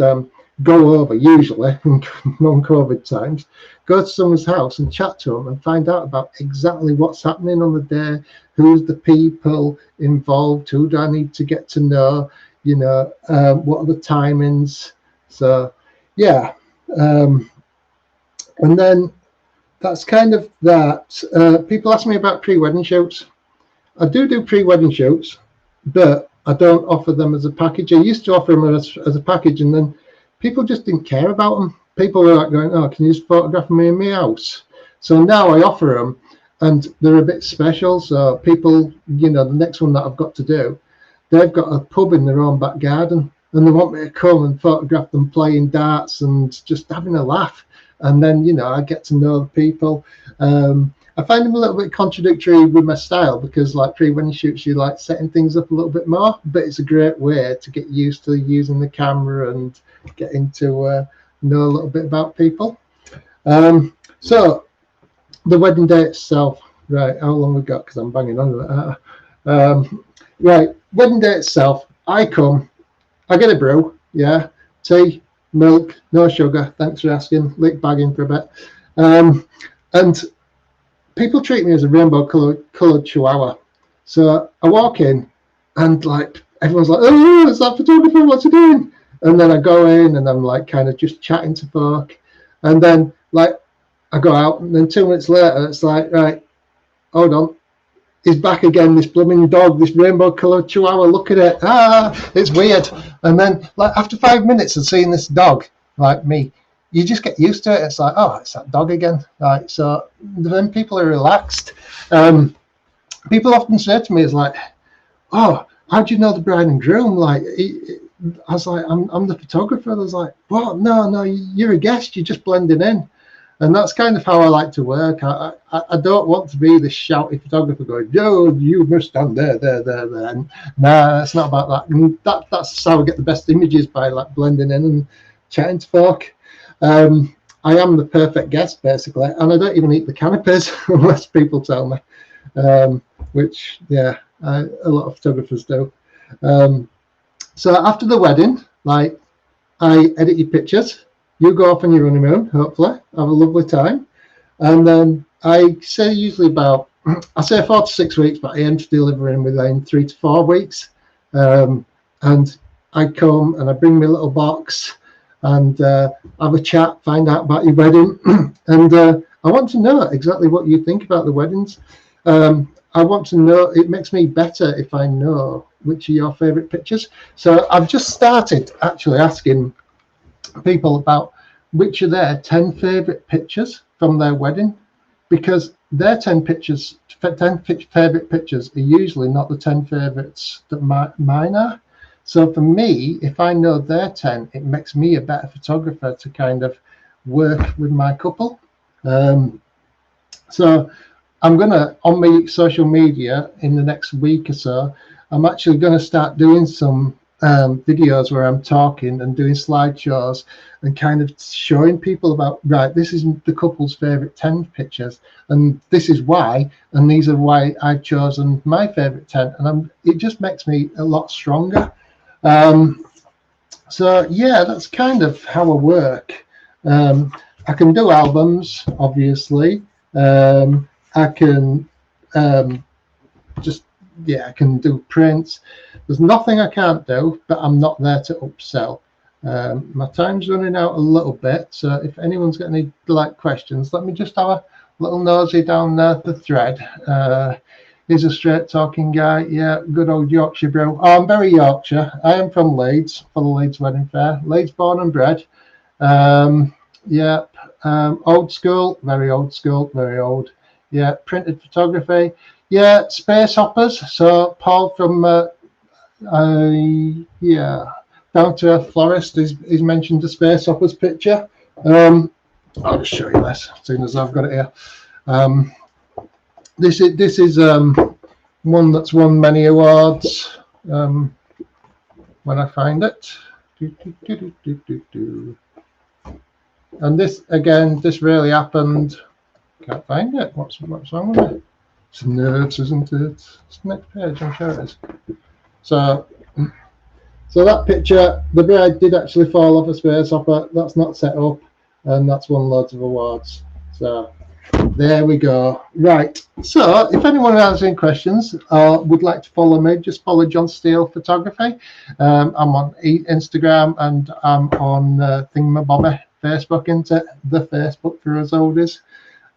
go over, usually in non-COVID times, go to someone's house and chat to them and find out about exactly what's happening on the day, who's the people involved, who do I need to get to know, what are the timings. So yeah, and then that's kind of that. People ask me about pre-wedding shoots. I do pre-wedding shoots, but I don't offer them as a package. I used to offer them as a package, and then people just didn't care about them. People were like going, "Oh, can you just photograph me in my house?" So now I offer them, and they're a bit special. So people, the next one that I've got to do, they've got a pub in their own back garden, and they want me to come and photograph them playing darts and just having a laugh. And then, I get to know the people. I find them a little bit contradictory with my style, because like pre-wedding shoots, you like setting things up a little bit more, but it's a great way to get used to using the camera and getting to know a little bit about people. So the wedding day itself, right, how long we got, because I'm banging on with it. Right, wedding day itself, I get a brew, yeah, tea, milk, no sugar, thanks for asking, lick bagging for a bit. And people treat me as a rainbow coloured chihuahua. So I walk in and like everyone's like, oh, it's that photographer, what's he doing? And then I go in and I'm like kind of just chatting to folk. And then like I go out and then 2 minutes later it's like, right, hold on. He's back again, this blooming dog, this rainbow coloured chihuahua, look at it. It's weird. And then like after 5 minutes of seeing this dog, like me, you just get used to it. It's like, oh, it's that dog again. Right. So then people are relaxed. People often say to me, it's like, oh, how do you know the bride and groom? Like, I was like, I'm the photographer. I was like, what? No, you're a guest. You're just blending in. And that's kind of how I like to work. I don't want to be this shouty photographer going, yo, you must stand there. And nah, it's not about that. And that's how I get the best images, by like blending in and chatting to folk. I am the perfect guest, basically, and I don't even eat the canapes unless people tell me, which, yeah, a lot of photographers do. So after the wedding, like, I edit your pictures. You go off on your honeymoon, hopefully, have a lovely time. And then I say usually about, I say 4 to 6 weeks, but I aim to deliver in within 3 to 4 weeks. And I come and I bring my little box and have a chat, find out about your wedding. And I want to know exactly what you think about the weddings. I want to know, it makes me better if I know which are your favourite pictures. So I've just started actually asking people about which are their 10 favourite pictures from their wedding, because their 10 favourite pictures are usually not the 10 favourites that mine are. So for me, if I know their 10, it makes me a better photographer to kind of work with my couple. So I'm going to, on my social media in the next week or so, I'm actually going to start doing some videos where I'm talking and doing slideshows and kind of showing people about, right, this is the couple's favourite 10 pictures and this is why, and these are why I've chosen my favourite 10, and it just makes me a lot stronger. So yeah, that's kind of how I work. I can do albums, obviously. I can I can do prints. There's nothing I can't do, but I'm not there to upsell. My time's running out a little bit, so if anyone's got any questions, let me just have a little nosy down the thread. He's a straight talking guy. Yeah, good old Yorkshire bro. Oh, I'm very Yorkshire. I am from Leeds, for the Leeds Wedding Fair. Leeds born and bred. Old school, very old. Yeah, printed photography. Yeah, space hoppers. So Paul from Down to Earth Florist, he's mentioned the space hoppers picture. I'll just show you this as soon as I've got it here. This is one that's won many awards. When I find it, and this again, this really happened. Can't find it. What's wrong with it? It's nerves, isn't it? It's the next page. I'm sure it is. So that picture, the bride did actually fall off a space hopper. That's not set up, and that's won loads of awards. So there we go. Right. So if anyone has any questions or would like to follow me, just follow John Steele Photography. I'm on Instagram and I'm on Thingamabobby Facebook, isn't it? The Facebook for us oldies.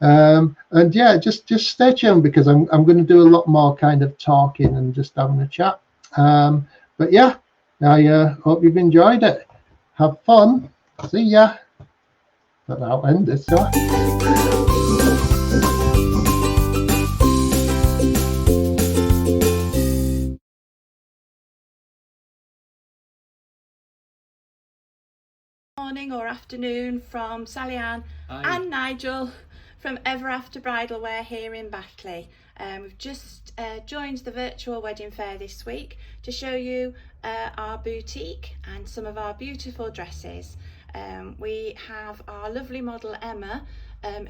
And yeah, just stay tuned because I'm going to do a lot more kind of talking and just having a chat. But yeah, I hope you've enjoyed it. Have fun. See ya. But I'll end this. Morning or afternoon from Sally Ann and Nigel from Ever After Bridal Wear here in Batley. We've just joined the virtual wedding fair this week to show you our boutique and some of our beautiful dresses. We have our lovely model Emma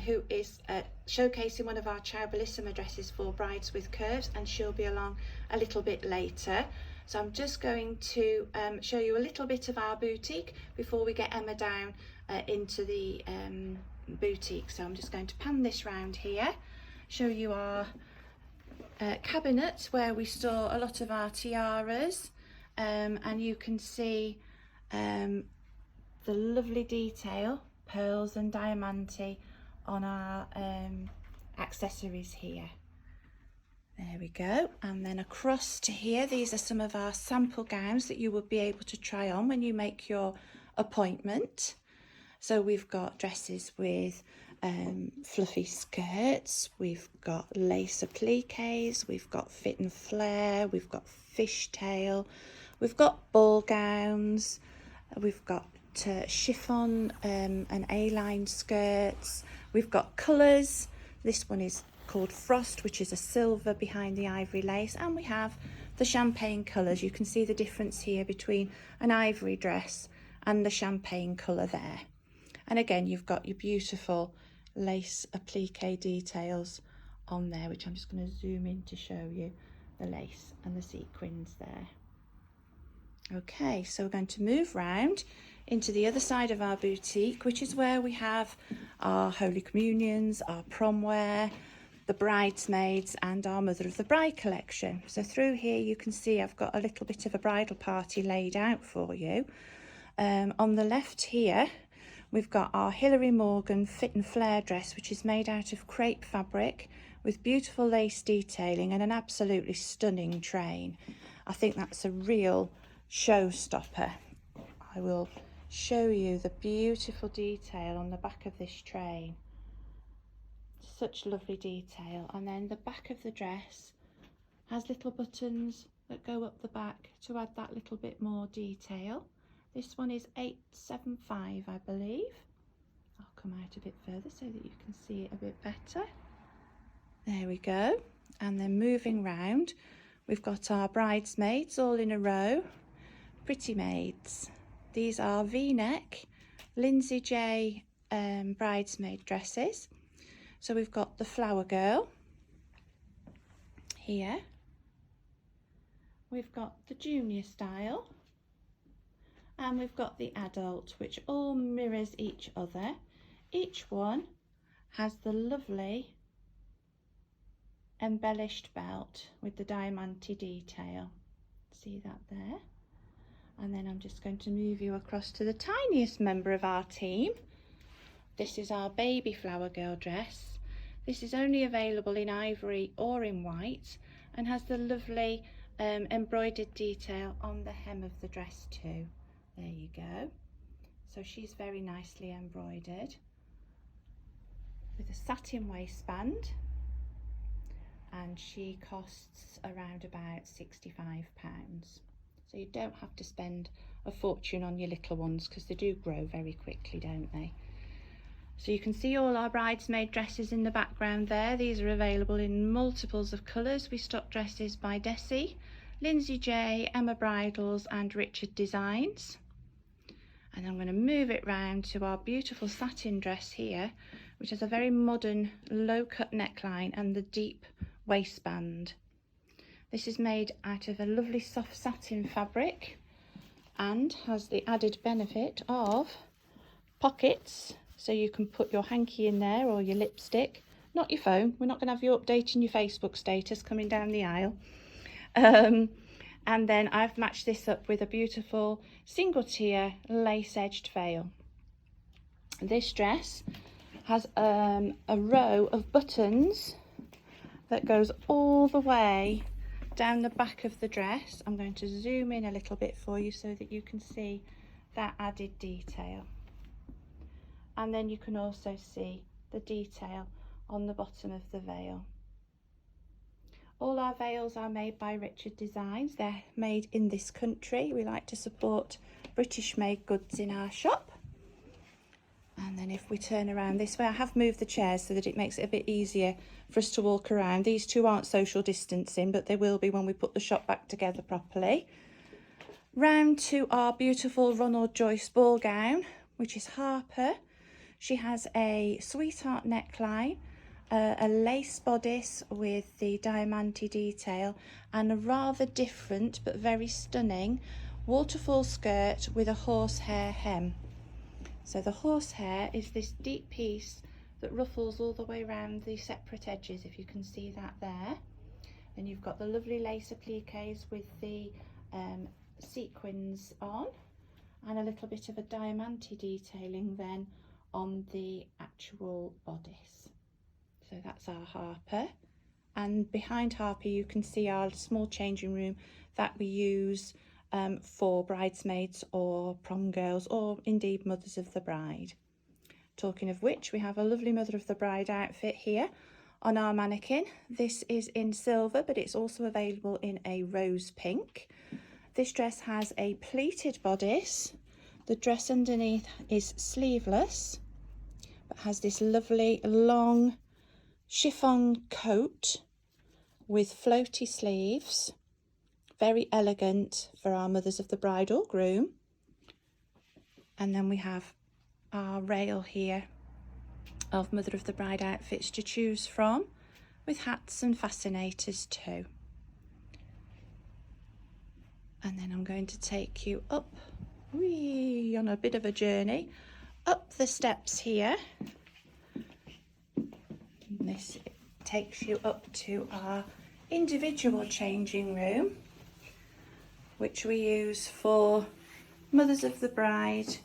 who is showcasing one of our Ciao Bellissima dresses for brides with curves, and she'll be along a little bit later. So I'm just going to show you a little bit of our boutique before we get Emma down into the boutique. So I'm just going to pan this round here, show you our cabinet where we store a lot of our tiaras, and you can see the lovely detail, pearls and diamante, on our accessories here. There we go. And then across to here, these are some of our sample gowns that you will be able to try on when you make your appointment. So we've got dresses with fluffy skirts, we've got lace appliques, we've got fit and flare, we've got fishtail, we've got ball gowns, we've got chiffon and A-line skirts, we've got colours. This one is called Frost, which is a silver behind the ivory lace, and we have the champagne colours. You can see the difference here between an ivory dress and the champagne colour there. And again, you've got your beautiful lace applique details on there, which I'm just going to zoom in to show you the lace and the sequins there. Okay, so we're going to move round into the other side of our boutique, which is where we have our Holy Communions, our prom wear, the bridesmaids, and our Mother of the Bride collection. So through here you can see I've got a little bit of a bridal party laid out for you. On the left here we've got our Hilary Morgan fit and flare dress, which is made out of crepe fabric with beautiful lace detailing and an absolutely stunning train. I think that's a real showstopper. I will show you the beautiful detail on the back of this train. Such lovely detail. And then the back of the dress has little buttons that go up the back to add that little bit more detail. This one is £875, I believe. I'll come out a bit further so that you can see it a bit better. There we go. And then moving round, we've got our bridesmaids all in a row. Pretty maids. These are V-neck Lindsay J bridesmaid dresses. So we've got the flower girl here. We've got the junior style. And we've got the adult, which all mirrors each other. Each one has the lovely embellished belt with the diamante detail. See that there? And then I'm just going to move you across to the tiniest member of our team. This is our baby flower girl dress. This is only available in ivory or in white and has the lovely embroidered detail on the hem of the dress too. There you go. So she's very nicely embroidered with a satin waistband, and she costs around about £65. So you don't have to spend a fortune on your little ones because they do grow very quickly, don't they? So you can see all our bridesmaid dresses in the background there. These are available in multiples of colours. We stock dresses by Desi, Lindsay J, Emma Bridals and Richard Designs. And I'm going to move it round to our beautiful satin dress here, which has a very modern low cut neckline and the deep waistband. This is made out of a lovely soft satin fabric and has the added benefit of pockets, so you can put your hanky in there or your lipstick, not your phone. We're not going to have you updating your Facebook status coming down the aisle. And then I've matched this up with a beautiful single tier lace edged veil. This dress has a row of buttons that goes all the way down the back of the dress. I'm going to zoom in a little bit for you so that you can see that added detail. And then you can also see the detail on the bottom of the veil. All our veils are made by Richard Designs. They're made in this country. We like to support British made goods in our shop. And then if we turn around this way, I have moved the chairs so that it makes it a bit easier for us to walk around. These two aren't social distancing, but they will be when we put the shop back together properly. Round to our beautiful Ronald Joyce ball gown, which is Harper. She has a sweetheart neckline, a lace bodice with the diamante detail, and a rather different but very stunning waterfall skirt with a horsehair hem. So the horsehair is this deep piece that ruffles all the way around the separate edges, if you can see that there. Then you've got the lovely lace appliques with the sequins on, and a little bit of a diamante detailing then on the actual bodice. So that's our Harper, and behind Harper you can see our small changing room that we use for bridesmaids or prom girls, or indeed mothers of the bride. Talking of which, we have a lovely mother of the bride outfit here on our mannequin. This is in silver, but it's also available in a rose pink. This dress has a pleated bodice. The dress underneath is sleeveless, but has this lovely long chiffon coat with floaty sleeves. Very elegant for our mothers of the bride or groom. And then we have our rail here of mother of the bride outfits to choose from, with hats and fascinators too. And then I'm going to take you up, on a bit of a journey, up the steps here. And this takes you up to our individual changing room, which we use for mothers of the bride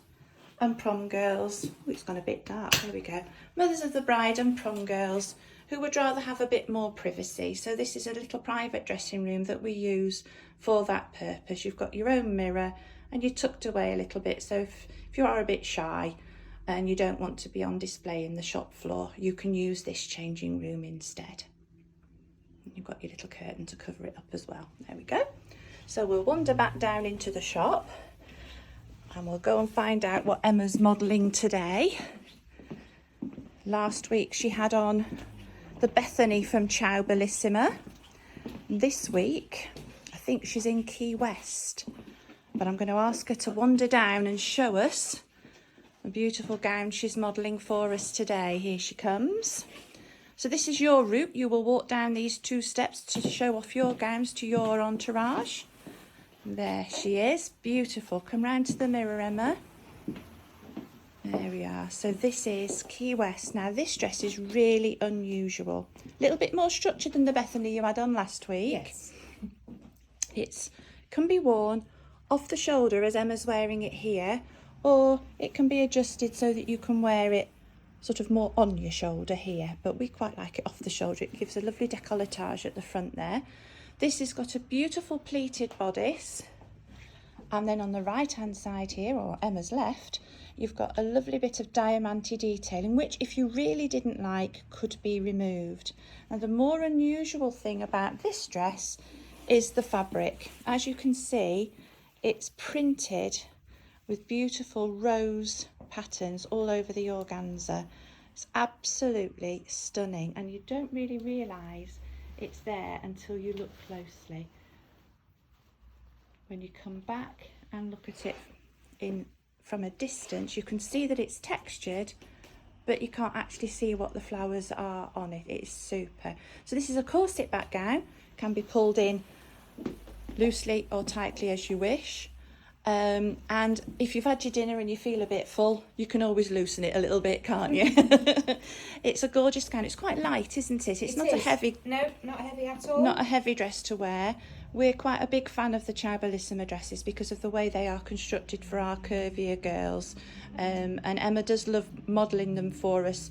and prom girls. Oh, it's gone a bit dark, there we go. Mothers of the bride and prom girls who would rather have a bit more privacy. So this is a little private dressing room that we use for that purpose. You've got your own mirror and you're tucked away a little bit. So if you are a bit shy and you don't want to be on display in the shop floor, you can use this changing room instead. You've got your little curtain to cover it up as well. There we go. So we'll wander back down into the shop and we'll go and find out what Emma's modelling today. Last week she had on the Bethany from Ciao Bellissima. This week I think she's in Key West, but I'm going to ask her to wander down and show us the beautiful gown she's modelling for us today. Here she comes. So this is your route. You will walk down these 2 steps to show off your gowns to your entourage. There she is, beautiful. Come round to the mirror, Emma. There we are. So this is Key West. Now this dress is really unusual. A little bit more structured than the Bethany you had on last week. Yes. It can be worn off the shoulder as Emma's wearing it here, or it can be adjusted so that you can wear it sort of more on your shoulder here, but we quite like it off the shoulder. It gives a lovely décolletage at the front there. This has got a beautiful pleated bodice, and then on the right hand side here, or Emma's left, you've got a lovely bit of diamante detailing, which if you really didn't like could be removed. And the more unusual thing about this dress is the fabric. As you can see, it's printed with beautiful rose patterns all over the organza. It's absolutely stunning, and you don't really realise it's there until you look closely. When you come back and look at it from a distance, you can see that it's textured, but you can't actually see what the flowers are on it. It's super. So this is a corset back gown, can be pulled in loosely or tightly as you wish. And if you've had your dinner and you feel a bit full, you can always loosen it a little bit, can't you? It's a gorgeous gown. It's quite light, isn't it? It's not a heavy... No, not heavy at all. Not a heavy dress to wear. We're quite a big fan of the Ciao Bellissima dresses because of the way they are constructed for our curvier girls. And Emma does love modelling them for us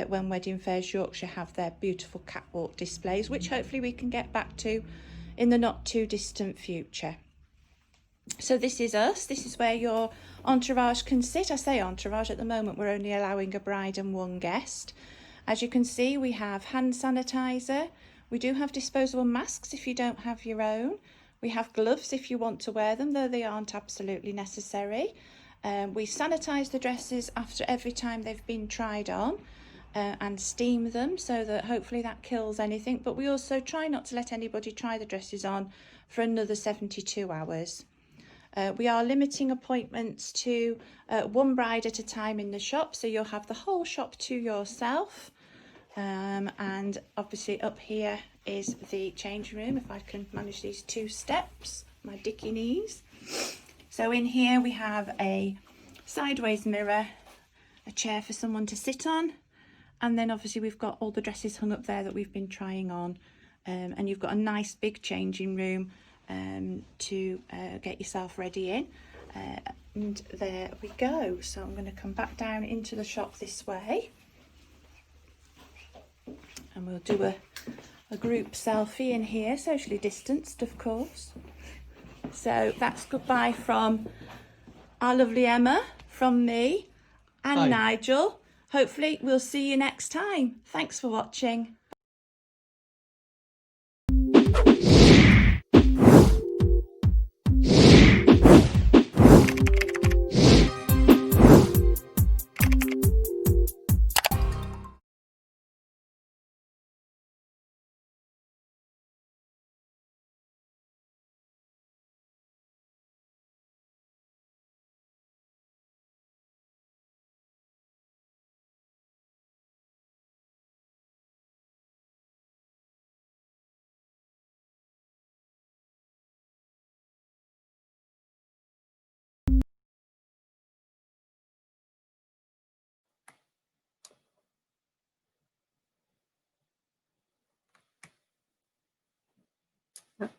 when Wedding Fairs Yorkshire have their beautiful catwalk displays, which hopefully we can get back to in the not too distant future. So this is us. This is where your entourage can sit. I say entourage, at the moment we're only allowing a bride and 1 guest. As you can see, we have hand sanitizer. We do have disposable masks if you don't have your own. We have gloves if you want to wear them, though they aren't absolutely necessary. We sanitize the dresses after every time they've been tried on and steam them, so that hopefully that kills anything. But we also try not to let anybody try the dresses on for another 72 hours. We are limiting appointments to one bride at a time in the shop, so you'll have the whole shop to yourself. And obviously up here is the changing room, if I can manage these 2 steps, my dicky knees. So in here we have a sideways mirror, a chair for someone to sit on, and then obviously we've got all the dresses hung up there that we've been trying on, and you've got a nice big changing room to get yourself ready in, and there we go. So I'm going to come back down into the shop this way, and we'll do a group selfie in here, socially distanced of course. So that's goodbye from our lovely Emma, from me and Hi. Nigel. Hopefully we'll see you next time. Thanks for watching.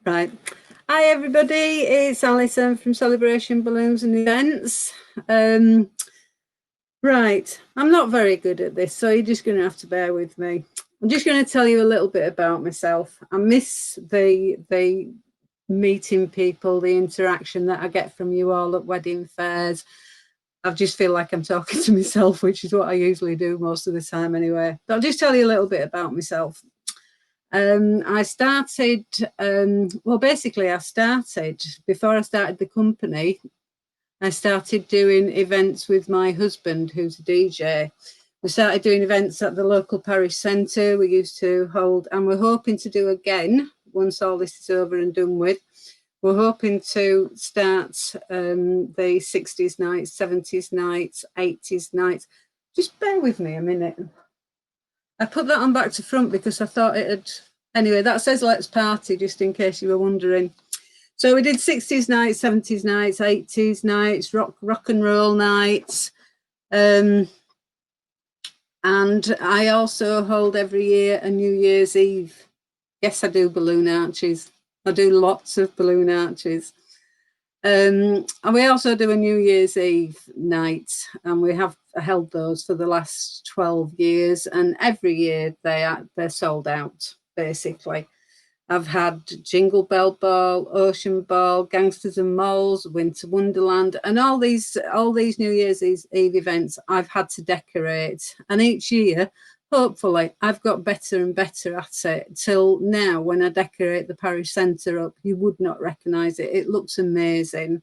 Right. Hi everybody, it's Alison from Celebration Balloons and Events. Right, I'm not very good at this, so you're just going to have to bear with me. I'm just going to tell you a little bit about myself. I miss the meeting people, the interaction that I get from you all at wedding fairs. I just feel like I'm talking to myself, which is what I usually do most of the time anyway. But I'll just tell you a little bit about myself. I started, well, basically I started, before I started the company, I started doing events with my husband, who's a DJ. We started doing events at the local parish centre. We used to hold, and we're hoping to do again, once all this is over and done with, we're hoping to start the 60s nights, 70s nights, 80s nights. Just bear with me a minute. I put that on back to front because I thought it had, anyway, that says let's party, just in case you were wondering. So we did 60s nights, 70s nights, 80s nights, rock and roll nights. And I also hold every year a New Year's Eve. Yes, I do balloon arches. I do lots of balloon arches. And we also do a New Year's Eve night, and we have held those for the last 12 years, and every year they're sold out, basically. I've had Jingle Bell Ball, Ocean Ball, Gangsters and Moles, Winter Wonderland, and all these New Year's Eve events I've had to decorate. And each year, hopefully, I've got better and better at it. Till now, when I decorate the parish centre up, you would not recognise it. It looks amazing.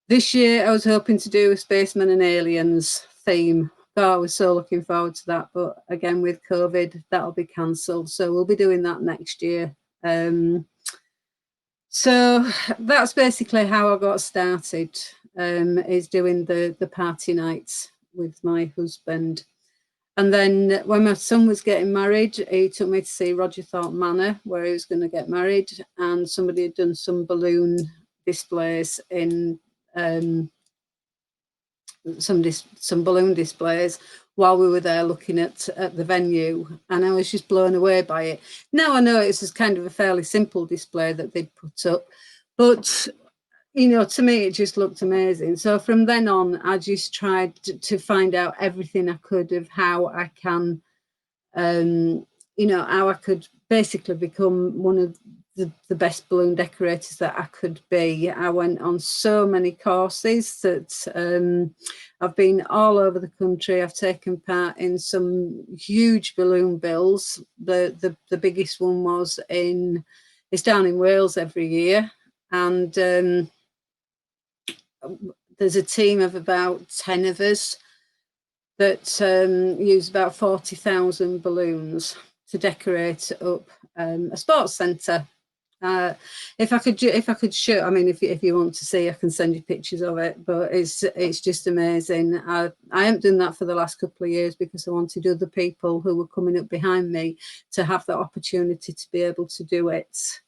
This year, I was hoping to do a Spacemen and Aliens theme. Oh, I was so looking forward to that, but again with COVID, that'll be cancelled. So we'll be doing that next year. So that's basically how I got started, is doing the party nights with my husband. And then when my son was getting married, he took me to see Roger Thorpe Manor, where he was going to get married, and somebody had done some balloon displays in some balloon displays while we were there looking at the venue, and I was just blown away by it. Now I know it's just kind of a fairly simple display that they'd put up, but you know, to me it just looked amazing. So from then on, I just tried to find out everything I could of how I can, you know, how I could basically become one of the best balloon decorators that I could be. I went on so many courses that I've been all over the country. I've taken part in some huge balloon bills. The biggest one was it's down in Wales every year, and there's a team of about 10 of us that use about 40,000 balloons to decorate up a sports centre If I could show, I mean, if you want to see, I can send you pictures of it. But it's just amazing. I haven't done that for the last couple of years because I wanted other people who were coming up behind me to have the opportunity to be able to do it.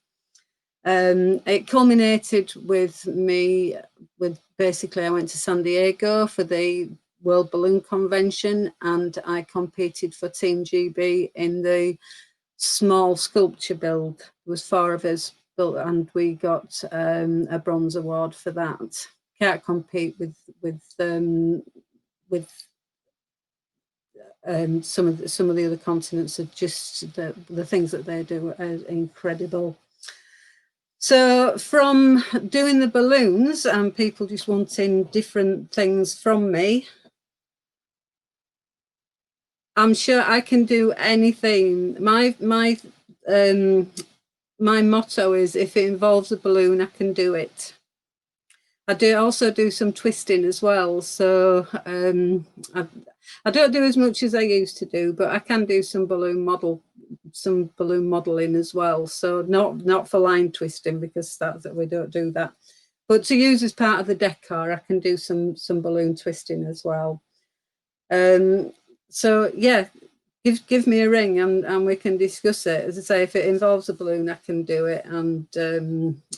It culminated with me basically I went to San Diego for the World Balloon Convention, and I competed for Team GB in the small sculpture build. There was 4 of us built, and we got a bronze award for that. Can't compete with some of the other continents. Are just the things that they do are incredible. So from doing the balloons and people just wanting different things from me, I'm sure I can do anything. My motto is, if it involves a balloon, I can do it. I also do some twisting as well. So I don't do as much as I used to do, but I can do some balloon modeling as well. So not for line twisting, because we don't do that. But to use as part of the decor, I can do some balloon twisting as well. So yeah, give me a ring and we can discuss it. As I say, if it involves a balloon, I can do it. And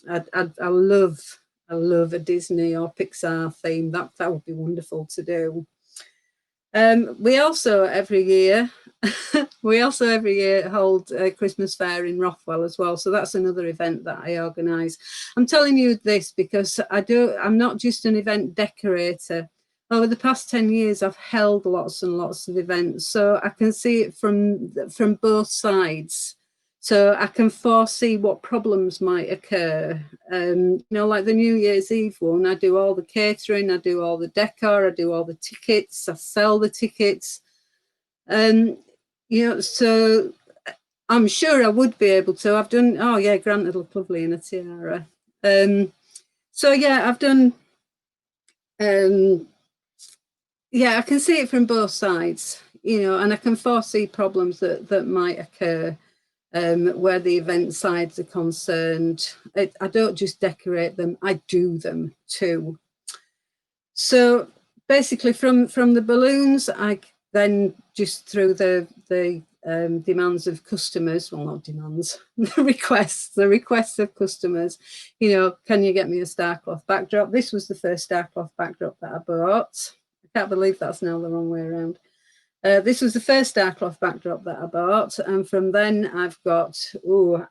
I love a Disney or Pixar theme. That would be wonderful to do. We also every year hold a Christmas fair in Rothwell as well. So that's another event that I organise. I'm telling you this because I'm not just an event decorator. Over the past 10 years, I've held lots and lots of events, so I can see it from both sides. So I can foresee what problems might occur. Like the New Year's Eve one, I do all the catering, I do all the decor, I do all the tickets, I sell the tickets. So I'm sure I would be able to. I've done, oh yeah, Granted look lovely in a tiara. So yeah, I've done, yeah, I can see it from both sides, and I can foresee problems that might occur. Where the event sides are concerned. I don't just decorate them, I do them too. So basically from the balloons, I then just through the demands of customers, well, not demands, the requests of customers, can you get me a starcloth backdrop? This was the first starcloth backdrop that I bought. I can't believe that's now the wrong way around. This was the first starcloth backdrop that I bought, and from then I've got,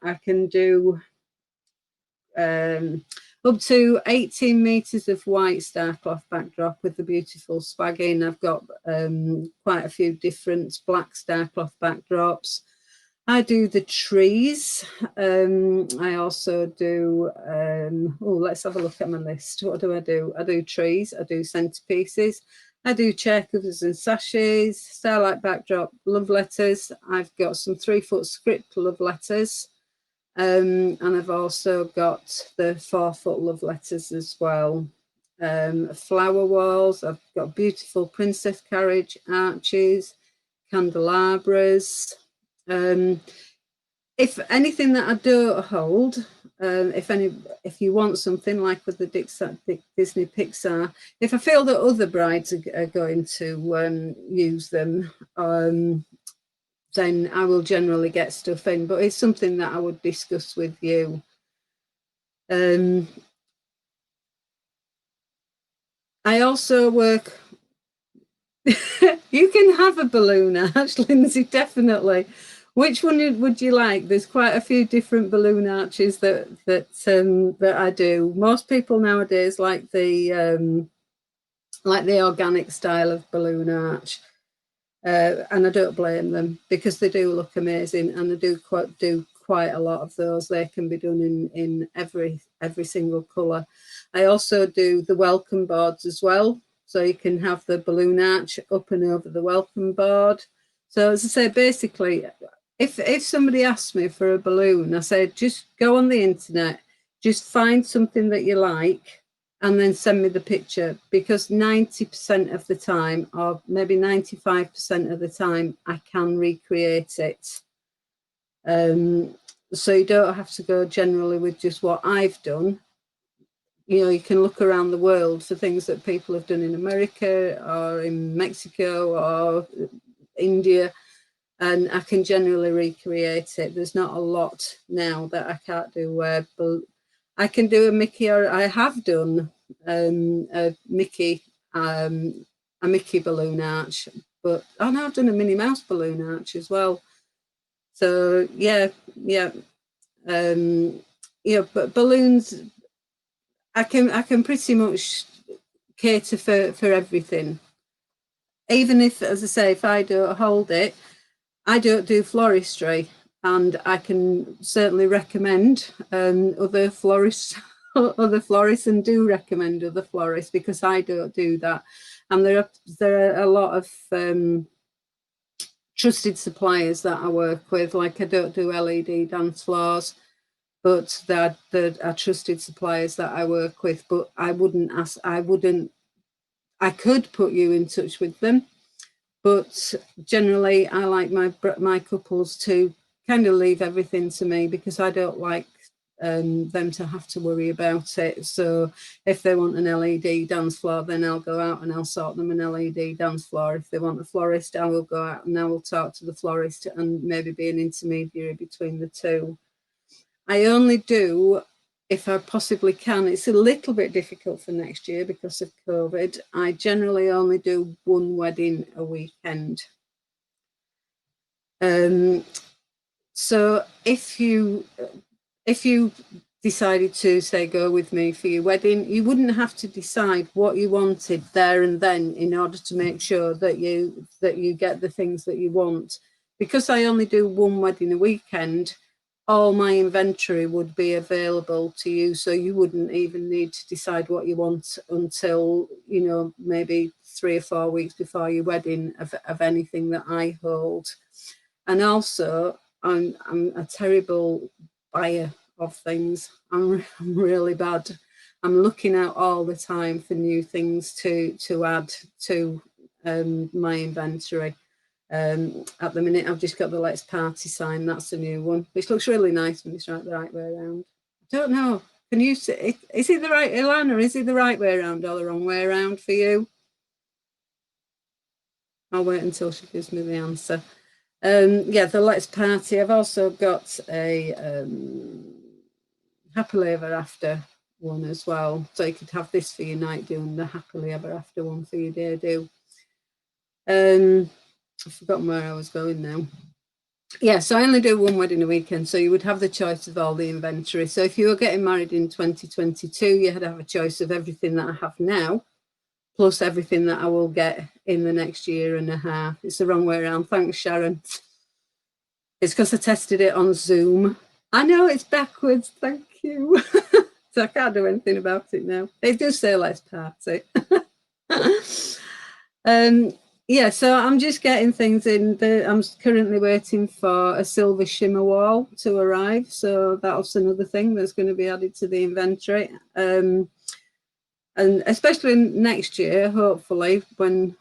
I can do up to 18 meters of white starcloth backdrop with the beautiful swagging. I've got quite a few different black starcloth backdrops. I do the trees. I also do, let's have a look at my list. What do? I do trees, I do centerpieces. I do chair covers and sachets, starlight backdrop, love letters. I've got some 3-foot script love letters. And I've also got the 4-foot love letters as well. Flower walls, I've got beautiful princess carriage, arches, candelabras. If anything that I don't hold, if you want something like with the Disney Pixar, if I feel that other brides are going to use them, then I will generally get stuff in, but it's something that I would discuss with you. I also work, you can have a balloon arch, Lindsay, definitely. Which one would you like? There's quite a few different balloon arches that I do. Most people nowadays like the organic style of balloon arch, and I don't blame them because they do look amazing, and I do quite a lot of those. They can be done in every single colour. I also do the welcome boards as well, so you can have the balloon arch up and over the welcome board. So as I say, basically, if somebody asks me for a balloon, I say just go on the internet, just find something that you like, and then send me the picture, because 90% of the time, or maybe 95% of the time, I can recreate it. So you don't have to go generally with just what I've done. You know, you can look around the world for things that people have done in America or in Mexico or India, and I can generally recreate it. There's not a lot now that I can't do where, but I can do a Mickey, or I have done a Mickey balloon arch, but oh no, I've done a Minnie Mouse balloon arch as well. So yeah, but balloons, I can pretty much cater for everything. Even if, as I say, if I don't hold it, I don't do floristry, and I can certainly recommend other florists, and do recommend other florists, because I don't do that. And there are a lot of trusted suppliers that I work with. Like, I don't do LED dance floors, but there are trusted suppliers that I work with. But I could put you in touch with them, but generally I like my couples to kind of leave everything to me, because I don't like them to have to worry about it. So if they want an LED dance floor, then I'll go out and I'll sort them an LED dance floor. If they want a florist, I will go out and I will talk to the florist and maybe be an intermediary between the two. I only do, if I possibly can, it's a little bit difficult for next year because of COVID, I generally only do one wedding a weekend. So if you decided to, say, go with me for your wedding, you wouldn't have to decide what you wanted there and then in order to make sure that you get the things that you want. Because I only do one wedding a weekend, all my inventory would be available to you, so you wouldn't even need to decide what you want until, you know, maybe 3 or 4 weeks before your wedding of anything that I hold. And also, I'm a terrible buyer of things. I'm really bad. I'm looking out all the time for new things to add to my inventory. At the minute, I've just got the Let's Party sign. That's a new one, which looks really nice when it's the right way around. I don't know. Can you see? Is it the right, Ilana? Is it the right way around or the wrong way around for you? I'll wait until she gives me the answer. Yeah, the Let's Party. I've also got a Happily Ever After one as well. So you could have this for your night do and the Happily Ever After one for your day do. I've forgotten where I was going now. Yeah, so I only do one wedding a weekend, so you would have the choice of all the inventory. So if you were getting married in 2022, you had to have a choice of everything that I have now, plus everything that I will get in the next year and a half. It's the wrong way around. Thanks, Sharon. It's because I tested it on Zoom. I know it's backwards. Thank you. So I can't do anything about it now. They do say Let's Party. Yeah, so I'm just getting things in. I'm currently waiting for a silver shimmer wall to arrive. So that's another thing that's going to be added to the inventory. And especially next year, hopefully, when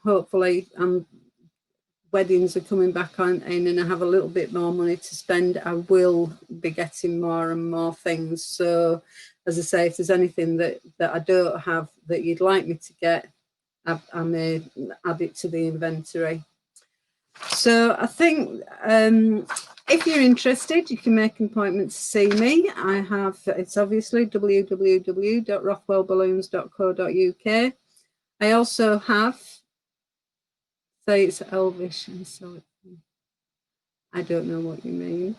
weddings are coming back in and I have a little bit more money to spend, I will be getting more and more things. So as I say, if there's anything that I don't have that you'd like me to get, I may add it to the inventory. So I think if you're interested, you can make an appointment to see me. It's obviously www.rothwellballoons.co.uk. I also have, say it's Elvish, and so I don't know what you mean.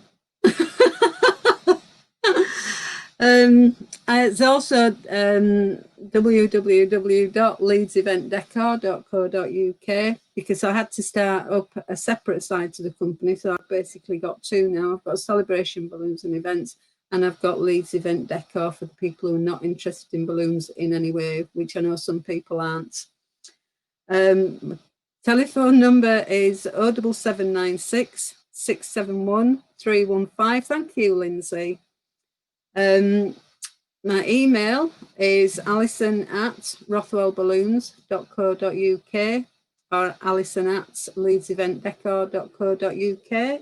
It's also www.leedseventdecor.co.uk, because I had to start up a separate side to the company, so I've basically got two now. I've got Celebration Balloons and Events, and I've got Leeds Event Decor for the people who are not interested in balloons in any way, which I know some people aren't. Telephone number is 07796 671 315. Thank you, Lindsay. My email is alison@rothwellballoons.co.uk or alison@leedseventdecor.co.uk.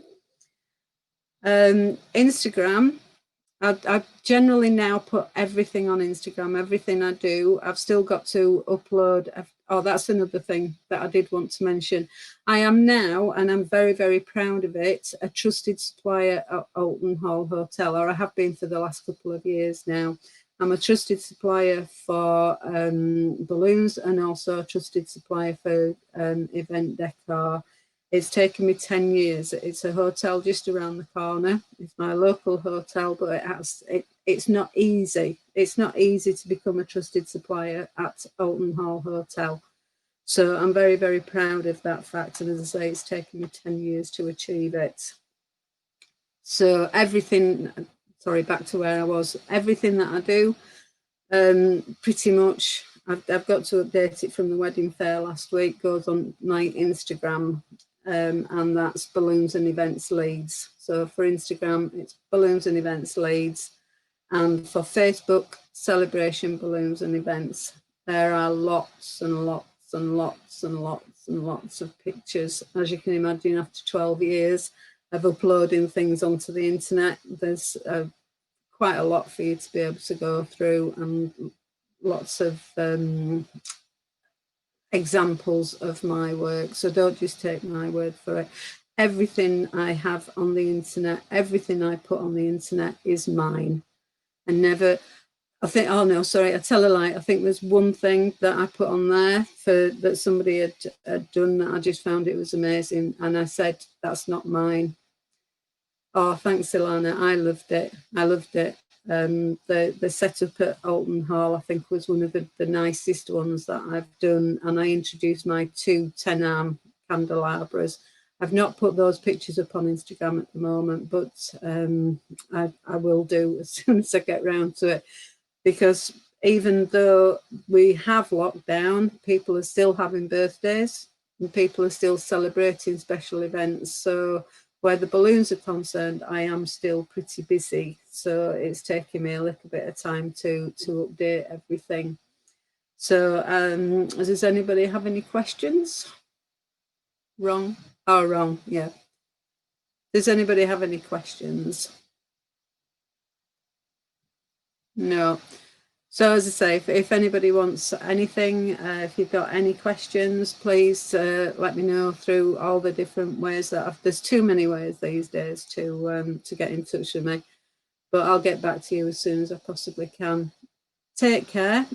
Instagram, I generally now put everything on Instagram, everything I do. I've still got to upload. Oh, that's another thing that I did want to mention. I am now, and I'm very, very proud of it, a trusted supplier at Alton Hall Hotel, or I have been for the last couple of years now. I'm a trusted supplier for balloons and also a trusted supplier for event decor. It's taken me 10 years. It's a hotel just around the corner. It's my local hotel, but it's not easy. It's not easy to become a trusted supplier at Alton Hall Hotel. So I'm very, very proud of that fact. And as I say, it's taken me 10 years to achieve it. So everything, sorry, back to where I was, everything that I do, pretty much, I've got to update it from the wedding fair last week, goes on my Instagram. And that's Balloons and Events Leeds. So for Instagram, it's Balloons and Events Leeds. And for Facebook, Celebration Balloons and Events. There are lots and lots and lots and lots and lots of pictures. As you can imagine, after 12 years of uploading things onto the internet, there's quite a lot for you to be able to go through, and lots of examples of my work. So don't just take my word for it. Everything I have on the internet, everything I put on the internet is mine. And never, I think, oh no, sorry, I tell a lie. I think there's one thing that I put on there that somebody had done that I just found it was amazing. And I said, that's not mine. Oh, thanks, Ilana. I loved it. I loved it. The setup at Alton Hall, I think, was one of the nicest ones that I've done. And I introduced my 2 10-arm candelabras. I've not put those pictures up on Instagram at the moment, but I will do as soon as I get round to it. Because even though we have lockdown, people are still having birthdays and people are still celebrating special events. So where the balloons are concerned, I am still pretty busy. So it's taking me a little bit of time to update everything. So does anybody have any questions? Wrong? Oh, wrong, yeah. Does anybody have any questions? No. So as I say, if anybody wants anything, if you've got any questions, please let me know through all the different ways that there's too many ways these days to get in touch with me. But I'll get back to you as soon as I possibly can. Take care.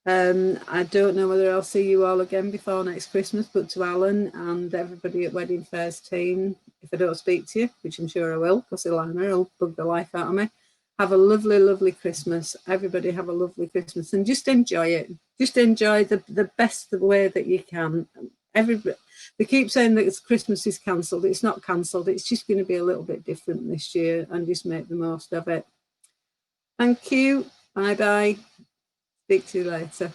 I don't know whether I'll see you all again before next Christmas, but to Alan and everybody at Wedding Fairs team, if I don't speak to you, which I'm sure I will, because Ilana will bug the life out of me, have a lovely, lovely Christmas. Everybody have a lovely Christmas and just enjoy it. Just enjoy the best way that you can. They keep saying that Christmas is cancelled. It's not cancelled. It's just going to be a little bit different this year, and just make the most of it. Thank you. Bye-bye. Speak to you later.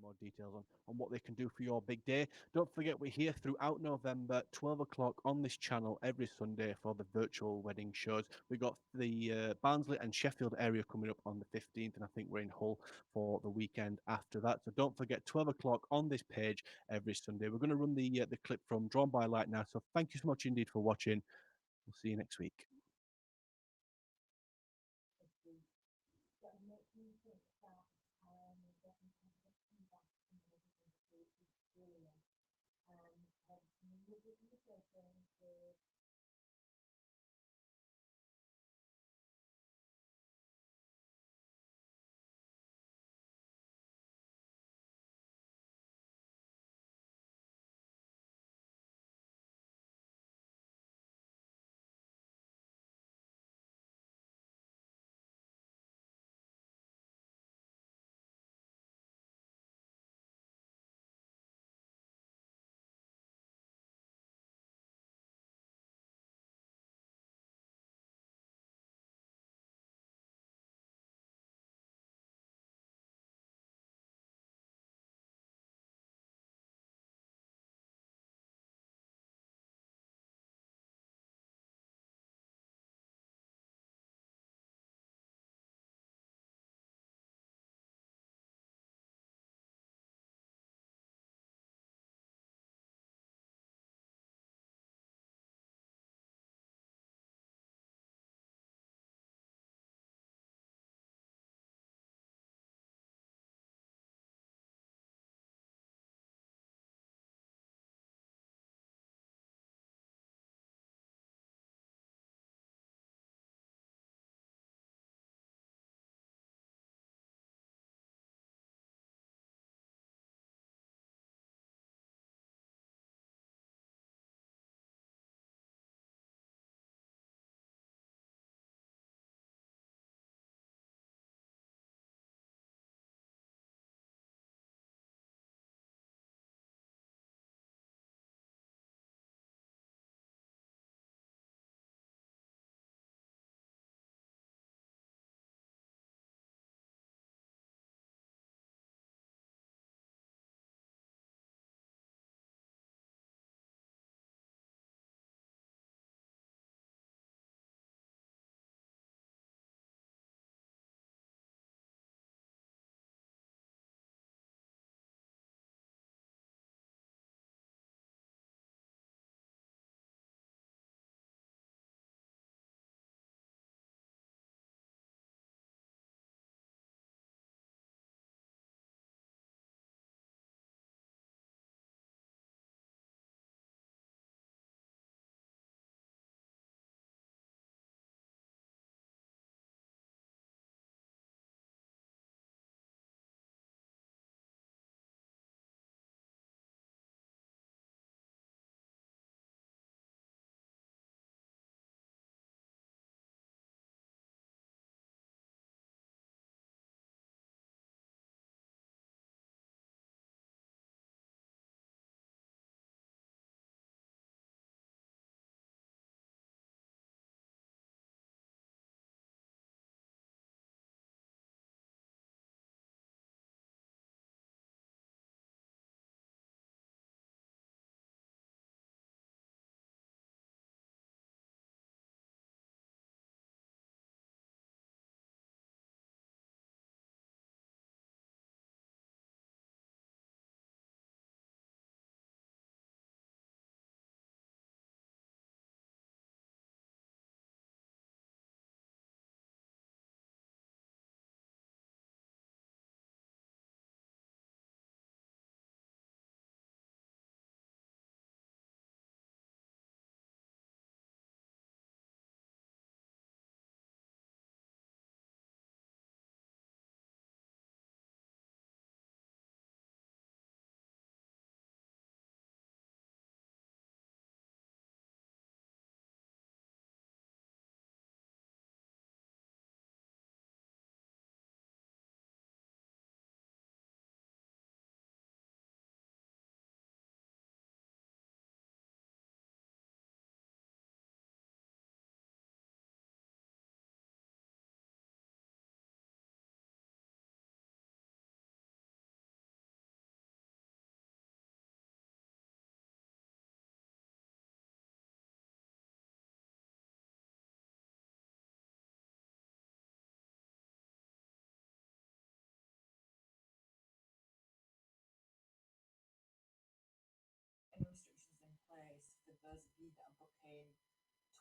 More details on what they can do for your big day. Don't forget, we're here throughout November, 12 o'clock on this channel every Sunday for the virtual wedding shows. We got the Barnsley and Sheffield area coming up on the 15th, and I think we're in Hull for the weekend after that. So don't forget, 12 o'clock on this page every Sunday. We're going to run the clip from Drawn by Light now. So thank you so much indeed for watching. We'll see you next week.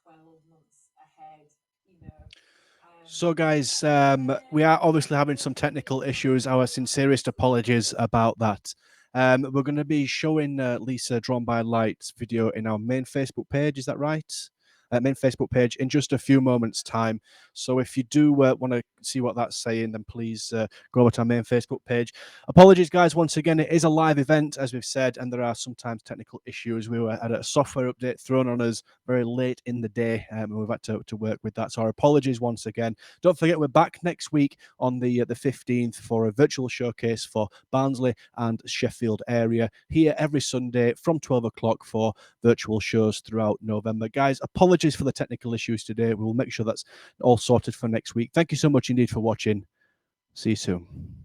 12 months ahead, you know. So guys, we are obviously having some technical issues. Our sincerest apologies about that. We're going to be showing Lisa Drawn by Light video in our main Facebook page. Is that right? Main Facebook page in just a few moments' time. So if you do want to see what that's saying, then please go over to our main Facebook page. Apologies, guys. Once again, it is a live event, as we've said, and there are sometimes technical issues. We were at a software update thrown on us very late in the day, and we've had to work with that. So our apologies once again. Don't forget, we're back next week on the 15th for a virtual showcase for Barnsley and Sheffield area, here every Sunday from 12 o'clock for virtual shows throughout November. Guys, apologies for the technical issues today. We will make sure that's all sorted for next week. Thank you so much indeed for watching. See you soon.